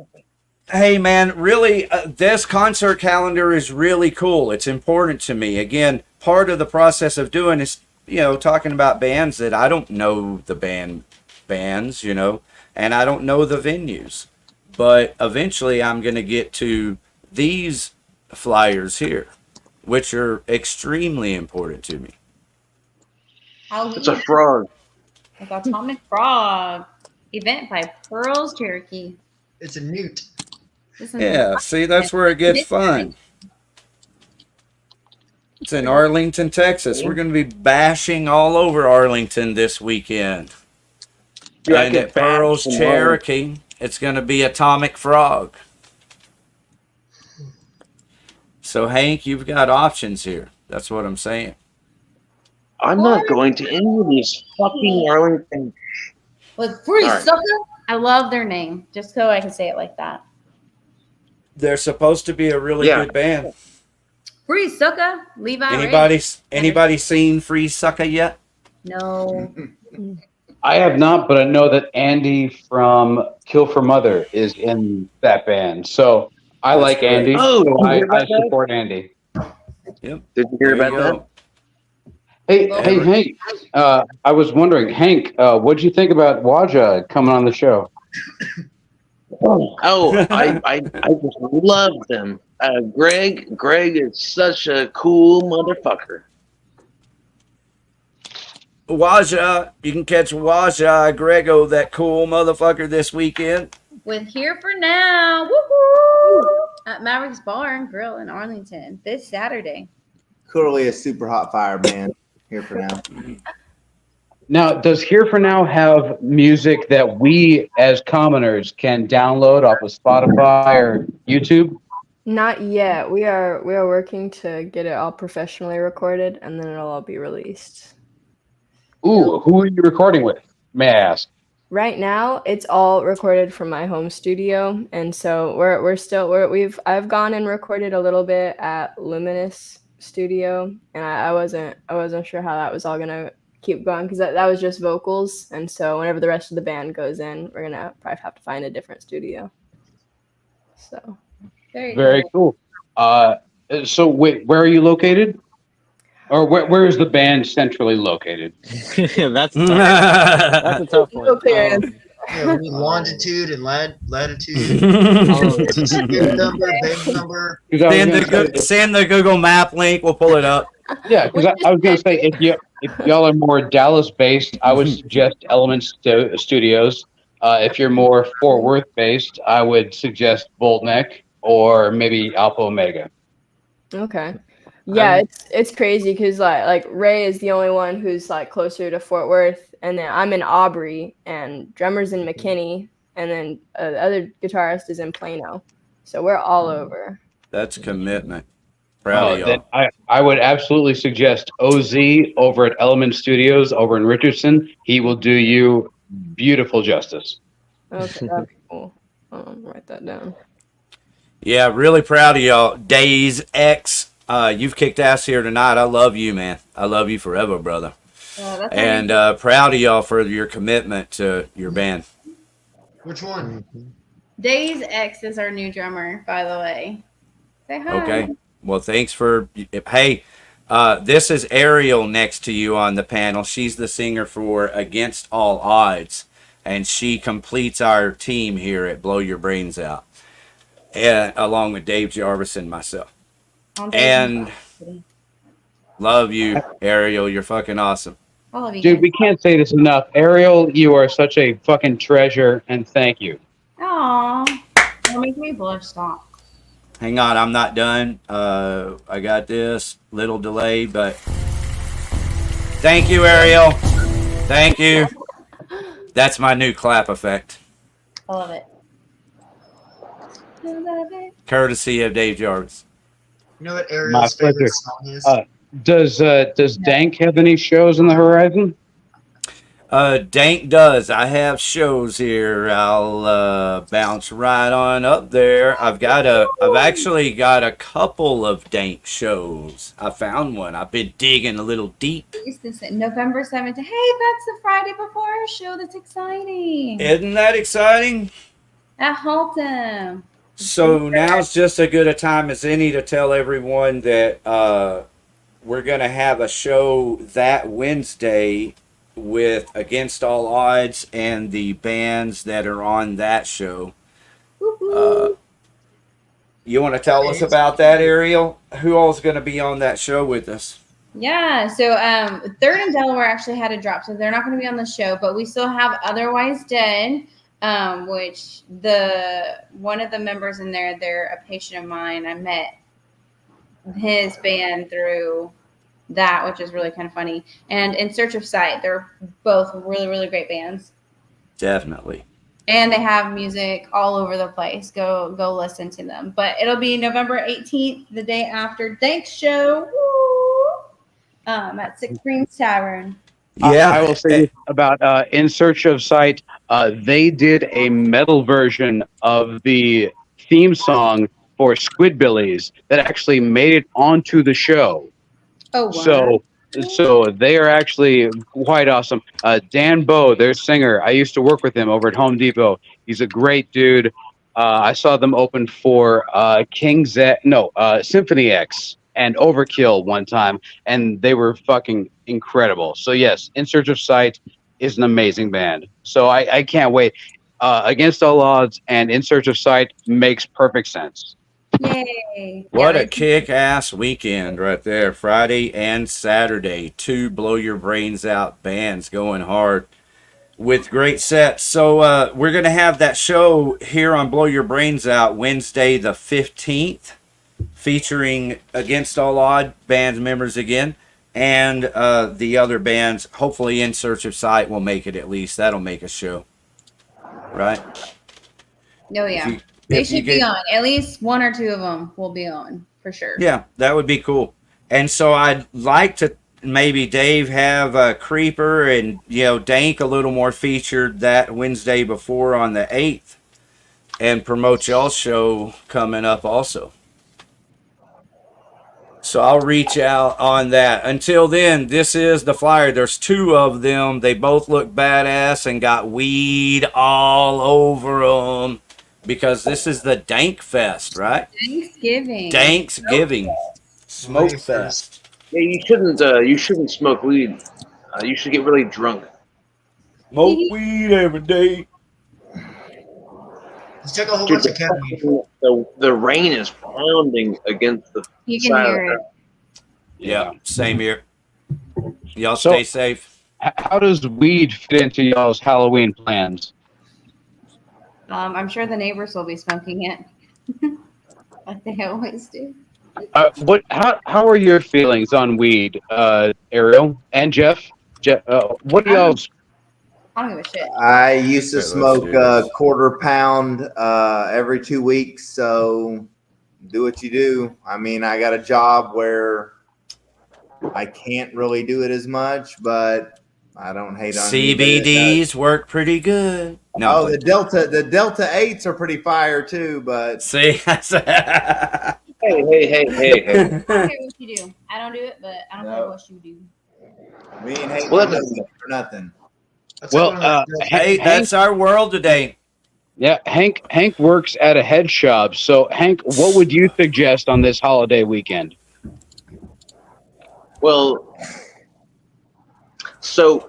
hey, man, really, this concert calendar is really cool. It's important to me. Again, part of the process of doing is, talking about bands that I don't know the bands, and I don't know the venues. But eventually I'm going to get to these flyers here, which are extremely important to me. It's a frog. Like Atomic Frog. Event by Pearls Cherokee. It's a newt. Yeah, see, that's where it gets fun. It's in Arlington, Texas. We're going to be bashing all over Arlington this weekend. Dude, and at Pearls Cherokee, it's going to be Atomic Frog. So, Hank, you've got options here. That's what I'm saying. I'm not going to any of these fucking Arlington. With Free Sucker? I love their name, just so I can say it like that. They're supposed to be a really good band. Free Sucker? Levi Anybody seen Free Sucker yet? No. I have not, but I know that Andy from Kill for Mother is in that band. So I like Andy. So I support Andy. Yep. Did you hear about that? Hey, Hank. I was wondering, Hank, what did you think about Waja coming on the show? I just love them. Greg is such a cool motherfucker. Waja, you can catch Waja Grego, that cool motherfucker, this weekend. with Here for Now. Woohoo! At Mavericks Bar and Grill in Arlington this Saturday. Clearly a super hot fire band. Here for Now. Now, does Here for Now have music that we as commoners can download off of Spotify or YouTube? Not yet. We are working to get it all professionally recorded, and then it'll all be released. Ooh, who are you recording with? May I ask? Right now, it's all recorded from my home studio, and so I've gone and recorded a little bit at Luminous Studio, and I wasn't sure how that was all gonna keep going because that was just vocals, and so whenever the rest of the band goes in, we're gonna probably have to find a different studio. So very cool. So wait, where are you located? Or where is the band centrally located? That's a tough one. Yeah, we need longitude and latitude. Band number. Send the Google Map link. We'll pull it up. Yeah, because I was going to say, if y'all are more Dallas-based, I would suggest Elements Studios. If you're more Fort Worth-based, I would suggest Voltneck or maybe Alpha Omega. Okay. Yeah, it's crazy because like Ray is the only one who's like closer to Fort Worth, and then I'm in Aubrey, and drummer's in McKinney, and then the other guitarist is in Plano. So we're all over. That's commitment. Proud of y'all. Then I would absolutely suggest OZ over at Element Studios over in Richardson. He will do you beautiful justice. Okay, that'd be cool. Write that down. Yeah, really proud of y'all. Days X. You've kicked ass here tonight. I love you, man. I love you forever, brother. And proud of y'all for your commitment to your band. Which one? Days X is our new drummer, by the way. Say hi. Okay. Well, thanks for. Hey, this is Ariel next to you on the panel. She's the singer for Against All Odds, and she completes our team here at Blow Your Brains Out, and along with Dave Jarvis and myself. And love you, Ariel. You're fucking awesome. I love you. Dude, we can't say this enough. Ariel, you are such a fucking treasure, and thank you. Aw. Don't make me blush. Stop. Hang on, I'm not done. I got this little delay, but thank you, Ariel. Thank you. That's my new clap effect. I love it. I love it. Courtesy of Dave Jarvis. You know what Ariel's favorite song is? Does Dank have any shows on the horizon? Dank does. I have shows here. I'll bounce right on up there. I've actually got a couple of Dank shows. I found one. I've been digging a little deep. November 7th. Hey, that's the Friday before our show. That's exciting. Isn't that exciting? At Haltom. So now's just as good a time as any to tell everyone that we're going to have a show that Wednesday with Against All Odds and the bands that are on that show. You want to tell us about that, Ariel? Who all is going to be on that show with us? Yeah, so Third and Delaware actually had a drop, so they're not going to be on the show, but we still have Otherwise Dead, which one of the members in there, they're a patient of mine. I met his band through that, which is really kind of funny. And In Search of Sight, they're both really, really great bands. Definitely. And they have music all over the place. Go listen to them. But it'll be November 18th, the day after Dank's show. Woo! At Six Greens Tavern. Yeah, I will say this about In Search of Sight. They did a metal version of the theme song for Squidbillies that actually made it onto the show. Oh, wow. So they are actually quite awesome. Dan Bowe, their singer, I used to work with him over at Home Depot. He's a great dude. I saw them open for Symphony X and Overkill one time, and they were fucking incredible. So yes, In Search of Sight is an amazing band. So I can't wait. Against All Odds and In Search of Sight makes perfect sense. Yay. What a kick-ass weekend right there. Friday and Saturday. 2 blow your brains out bands going hard. with great sets. So we're going to have that show here on Blow Your Brains Out Wednesday the 15th, featuring Against All Odd band members again, and the other bands. Hopefully In Search of Sight will make it at least. That'll make a show. Right? Oh, yeah. They should be on. At least one or two of them will be on, for sure. Yeah, that would be cool. And so I'd like to maybe Dave have Creeper and Dank a little more featured that Wednesday before on the 8th, and promote y'all's show coming up also. So I'll reach out on that. Until then, this is the flyer. There's 2 of them. They both look badass and got weed all over them, because this is the Dank Fest, right? Thanksgiving. Smoke Fest. Yeah, you shouldn't smoke weed. You should get really drunk. Smoke weed every day. Let's take a whole bunch of ketamine. The rain is pounding against the You can side hear of it. the Yeah, same here. Y'all stay safe. How does weed fit into y'all's Halloween plans? I'm sure the neighbors will be smoking it. Like they always do. How are your feelings on weed, Ariel and Jeff? What do y'all? I don't give a shit. I used to smoke a quarter pound every 2 weeks, so do what you do. I mean, I got a job where I can't really do it as much, but I don't hate on CBDs work pretty good. No, the Delta 8s are pretty fire too, but see, Hey. I don't care what you do. I don't do it, but I don't care what you do. we ain't hating Well, on nothing for nothing. Well, hey, that's our world today. Yeah, Hank works at a head shop. So, Hank, what would you suggest on this holiday weekend? Well, so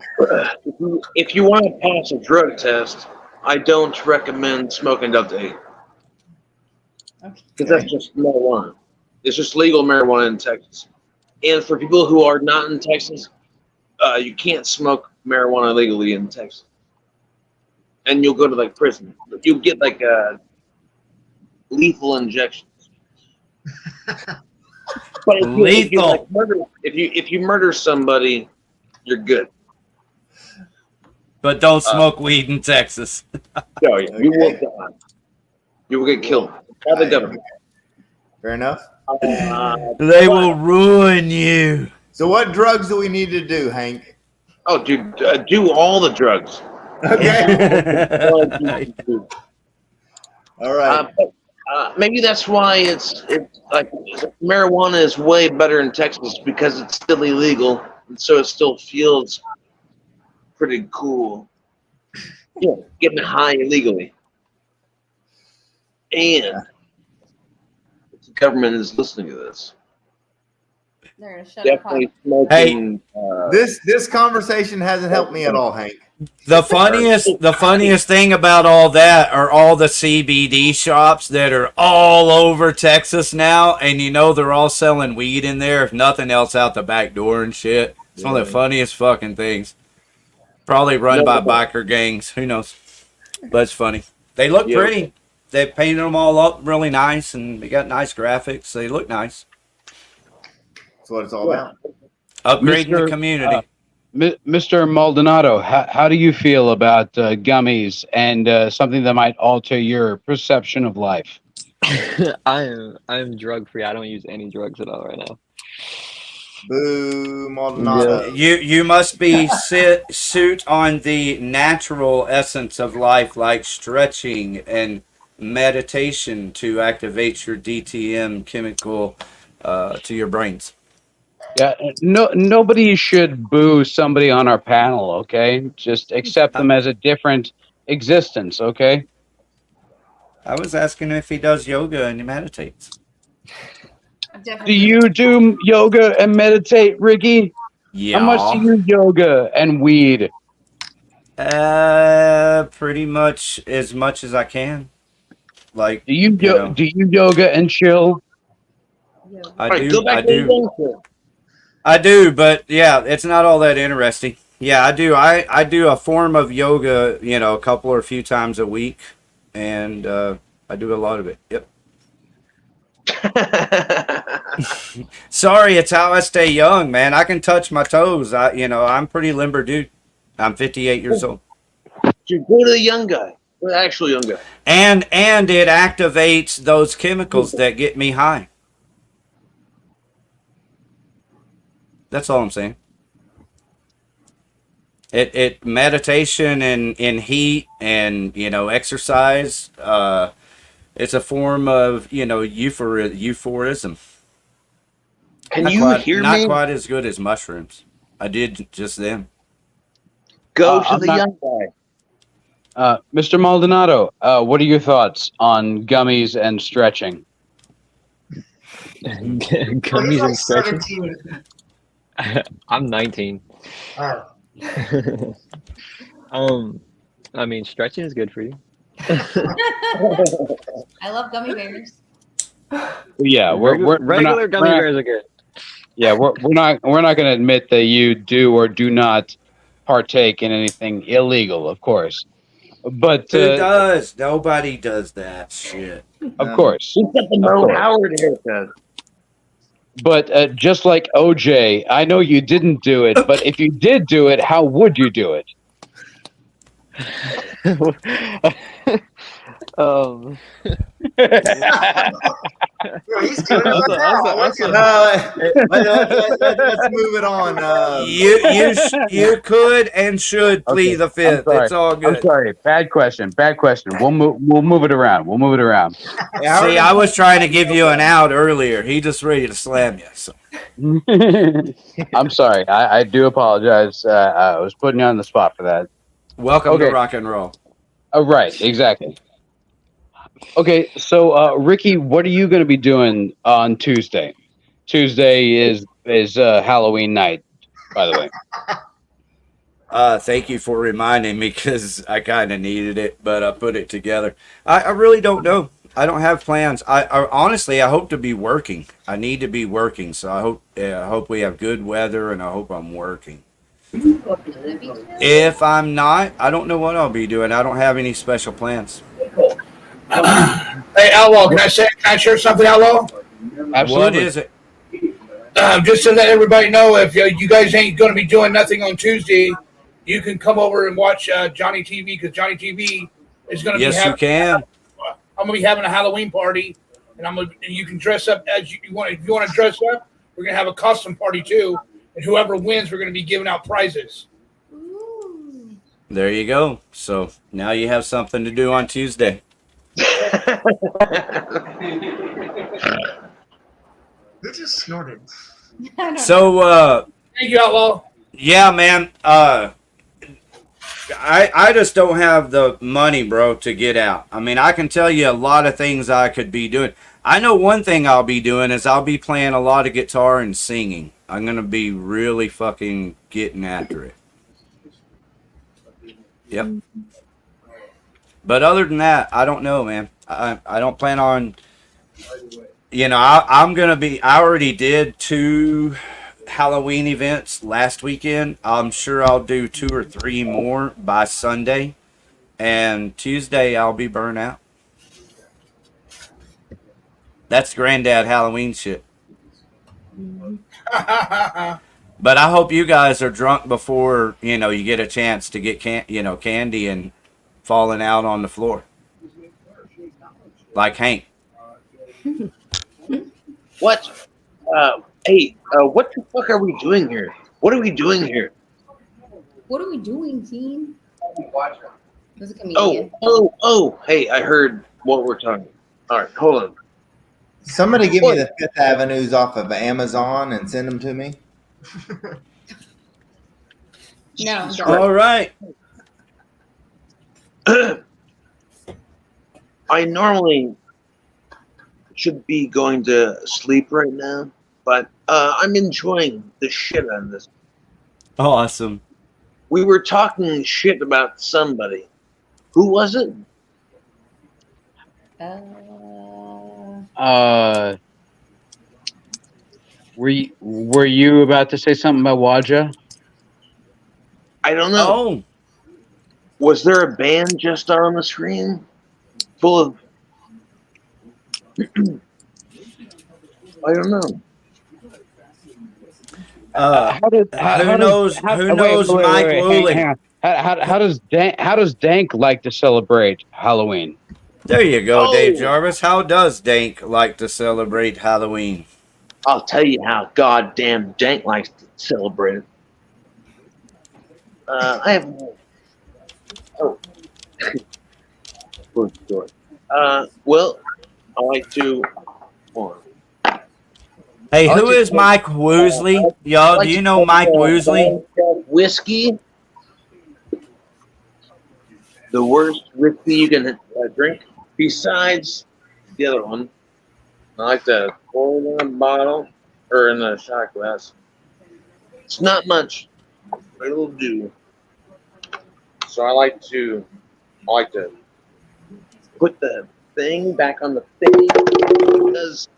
if you want to pass a drug test, I don't recommend smoking Delta 8. Because that's just marijuana. It's just legal marijuana in Texas. And for people who are not in Texas, you can't smoke marijuana legally in Texas. And you'll go to like prison. You'll get like lethal injections. But if you murder somebody, you're good. But don't smoke weed in Texas. No, you will die. You will get killed by the government. Fair enough. They will ruin you. So what drugs do we need to do, Hank? Oh, dude, do all the drugs. Okay. All right. Maybe that's why it's like marijuana is way better in Texas, because it's still illegal, and so it still feels pretty cool. Yeah, getting high illegally. And the government is listening to this. They're gonna shut Definitely up. smoking. This conversation hasn't helped me at all, Hank. The funniest thing about all that are all the CBD shops that are all over Texas now, and they're all selling weed in there, if nothing else, out the back door and shit. It's one of the funniest fucking things. Probably run by biker gangs. Who knows? But it's funny. They look pretty. They painted them all up really nice, and they got nice graphics. They look nice. That's what it's all about. Upgrading the community. Mr. Maldonado, how do you feel about gummies and something that might alter your perception of life? I'm drug free. I don't use any drugs at all right now. Boo, Maldonado. You must be suit on the natural essence of life, like stretching and meditation to activate your DTM chemical to your brains. Yeah, nobody should boo somebody on our panel, okay? Just accept them as a different existence, okay? I was asking if he does yoga and he meditates. Do you do yoga and meditate, Ricky? Yeah. How much do you yoga and weed? Pretty much as I can. Like, do you yoga and chill? I do, but yeah, it's not all that interesting. Yeah, I do. I do a form of yoga, a couple or a few times a week, and I do a lot of it. Yep. Sorry, it's how I stay young, man. I can touch my toes. I'm pretty limber dude. I'm 58 years old. You go to the young guy, the actual young guy, and it activates those chemicals that get me high. That's all I'm saying. It meditation and in heat and exercise. It's a form of euphorism. Can you hear not me? Not quite as good as mushrooms. I did just then. Go to the young guy. Mr. Maldonado, what are your thoughts on gummies and stretching? Gummies and stretching? I'm 19. I mean, stretching is good for you. I love gummy bears. Yeah, regular gummy bears are good. Yeah, we're not going to admit that you do or do not partake in anything illegal, of course. But who does? Nobody does that shit. Of course. He's got the Mo Howard haircut. But just like OJ, I know you didn't do it, but if you did do it, how would you do it? He's doing it let's move it on. You could and should plead the fifth. It's all good. I'm sorry. Bad question. We'll move it around. See, I was trying to give you an out earlier. He just ready to slam you. So. I'm sorry. I do apologize. I was putting you on the spot for that. Welcome to rock and roll. Oh, right. Exactly. Okay, so Ricky, what are you going to be doing on Tuesday? Tuesday is Halloween night, by the way. Thank you for reminding me because I kind of needed it, but I put it together. I really don't know. I don't have plans. I honestly, I hope to be working. I need to be working, so I hope we have good weather, and I hope I'm working. If I'm not, I don't know what I'll be doing. I don't have any special plans. Hey, Outlaw, can I share something, Outlaw? Absolutely. What is it? Just to let everybody know, if you guys ain't going to be doing nothing on Tuesday, you can come over and watch Johnny TV, because Johnny TV is going to be having. Yes, you can. I'm going to be having a Halloween party, and you can dress up as you want. If you want to dress up, we're going to have a costume party too, and whoever wins, we're going to be giving out prizes. There you go. So now you have something to do on Tuesday. Who just snorted? So thank you, Outlaw. Yeah, man. I just don't have the money, bro, to get out. I mean, I can tell you a lot of things I could be doing. I know one thing I'll be doing is I'll be playing a lot of guitar and singing. I'm gonna be really fucking getting after it. Yep. But other than that, I don't know, man. I don't plan on, I'm going to be, I already did 2 Halloween events last weekend. I'm sure I'll do 2 or 3 more by Sunday. And Tuesday, I'll be burnt out. That's granddad Halloween shit. But I hope you guys are drunk before, you get a chance to get candy and falling out on the floor. Like Hank. What? Hey, what the fuck are we doing here? What are we doing here? What are we doing, team? There's a comedian. Oh, hey, I heard what we're talking. All right, hold on. Somebody give me the Fifth Avenues off of Amazon and send them to me. No. All right. I normally should be going to sleep right now, but I'm enjoying the shit out of this. Awesome. We were talking shit about somebody. Who was it? Were you about to say something about Waja? I don't know. Oh. Was there a band just on the screen full of? I don't know. Who knows Mike Woolley? Hang on. How does Dank like to celebrate Halloween? There you go, Dave Jarvis. How does Dank like to celebrate Halloween? I'll tell you how goddamn Dank likes to celebrate it. I have. Oh. Good story. Well, I like to. Hey, who is Mike Woosley? Y'all, do you know Mike Woosley? Whiskey. The worst whiskey you can drink, besides the other one. I like to pour it in a bottle or in a shot glass. It's not much, but it'll do. So I like to put the thing back on the thing because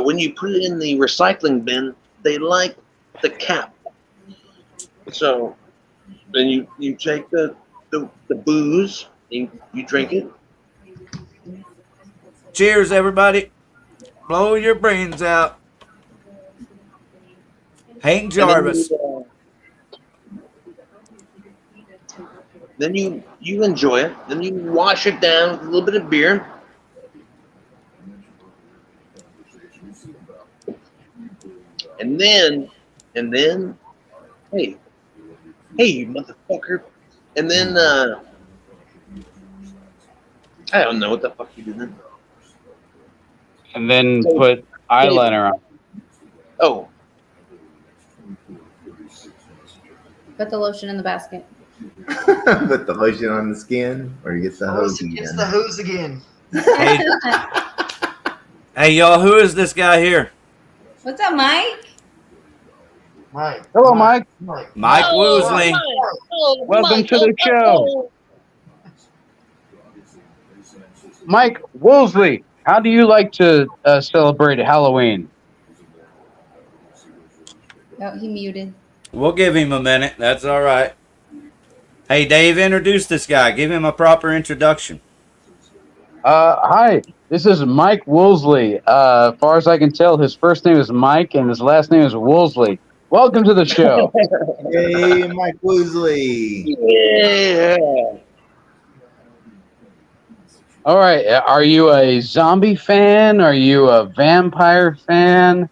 when you put it in the recycling bin, they like the cap. So then you take the booze, you drink it. Cheers, everybody. Blow your brains out. Hank Jarvis. Then you enjoy it. Then you wash it down with a little bit of beer. And then, hey, you motherfucker. And then, I don't know what the fuck you do then. And then put eyeliner on. Oh. Put the lotion in the basket. Put the lotion on the skin, or you get the hose again. It's the hose again. Hey, y'all, who is this guy here? What's up, Mike? Mike. Hello, Mike. Mike Woosley. Welcome to the show. Mike Woolsey, how do you like to celebrate Halloween? Oh, he muted. We'll give him a minute. That's all right. Hey, Dave, introduce this guy. Give him a proper introduction. Hi, this is Mike Woolsey. As far as I can tell, his first name is Mike and his last name is Woolsey. Welcome to the show. Hey, Mike Woosley. Yeah. All right. Are you a zombie fan? Are you a vampire fan?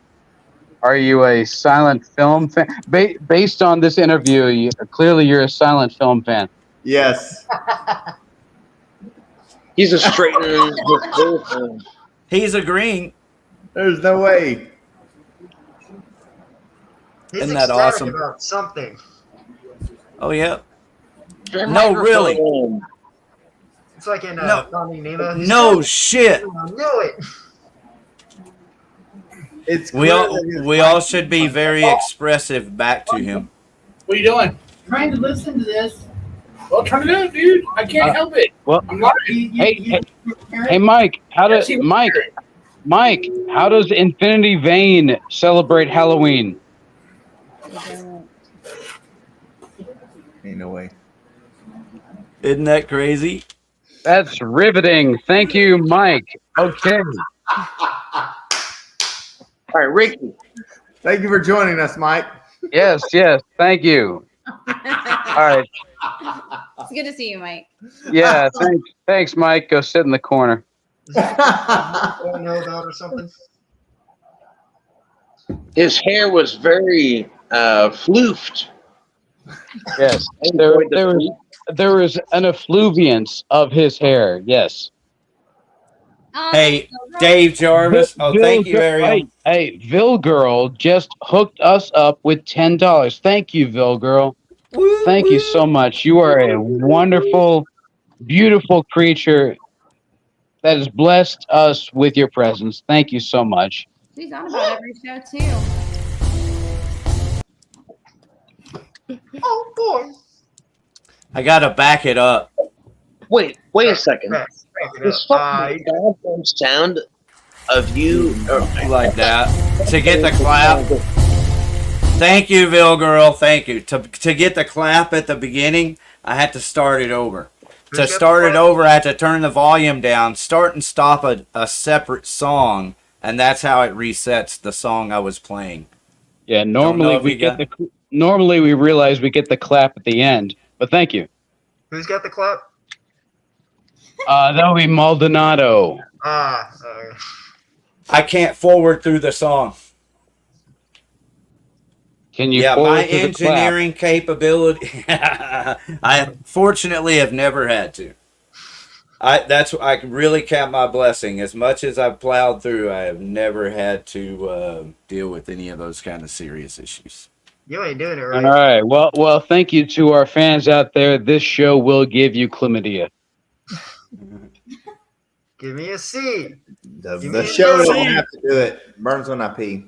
Are you a silent film fan? Based on this interview, clearly you're a silent film fan. Yes. He's a straightening his hair. He's agreeing. There's no way. He's Isn't that ecstatic awesome? about something. Oh, yeah. No, really. It's like in No. Finding Nemo. No shit. I knew it. It's We all should be very expressive back to him. What are you doing? Trying to listen to this. Well, turn it up, dude. I can't help it. Well, I'm not. hey, Mike. How does Infinity Vein celebrate Halloween? Ain't no way. Isn't that crazy? That's riveting. Thank you, Mike. Okay. All right, Ricky. Thank you for joining us, Mike. Yes. Thank you. All right. It's good to see you, Mike. Yeah. Thanks, Mike. Go sit in the corner. Don't know about or something. His hair was very floofed. Yes. There was an effluviance of his hair. Yes. Hey, Dave Jarvis. Oh, thank you, Ariel. Hey, Vil Girl just hooked us up with $10. Thank you, Vil Girl. Thank you so much. You are a wonderful, beautiful creature that has blessed us with your presence. Thank you so much. She's on about every show, too. Oh, boy. I got to back it up. Wait a second. This fucking goddamn sound of you like that to get the clap. Thank you, Ville Girl. Thank you. To get the clap at the beginning, I had to start it over. To start it over, I had to turn the volume down, start and stop a separate song, and that's how it resets the song I was playing. Yeah, normally we realize we get the clap at the end, but thank you. Who's got the clap? That'll be Maldonado. I can't forward through the song. Can you? Yeah, forward my to the engineering capability. I fortunately have never had to. I really count my blessing. As much as I've plowed through, I have never had to deal with any of those kind of serious issues. You ain't doing it clap? right. All right. Well, thank you to our fans out there. This show will give you chlamydia. Give me a C. The show doesn't have to do it. Burns when I pee.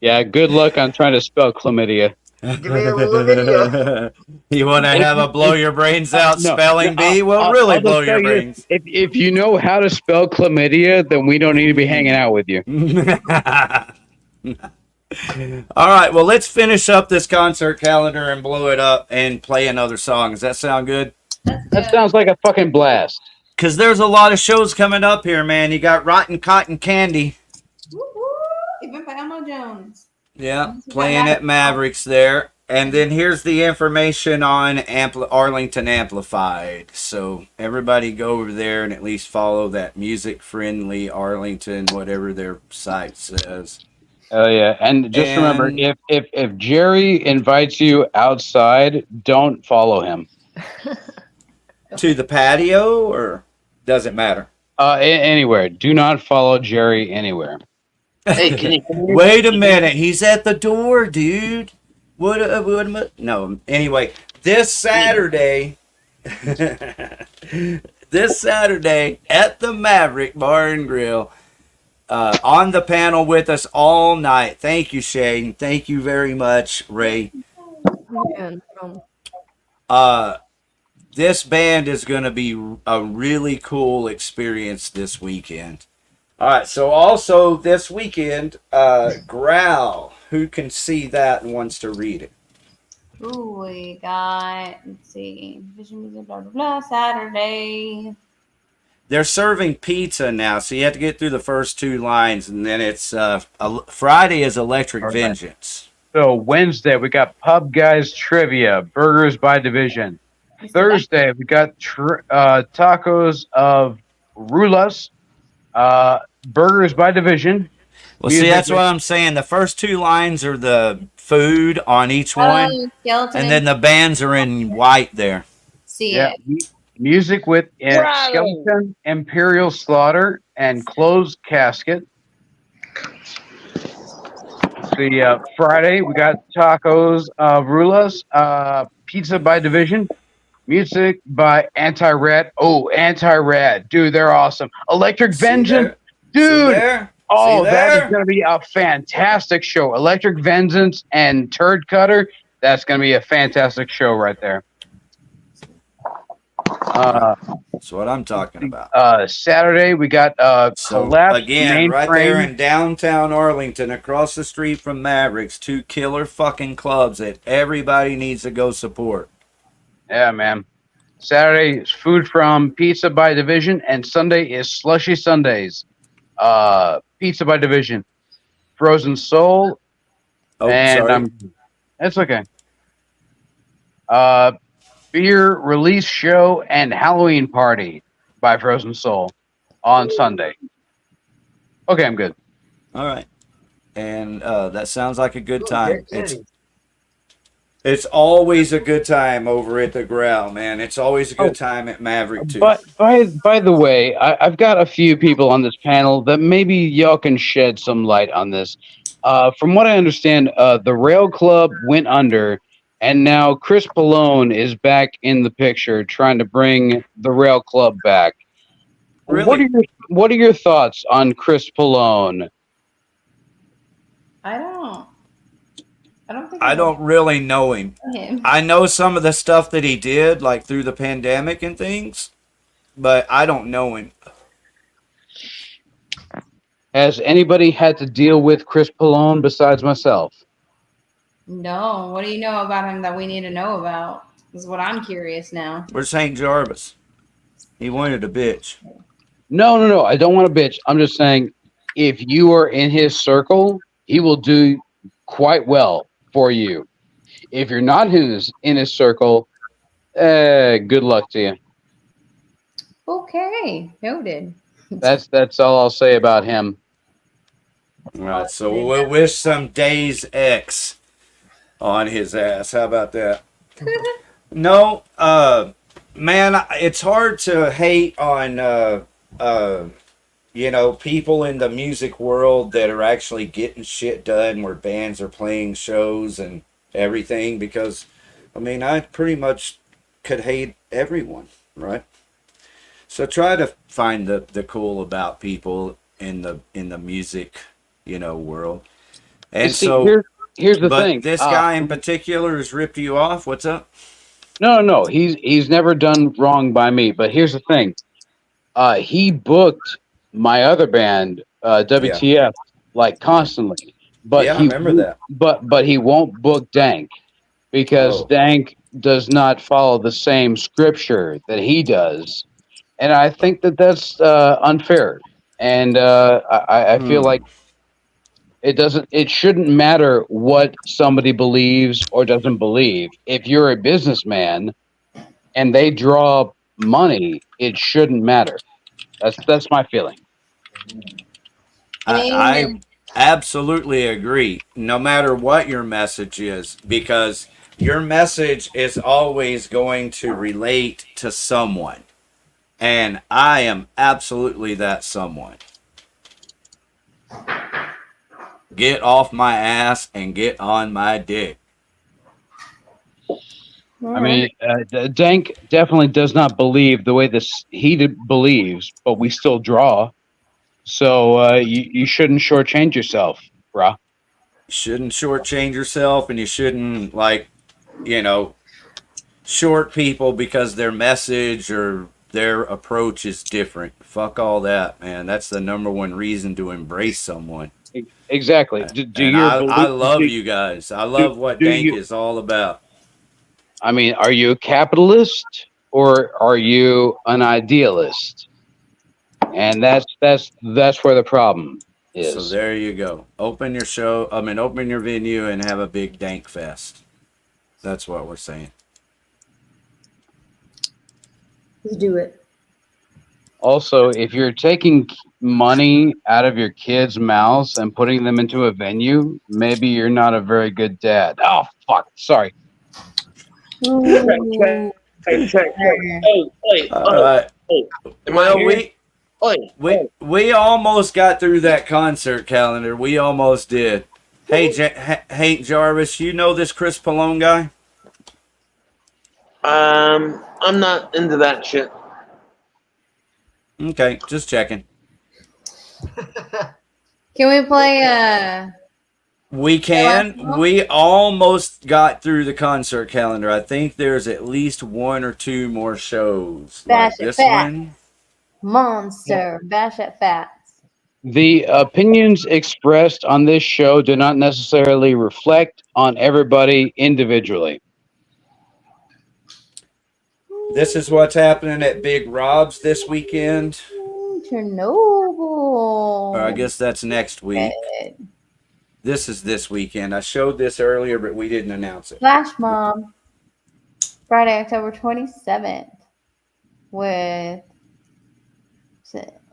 Yeah, good luck on trying to spell chlamydia. Give me a little video. You want to have a blow your brains out spelling bee? Well, really I'll blow just your tell you, brains. If you know how to spell chlamydia, then we don't need to be hanging out with you. All right, well, let's finish up this concert calendar and blow it up and play another song. Does that sound good? That sounds like a fucking blast. Because there's a lot of shows coming up here, man. You got Rotten Cotton Candy. Even by Elmo Jones. Yeah, playing at Mavericks there. And then here's the information on Arlington Amplified. So everybody go over there and at least follow that music-friendly Arlington, whatever their site says. Oh yeah, and just remember, if Jerry invites you outside, don't follow him. To the patio, or doesn't matter? Anywhere. Do not follow Jerry anywhere. Hey, can you Wait a minute. He's at the door, dude. No. Anyway, this Saturday, this Saturday at the Maverick Bar and Grill, on the panel with us all night. Thank you, Shane. Thank you very much, Ray. This band is going to be a really cool experience this weekend. All right, so also this weekend, Growl. Who can see that and wants to read it? Ooh, we got, let's see, Vision Music, blah, blah, blah, Saturday. They're serving pizza now, so you have to get through the first two lines, and then it's Friday is Electric Vengeance. So Wednesday, we got Pub Guys Trivia, Burgers by Division. Thursday, we got Tacos of Rulas, Burgers by Division. Well, see, that's what I'm saying. The first two lines are the food on each one, and then the bands are in white there. See it. Music with Skeleton, Imperial Slaughter, and Closed Casket. The Friday, we got Tacos of Rulas, Pizza by Division, music by Anti-Rad. Oh, Anti-Rad. Dude, they're awesome. Electric Vengeance. Dude. Oh, that is going to be a fantastic show. Electric Vengeance and Turd Cutter. That's going to be a fantastic show right there. That's what I'm talking about. Saturday, we got Collapse again, right there in downtown Arlington, across the street from Mavericks. Two killer fucking clubs that everybody needs to go support. Yeah, man. Saturday is Food from Pizza by Division, and Sunday is Slushy Sundays. Pizza by Division, Frozen Soul, and it's okay. Beer Release Show and Halloween Party by Frozen Soul on Sunday. Okay, I'm good. All right, and that sounds like a good time. It's always a good time over at the Growl, man. It's always a good time at Maverick too. But by the way, I've got a few people on this panel that maybe y'all can shed some light on this. From what I understand, the Rail Club went under, and now Chris Pallone is back in the picture, trying to bring the Rail Club back. Really? What are your thoughts on Chris Pallone? I don't really know him. I know some of the stuff that he did, like through the pandemic and things, but I don't know him. Has anybody had to deal with Chris Pallone besides myself? No. What do you know about him that we need to know about? Is what I'm curious now. Where's Hank Jarvis? He wanted a bitch. No. I don't want to bitch. I'm just saying, if you are in his circle, he will do quite well for you. If you're not in his circle, good luck to you. Okay, noted. That's all I'll say about him. All right, so we'll wish some Days X on his ass. How about that? No, man, it's hard to hate on you know, people in the music world that are actually getting shit done where bands are playing shows and everything, because I mean, I pretty much could hate everyone, right? So try to find the cool about people in the music, you know, world. And See, so here's the but thing. this guy in particular has ripped you off. What's up? No. He's never done wrong by me. But here's the thing. He booked my other band, WTF, like constantly. But Yeah, I remember that. But he won't book Dank because Dank does not follow the same scripture that he does, and I think that's unfair. And I feel like it shouldn't matter what somebody believes or doesn't believe. If you're a businessman and they draw money, it shouldn't matter. That's my feeling. I absolutely agree. No matter what your message is, because your message is always going to relate to someone. And I am absolutely that someone. Get off my ass and get on my dick. I mean, Dank definitely does not believe the way he believes, but we still draw. So you shouldn't shortchange yourself, bruh. You shouldn't shortchange yourself, and you shouldn't, like, you know, short people because their message or their approach is different. Fuck all that, man. That's the number one reason to embrace someone. Exactly. I love you guys. I love what Dank is all about. I mean, are you a capitalist or are you an idealist? And that's where the problem is. So there you go. Open your show. I mean, open your venue and have a big Dank fest. That's what we're saying. Let's do it. Also, if you're taking money out of your kids' mouths and putting them into a venue, maybe you're not a very good dad. Oh, fuck. Sorry. Check. Hey. Am I here? We almost got through that concert calendar. We almost did. Hey, Hank Jarvis, you know this Chris Pallone guy? I'm not into that shit. Okay, just checking. Can we play We can. We almost got through the concert calendar. I think there's at least one or two more shows. Bash Like It this Fat. one. Monster? Bash It Fats. The opinions expressed on this show do not necessarily reflect on everybody individually. This is what's happening at Big Rob's this weekend. Chernobyl. Or I guess that's next week. This is this weekend. I showed this earlier, but we didn't announce it. Flash Mob. Friday, October 27th. With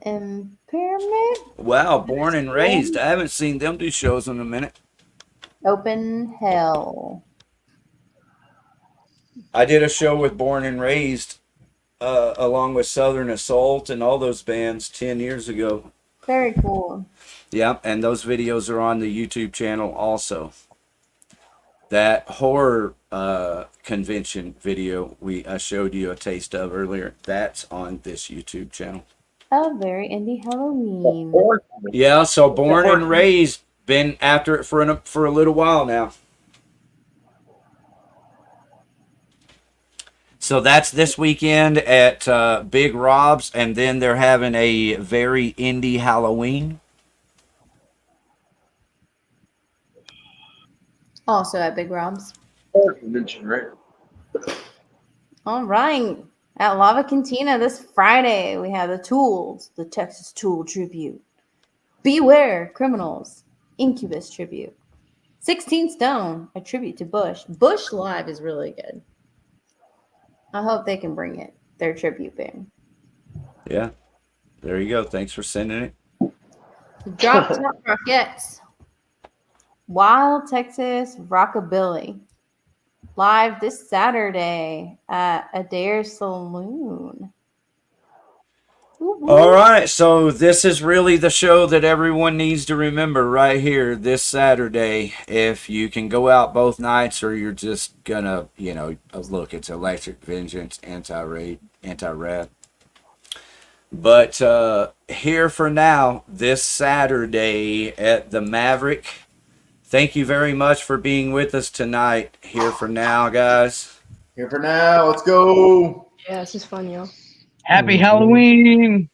Impairment? Wow, Born and Raised. I haven't seen them do shows in a minute. Open Hell. I did a show with Born and Raised along with Southern Assault and all those bands 10 years ago. Very cool. Yep, and those videos are on the YouTube channel also. That horror convention video I showed you a taste of earlier, that's on this YouTube channel. Oh, very indie Halloween. Yeah, so Born and Raised, been after it for a little while now. So that's this weekend at Big Rob's, and then they're having a very indie Halloween. Also at Big Rob's. Convention, right? All right. At Lava Cantina this Friday, we have the Tools, the Texas Tool Tribute. Beware Criminals, Incubus Tribute. 16 Stone, a tribute to Bush. Bush Live is really good. I hope they can bring it, their tribute band. Yeah. There you go. Thanks for sending it. Drop Top Rockettes. Wild Texas Rockabilly. Live this Saturday at Adair Saloon. Woo-woo. All right, so this is really the show that everyone needs to remember right here this Saturday. If you can go out both nights or you're just gonna, look, it's Electric Vengeance, Anti-Raid, Anti-Rat. But here for now, this Saturday at the Maverick. Thank you very much for being with us tonight. Here for now, guys. Here for now. Let's go. Yeah, this is fun, y'all. Happy Halloween.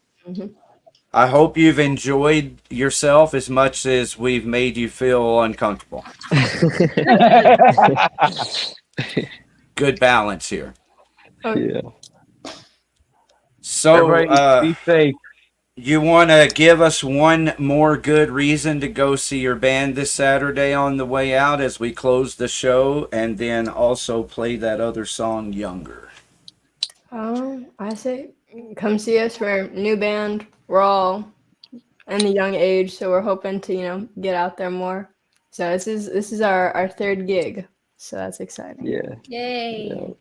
I hope you've enjoyed yourself as much as we've made you feel uncomfortable. Good balance here. Yeah. So, Everybody be safe. You want to give us one more good reason to go see your band this Saturday on the way out as we close the show, and then also play that other song, Younger? I say come see us. We're a new band. We're all in the young age, so we're hoping to, get out there more. So this is our third gig, so that's exciting. Yeah. Yay.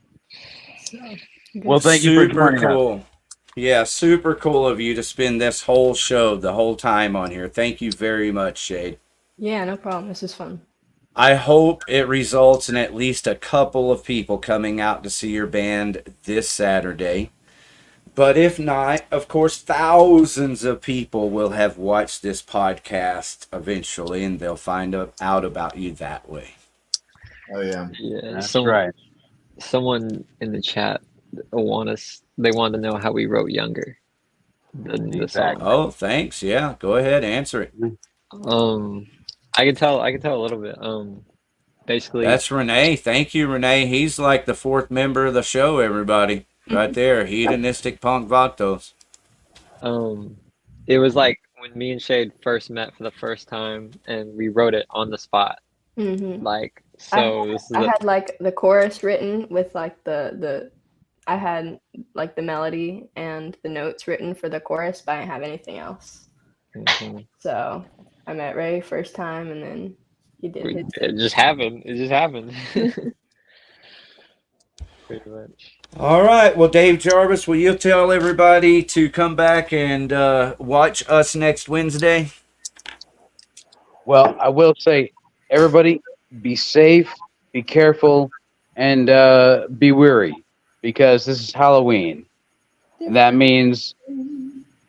So, Well, thank you for Super joining us. cool. Yeah, super cool of you to spend this whole show, the whole time on here. Thank you very much, Shade. yeah, no problem. This is fun. I hope it results in at least a couple of people coming out to see your band this Saturday. But if not, of course, thousands of people will have watched this podcast eventually, and they'll find out about you that way. Oh, yeah. Yeah. That's right. Someone in the chat they want to know how we wrote Younger. The song. Oh, thanks. Yeah, go ahead, answer it. I can tell a little bit. Basically, That's Renee. Thank you, Renee. He's like the fourth member of the show, everybody. Right there. Hedonistic Punk Vatos. it was like when me and Shade first met for the first time, and we wrote it on the spot. Mm-hmm. Like, so I had like the chorus written with like I had like the melody and the notes written for the chorus, but I didn't have anything else. Mm-hmm. So I met Ray first time, and then he did his. It just happened. Pretty much. All right. Well, Dave Jarvis, will you tell everybody to come back and watch us next Wednesday? Well, I will say, everybody be safe, be careful, and be wary, because this is Halloween. And that means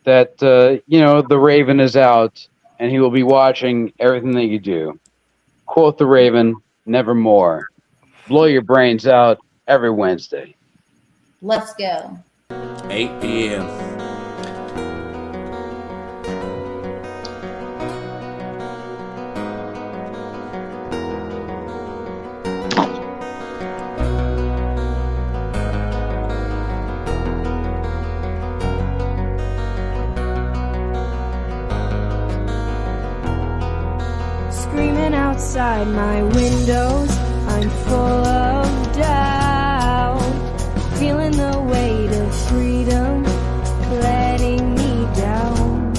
that, the Raven is out, and he will be watching everything that you do. Quote the Raven, nevermore. Blow your brains out every Wednesday. Let's go. 8 p.m. Screaming outside my windows, I'm full of doubt, feeling the weight of freedom letting me down.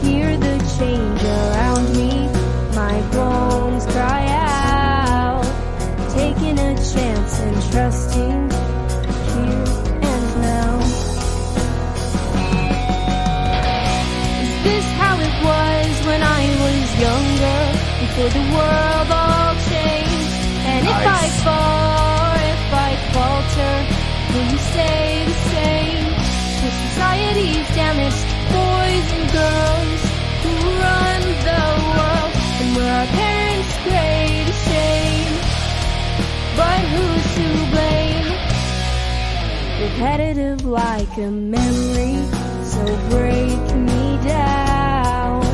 Hear the change around me, my bones cry out, taking a chance and trusting here and now. Is this how it was when I was younger, before the world all changed? And if I fall, if I falter, will you stay the same? For society's damaged boys and girls who run the world, and we're our parents' greatest shame. But who's to blame? Repetitive like a memory, so break me down.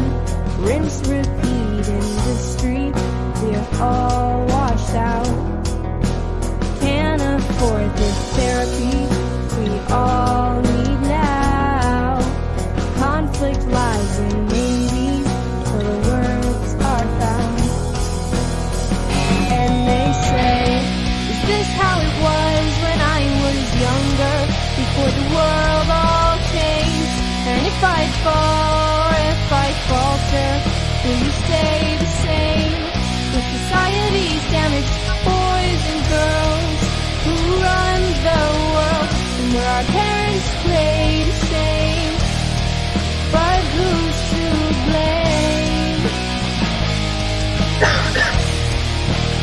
Rinse, repeat in the street, we we're all washed out. Can't afford this therapy we all need now. Conflict lies in maybes till the words are found. And they say, is this how it was when I was younger, before the world all changed? And if I fall or if I falter, will you stay the same? With society's damaged boys and girls who run the world, and where our parents play to shame, but who's to blame?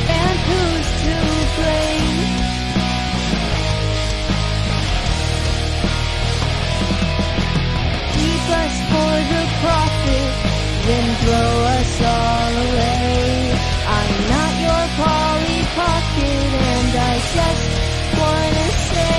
And who's to blame? Keep us for the profit, then throw us all away. I'm not your Polly Pocket, and I just wanna say,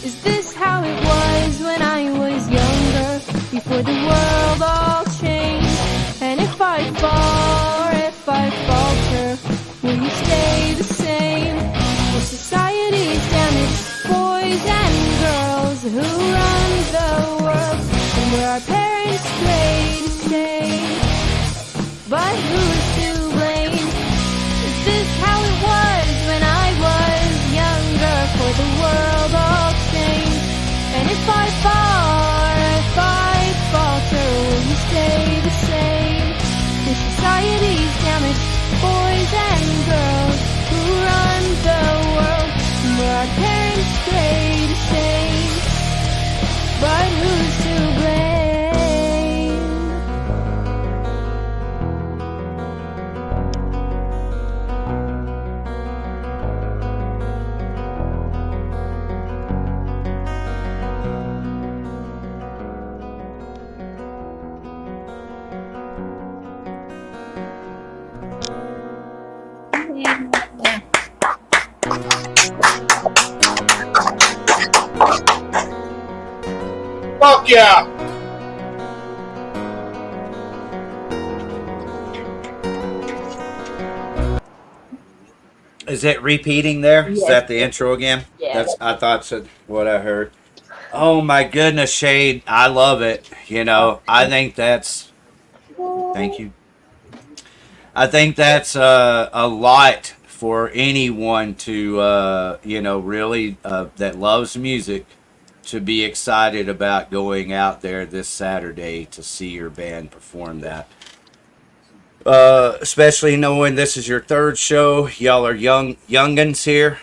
is this how it was when I was younger, before the world all changed? And if I fall or if I falter, will you stay the same? Will society's damaged boys and girls who run the world, and where our parents play to shame, but who's to blame? Is this how it was when I was younger, for the world all changed? And if I fall or if I falter, will you stay the same? The society's damaged boys and girls who run the world, and where our parents play to shame, but who's to blame? Fuck yeah! Is it repeating there? Is Yes. that the intro again? Yeah. I thought so. What I heard. Oh my goodness, Shade! I love it. You know, I think that's. Thank you. I think that's a lot for anyone to really that loves music to be excited about going out there this Saturday to see your band perform that. Especially knowing this is your third show. Y'all are youngins here.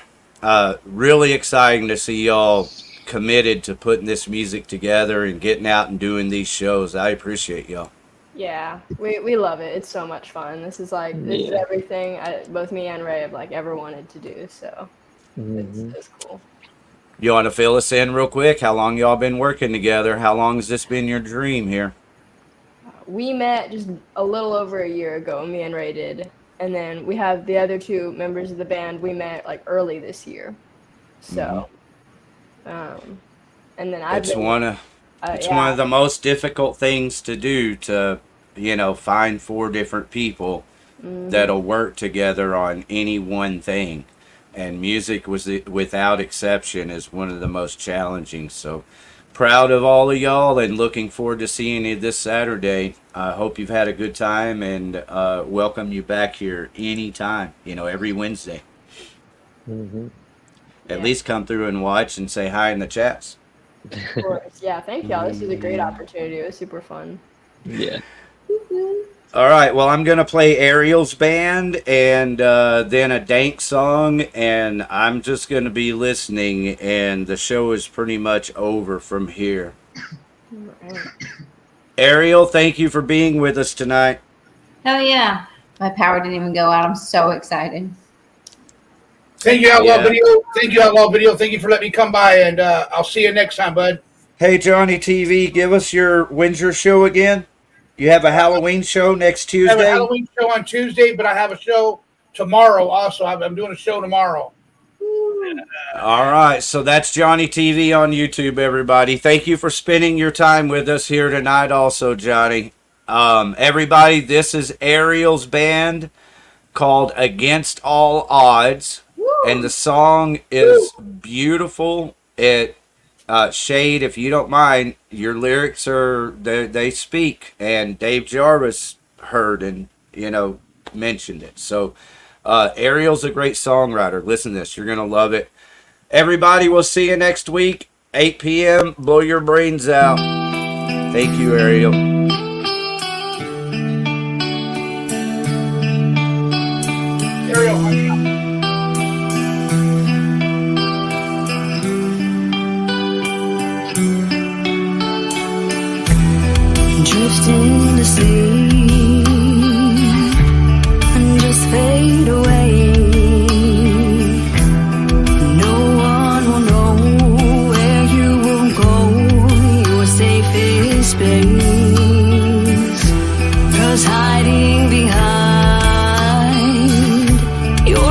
Really exciting to see y'all committed to putting this music together and getting out and doing these shows. I appreciate y'all. Yeah, we love it. It's so much fun. This is everything both me and Ray have ever wanted to do. So it's cool. You want to fill us in real quick? How long y'all been working together? How long has this been your dream here? We met just a little over a year ago. Me and Ray did, and then we have the other two members of the band. We met early this year. So, and then It's one of the most difficult things to do to, find 4 different people that'll work together on any one thing. And music without exception is one of the most challenging. So proud of all of y'all and looking forward to seeing you this Saturday. I hope you've had a good time and welcome you back here anytime, every Wednesday. At least come through and watch and say hi in the chats. Of course. Yeah, thank y'all. This was a great opportunity. It was super fun. Yeah. All right, well, I'm going to play Ariel's band and then a dank song, and I'm just going to be listening, and the show is pretty much over from here. Ariel, thank you for being with us tonight. Hell yeah. My power didn't even go out. I'm so excited. Thank you, Outlaw Video. Thank you, Outlaw Video. Thank you for letting me come by, and I'll see you next time, bud. Hey, Johnny TV, give us when's your show again? You have a Halloween show next Tuesday? I have a Halloween show on Tuesday, but I have a show tomorrow also. I'm doing a show tomorrow. All right, so that's Johnny TV on YouTube, everybody. Thank you for spending your time with us here tonight also, Johnny. Everybody, this is Ariel's band called Against All Odds. And the song is beautiful. It Shade, if you don't mind, your lyrics are they speak, and Dave Jarvis heard and mentioned it. So Ariel's a great songwriter. Listen to this, you're gonna love it. Everybody, we'll see you next week, 8 p.m. Blow your brains out. Thank you, Ariel. Drifting to sleep and just fade away. No one will know where you will go, your safest space. 'Cause hiding behind your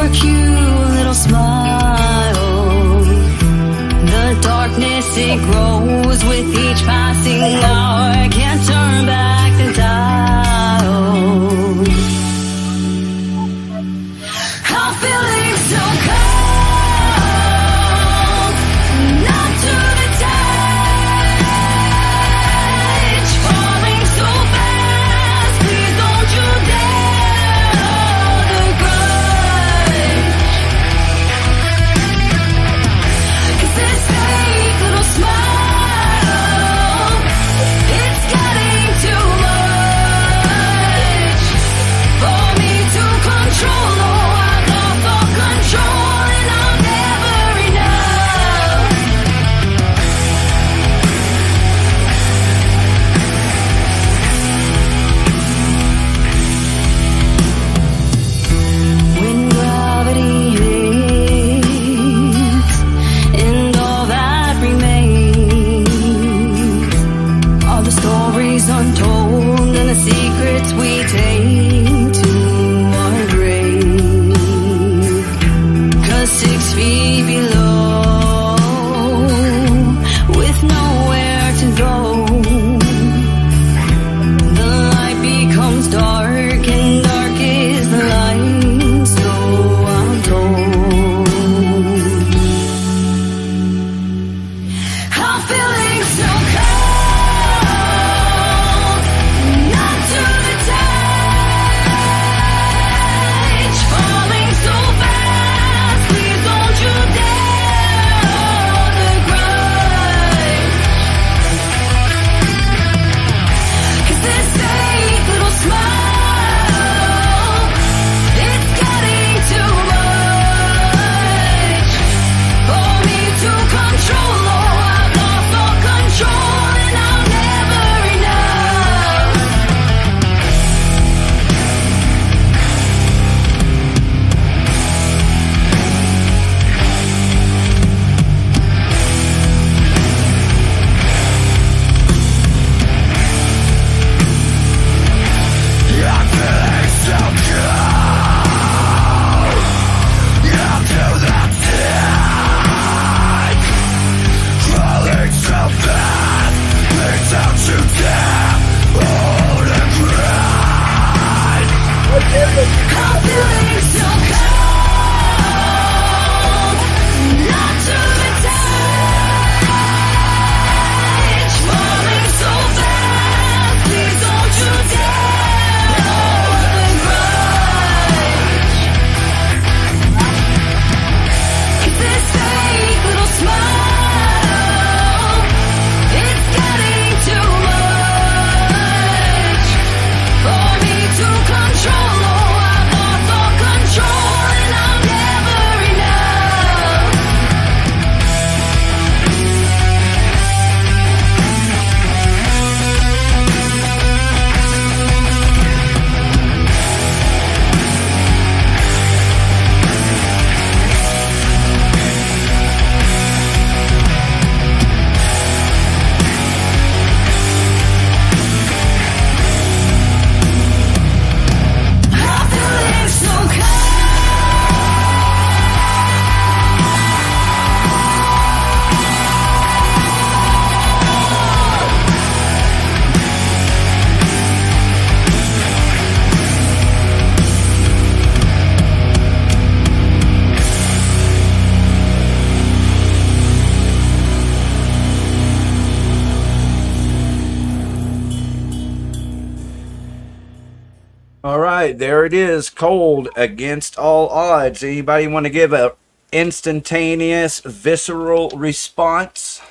right, there it is. Cold against all odds. Anybody want to give a instantaneous, visceral response?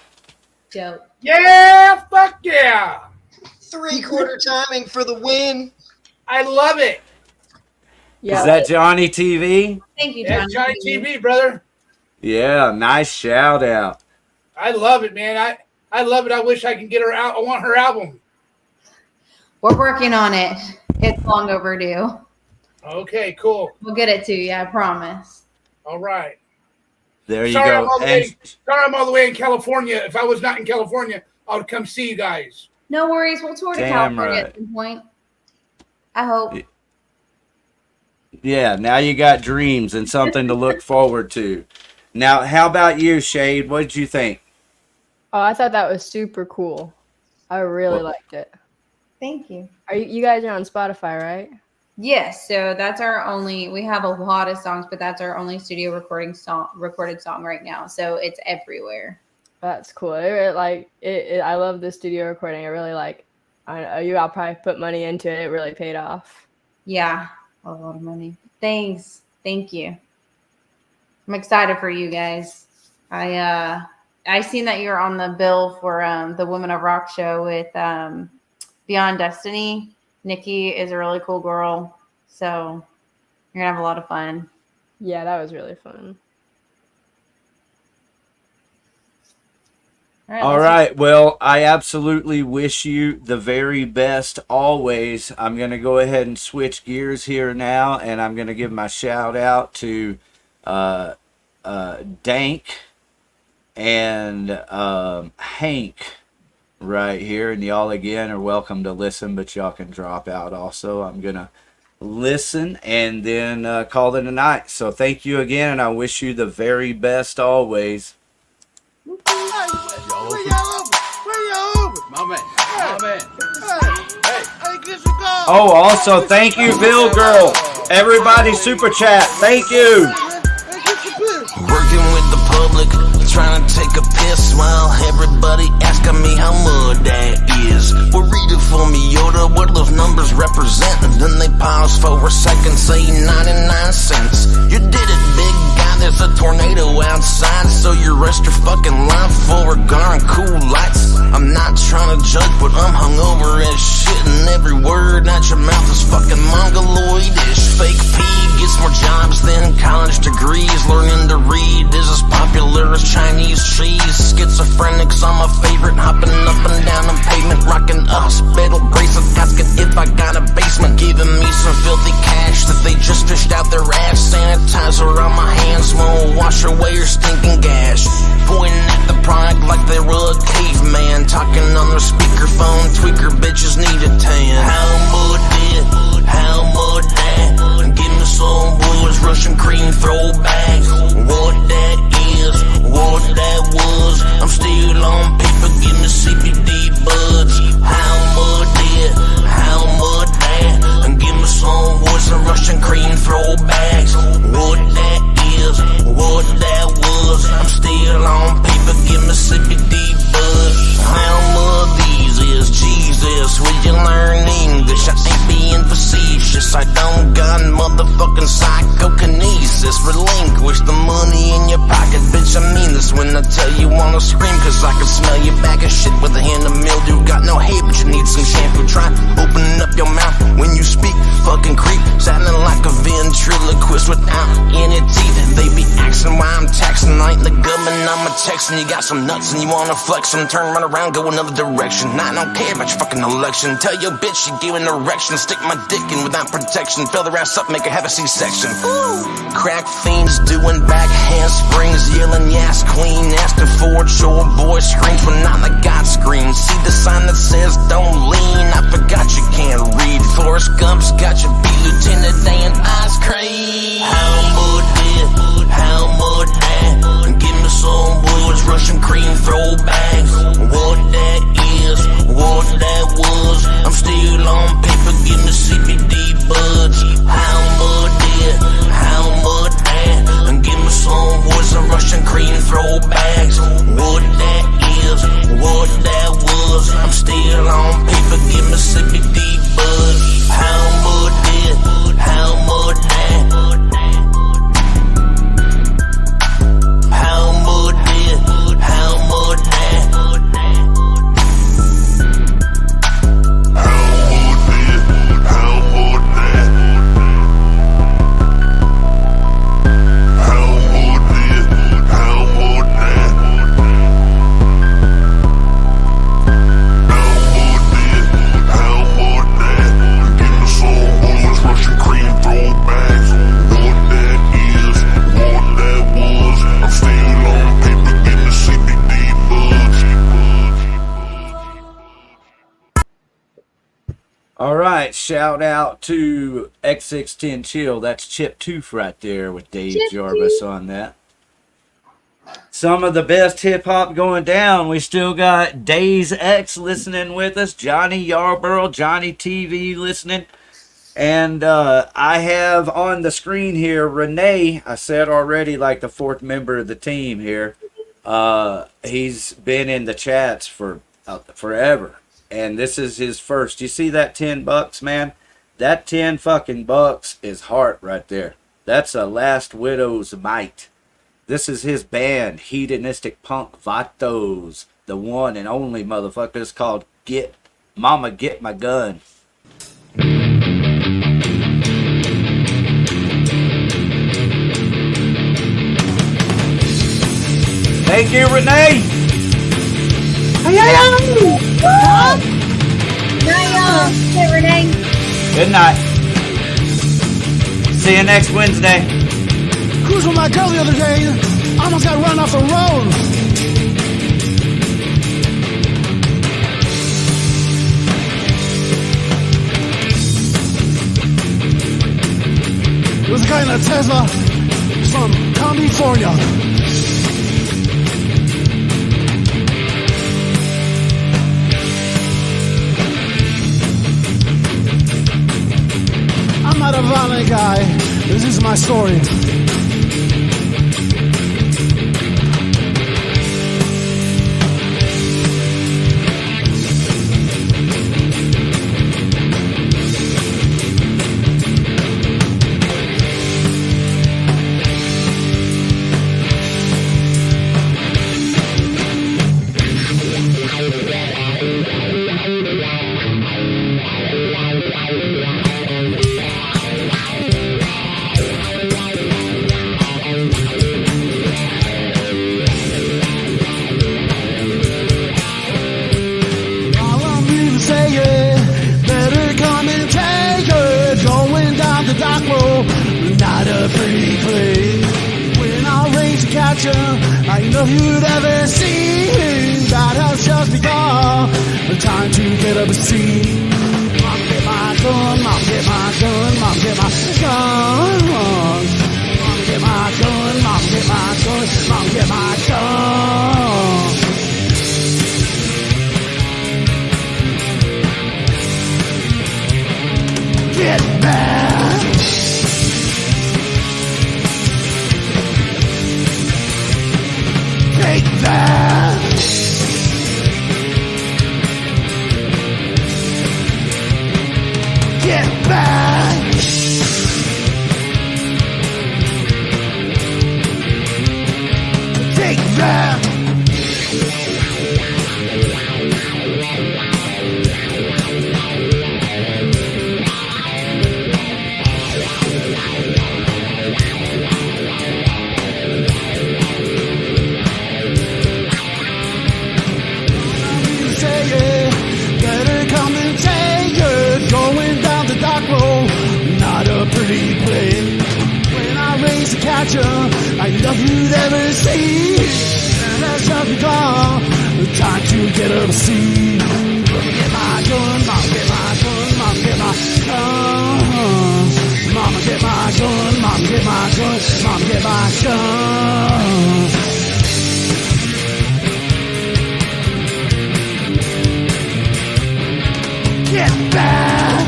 Joe. Yeah, fuck yeah. 3/4 timing for the win. I love it. Yeah. Is that Johnny TV? Thank you, Yeah, Johnny TV, brother. Yeah, nice shout out. I love it, man. I love it. I wish I can get her out. I want her album. We're working on it. It's long overdue. Okay, cool. We'll get it to you, I promise. All right. There you Sorry, go. sorry, I'm all the way in California. If I was not in California, I would come see you guys. No worries. We'll tour to Damn California right. at some point. I hope. Yeah, now you got dreams and something to look forward to. Now, how about you, Shade? What did you think? Oh, I thought that was super cool. I really liked it. Thank you. You guys are on Spotify, right? Yes, so that's our only. We have a lot of songs, but that's our only studio recorded song right now. So it's everywhere. That's cool. I love the studio recording. I really like. I'll probably put money into it. It really paid off. Yeah, a lot of money. Thanks. Thank you. I'm excited for you guys. I seen that you're on the bill for the Women of Rock show with Beyond Destiny. Nikki is a really cool girl, so you're gonna have a lot of fun. Yeah, that was really fun. All right. Well, I absolutely wish you the very best always. I'm going to go ahead and switch gears here now, and I'm going to give my shout out to Dank and Hank right here. And y'all, again, are welcome to listen, but y'all can drop out also. I'm going to listen and then call it a night. So thank you again, and I wish you the very best always. Oh, also, thank you, Bill Girl. Everybody super chat. Thank you. Working with the public, trying to take a piss while everybody asking me how much that is. Well, read it for me, Yoda, what those numbers represent. And then they pause for a second, say 99 cents. You did it, big guy, there's a tornado outside, so you rest your fucking life for a darn cool lights. I'm not trying to judge, but I'm hungover as shit, and every word out your mouth is fucking mongoloidish. Fake P gets more jobs than college degrees. Learning to read is as popular as Chinese cheese. Schizophrenics are my favorite, hopping up and down the pavement, rocking a hospital bracelet, asking if I got a basement, giving me some filthy cash that they just fished out their ass. Sanitizer on my hands won't wash away your stinking gash. Pointing at the product like they were a caveman, talking on their speakerphone, tweaker bitches need a tan. How much that? How much that? Give me some woods, Russian cream throwbacks. What that is, what that was, I'm still on paper, give me CBD buds. How much that? How much that? And give me some woods and Russian cream throwbacks. What that is, what that was, I'm still on paper, give me CBD buds. How much these is, Jesus, will you learn English? I ain't being facetious, I don't got motherfucking psychokinesis. Relinquish the money in your pocket, bitch, I mean this when I tell you wanna scream, cause I can smell your bag of shit with a hint of mildew. Got no hate, but you need some shampoo. Try opening up your mouth when you speak, fucking creep, sounding like a ventriloquist without any teeth. They be asking why I'm taxing, I ain't the government, I'm a Texan. You got some nuts and you wanna flex them, turn right around, go another direction. I don't care about your fucking election. Tell your bitch she give an erection, stick my dick in without protection, fill their ass up, make her have a C-section. Crack fiends doing back handsprings, yelling yes queen, asking for it, your boy screams when not like God screams. See the sign that says don't lean, I forgot you can't read. Forrest Gump's got you beat, Lieutenant Dan ice cream. How much that? How much that? Give me some woods, Russian cream throwbacks. What that is, what that was, I'm still on paper, give me CBD buds. How much that? How much that? And give me some woods and Russian cream throwbacks. What that is, what that was, I'm still on paper, give me CBD buds. How much that? All right, shout out to X610 Chill. That's Chip Tooth right there with Dave Jarvis on that. Some of the best hip hop going down. We still got Days X listening with us, Johnny Yarborough, Johnny TV listening. And I have on the screen here Renee. I said already, like the fourth member of the team here. He's been in the chats for forever. And this is his first. You see that $10, man? That 10 fucking bucks is heart right there. That's a Last Widow's Might. This is his band, Hedonistic Punk Vatos. The one and only motherfuckers called Get Mama Get My Gun. Thank you, Renee. Hey, Renee. Good night. See you next Wednesday. Cruising with my girl the other day, almost got run off the road. There was a guy in a Tesla from California. I'm not a violent guy. This is my story. I know you'd ever seen that has just begun. The time to get up and see. Mom, get my gun, mom, get my gun, mom, get my gun. Mom, get my gun, mom, get my gun, mom, get my gun. Get back. Take that! Get back! Take that! I love you'd ever see. And that's how we gone. Time to get up and see. Mama, get my gun, mama, get my gun, mama, get my gun. Mama, get my gun, mama, get my gun, mama, get my gun. Get back.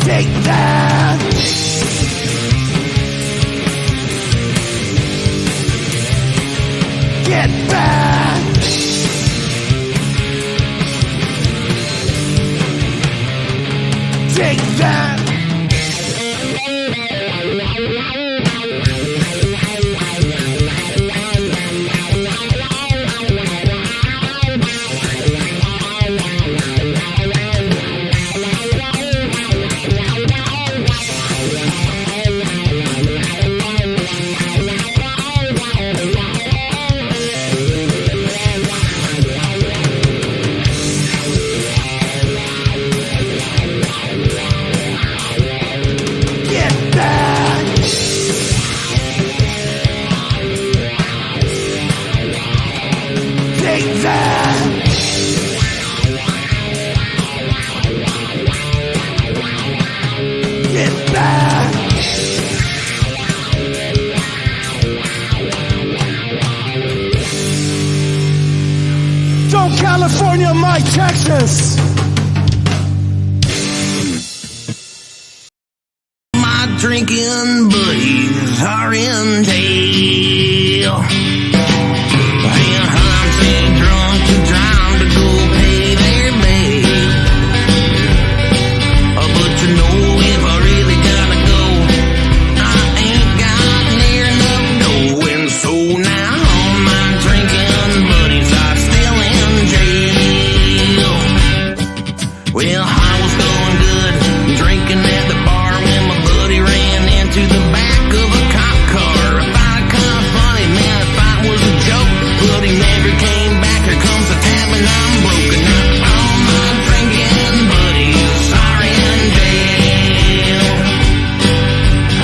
Take that! Get back! Take that! California, my Texas. My drinking buddies are in jail. And I'm too drunk to drive to go pay their bail. But you know if I really gotta go, I ain't got near enough dough. And so now my drinking buddies are still in jail. Well, I was going good, drinking at the bar when my buddy ran into the back of a cop car. I found it kind of funny, man, the fight was a joke, but he never came back. Here comes the tab and I'm broken. Now all my drinking buddies are in jail.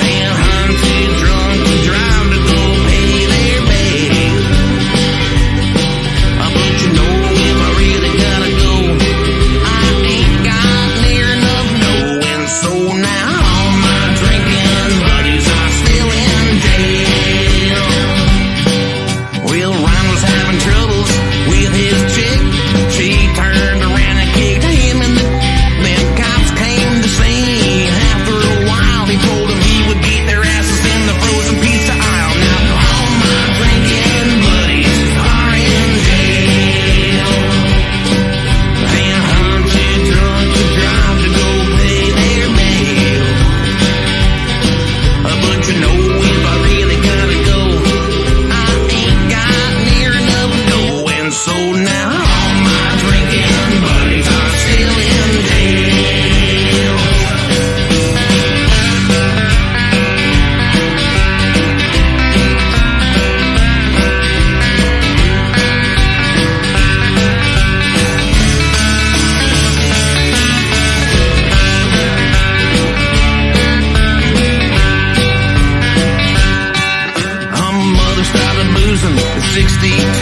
And I'm too drunk to drive to go pay their bail. But you know if I really gotta go, I ain't got near enough dough. And so now all my drinking buddies are still in jail. Well, Ryan was having troubles with his chick. She turned around and kicked him in the... Then cops came to see. After a while, he told them he would beat their asses in the frozen pizza aisle. Now all my drinking buddies are in jail. And I'm too drunk to drive to go pay their bail. But you know if I really gotta go, I ain't got near enough dough. And so now all my drinking buddies are still in jail. Mother started boozing at 16.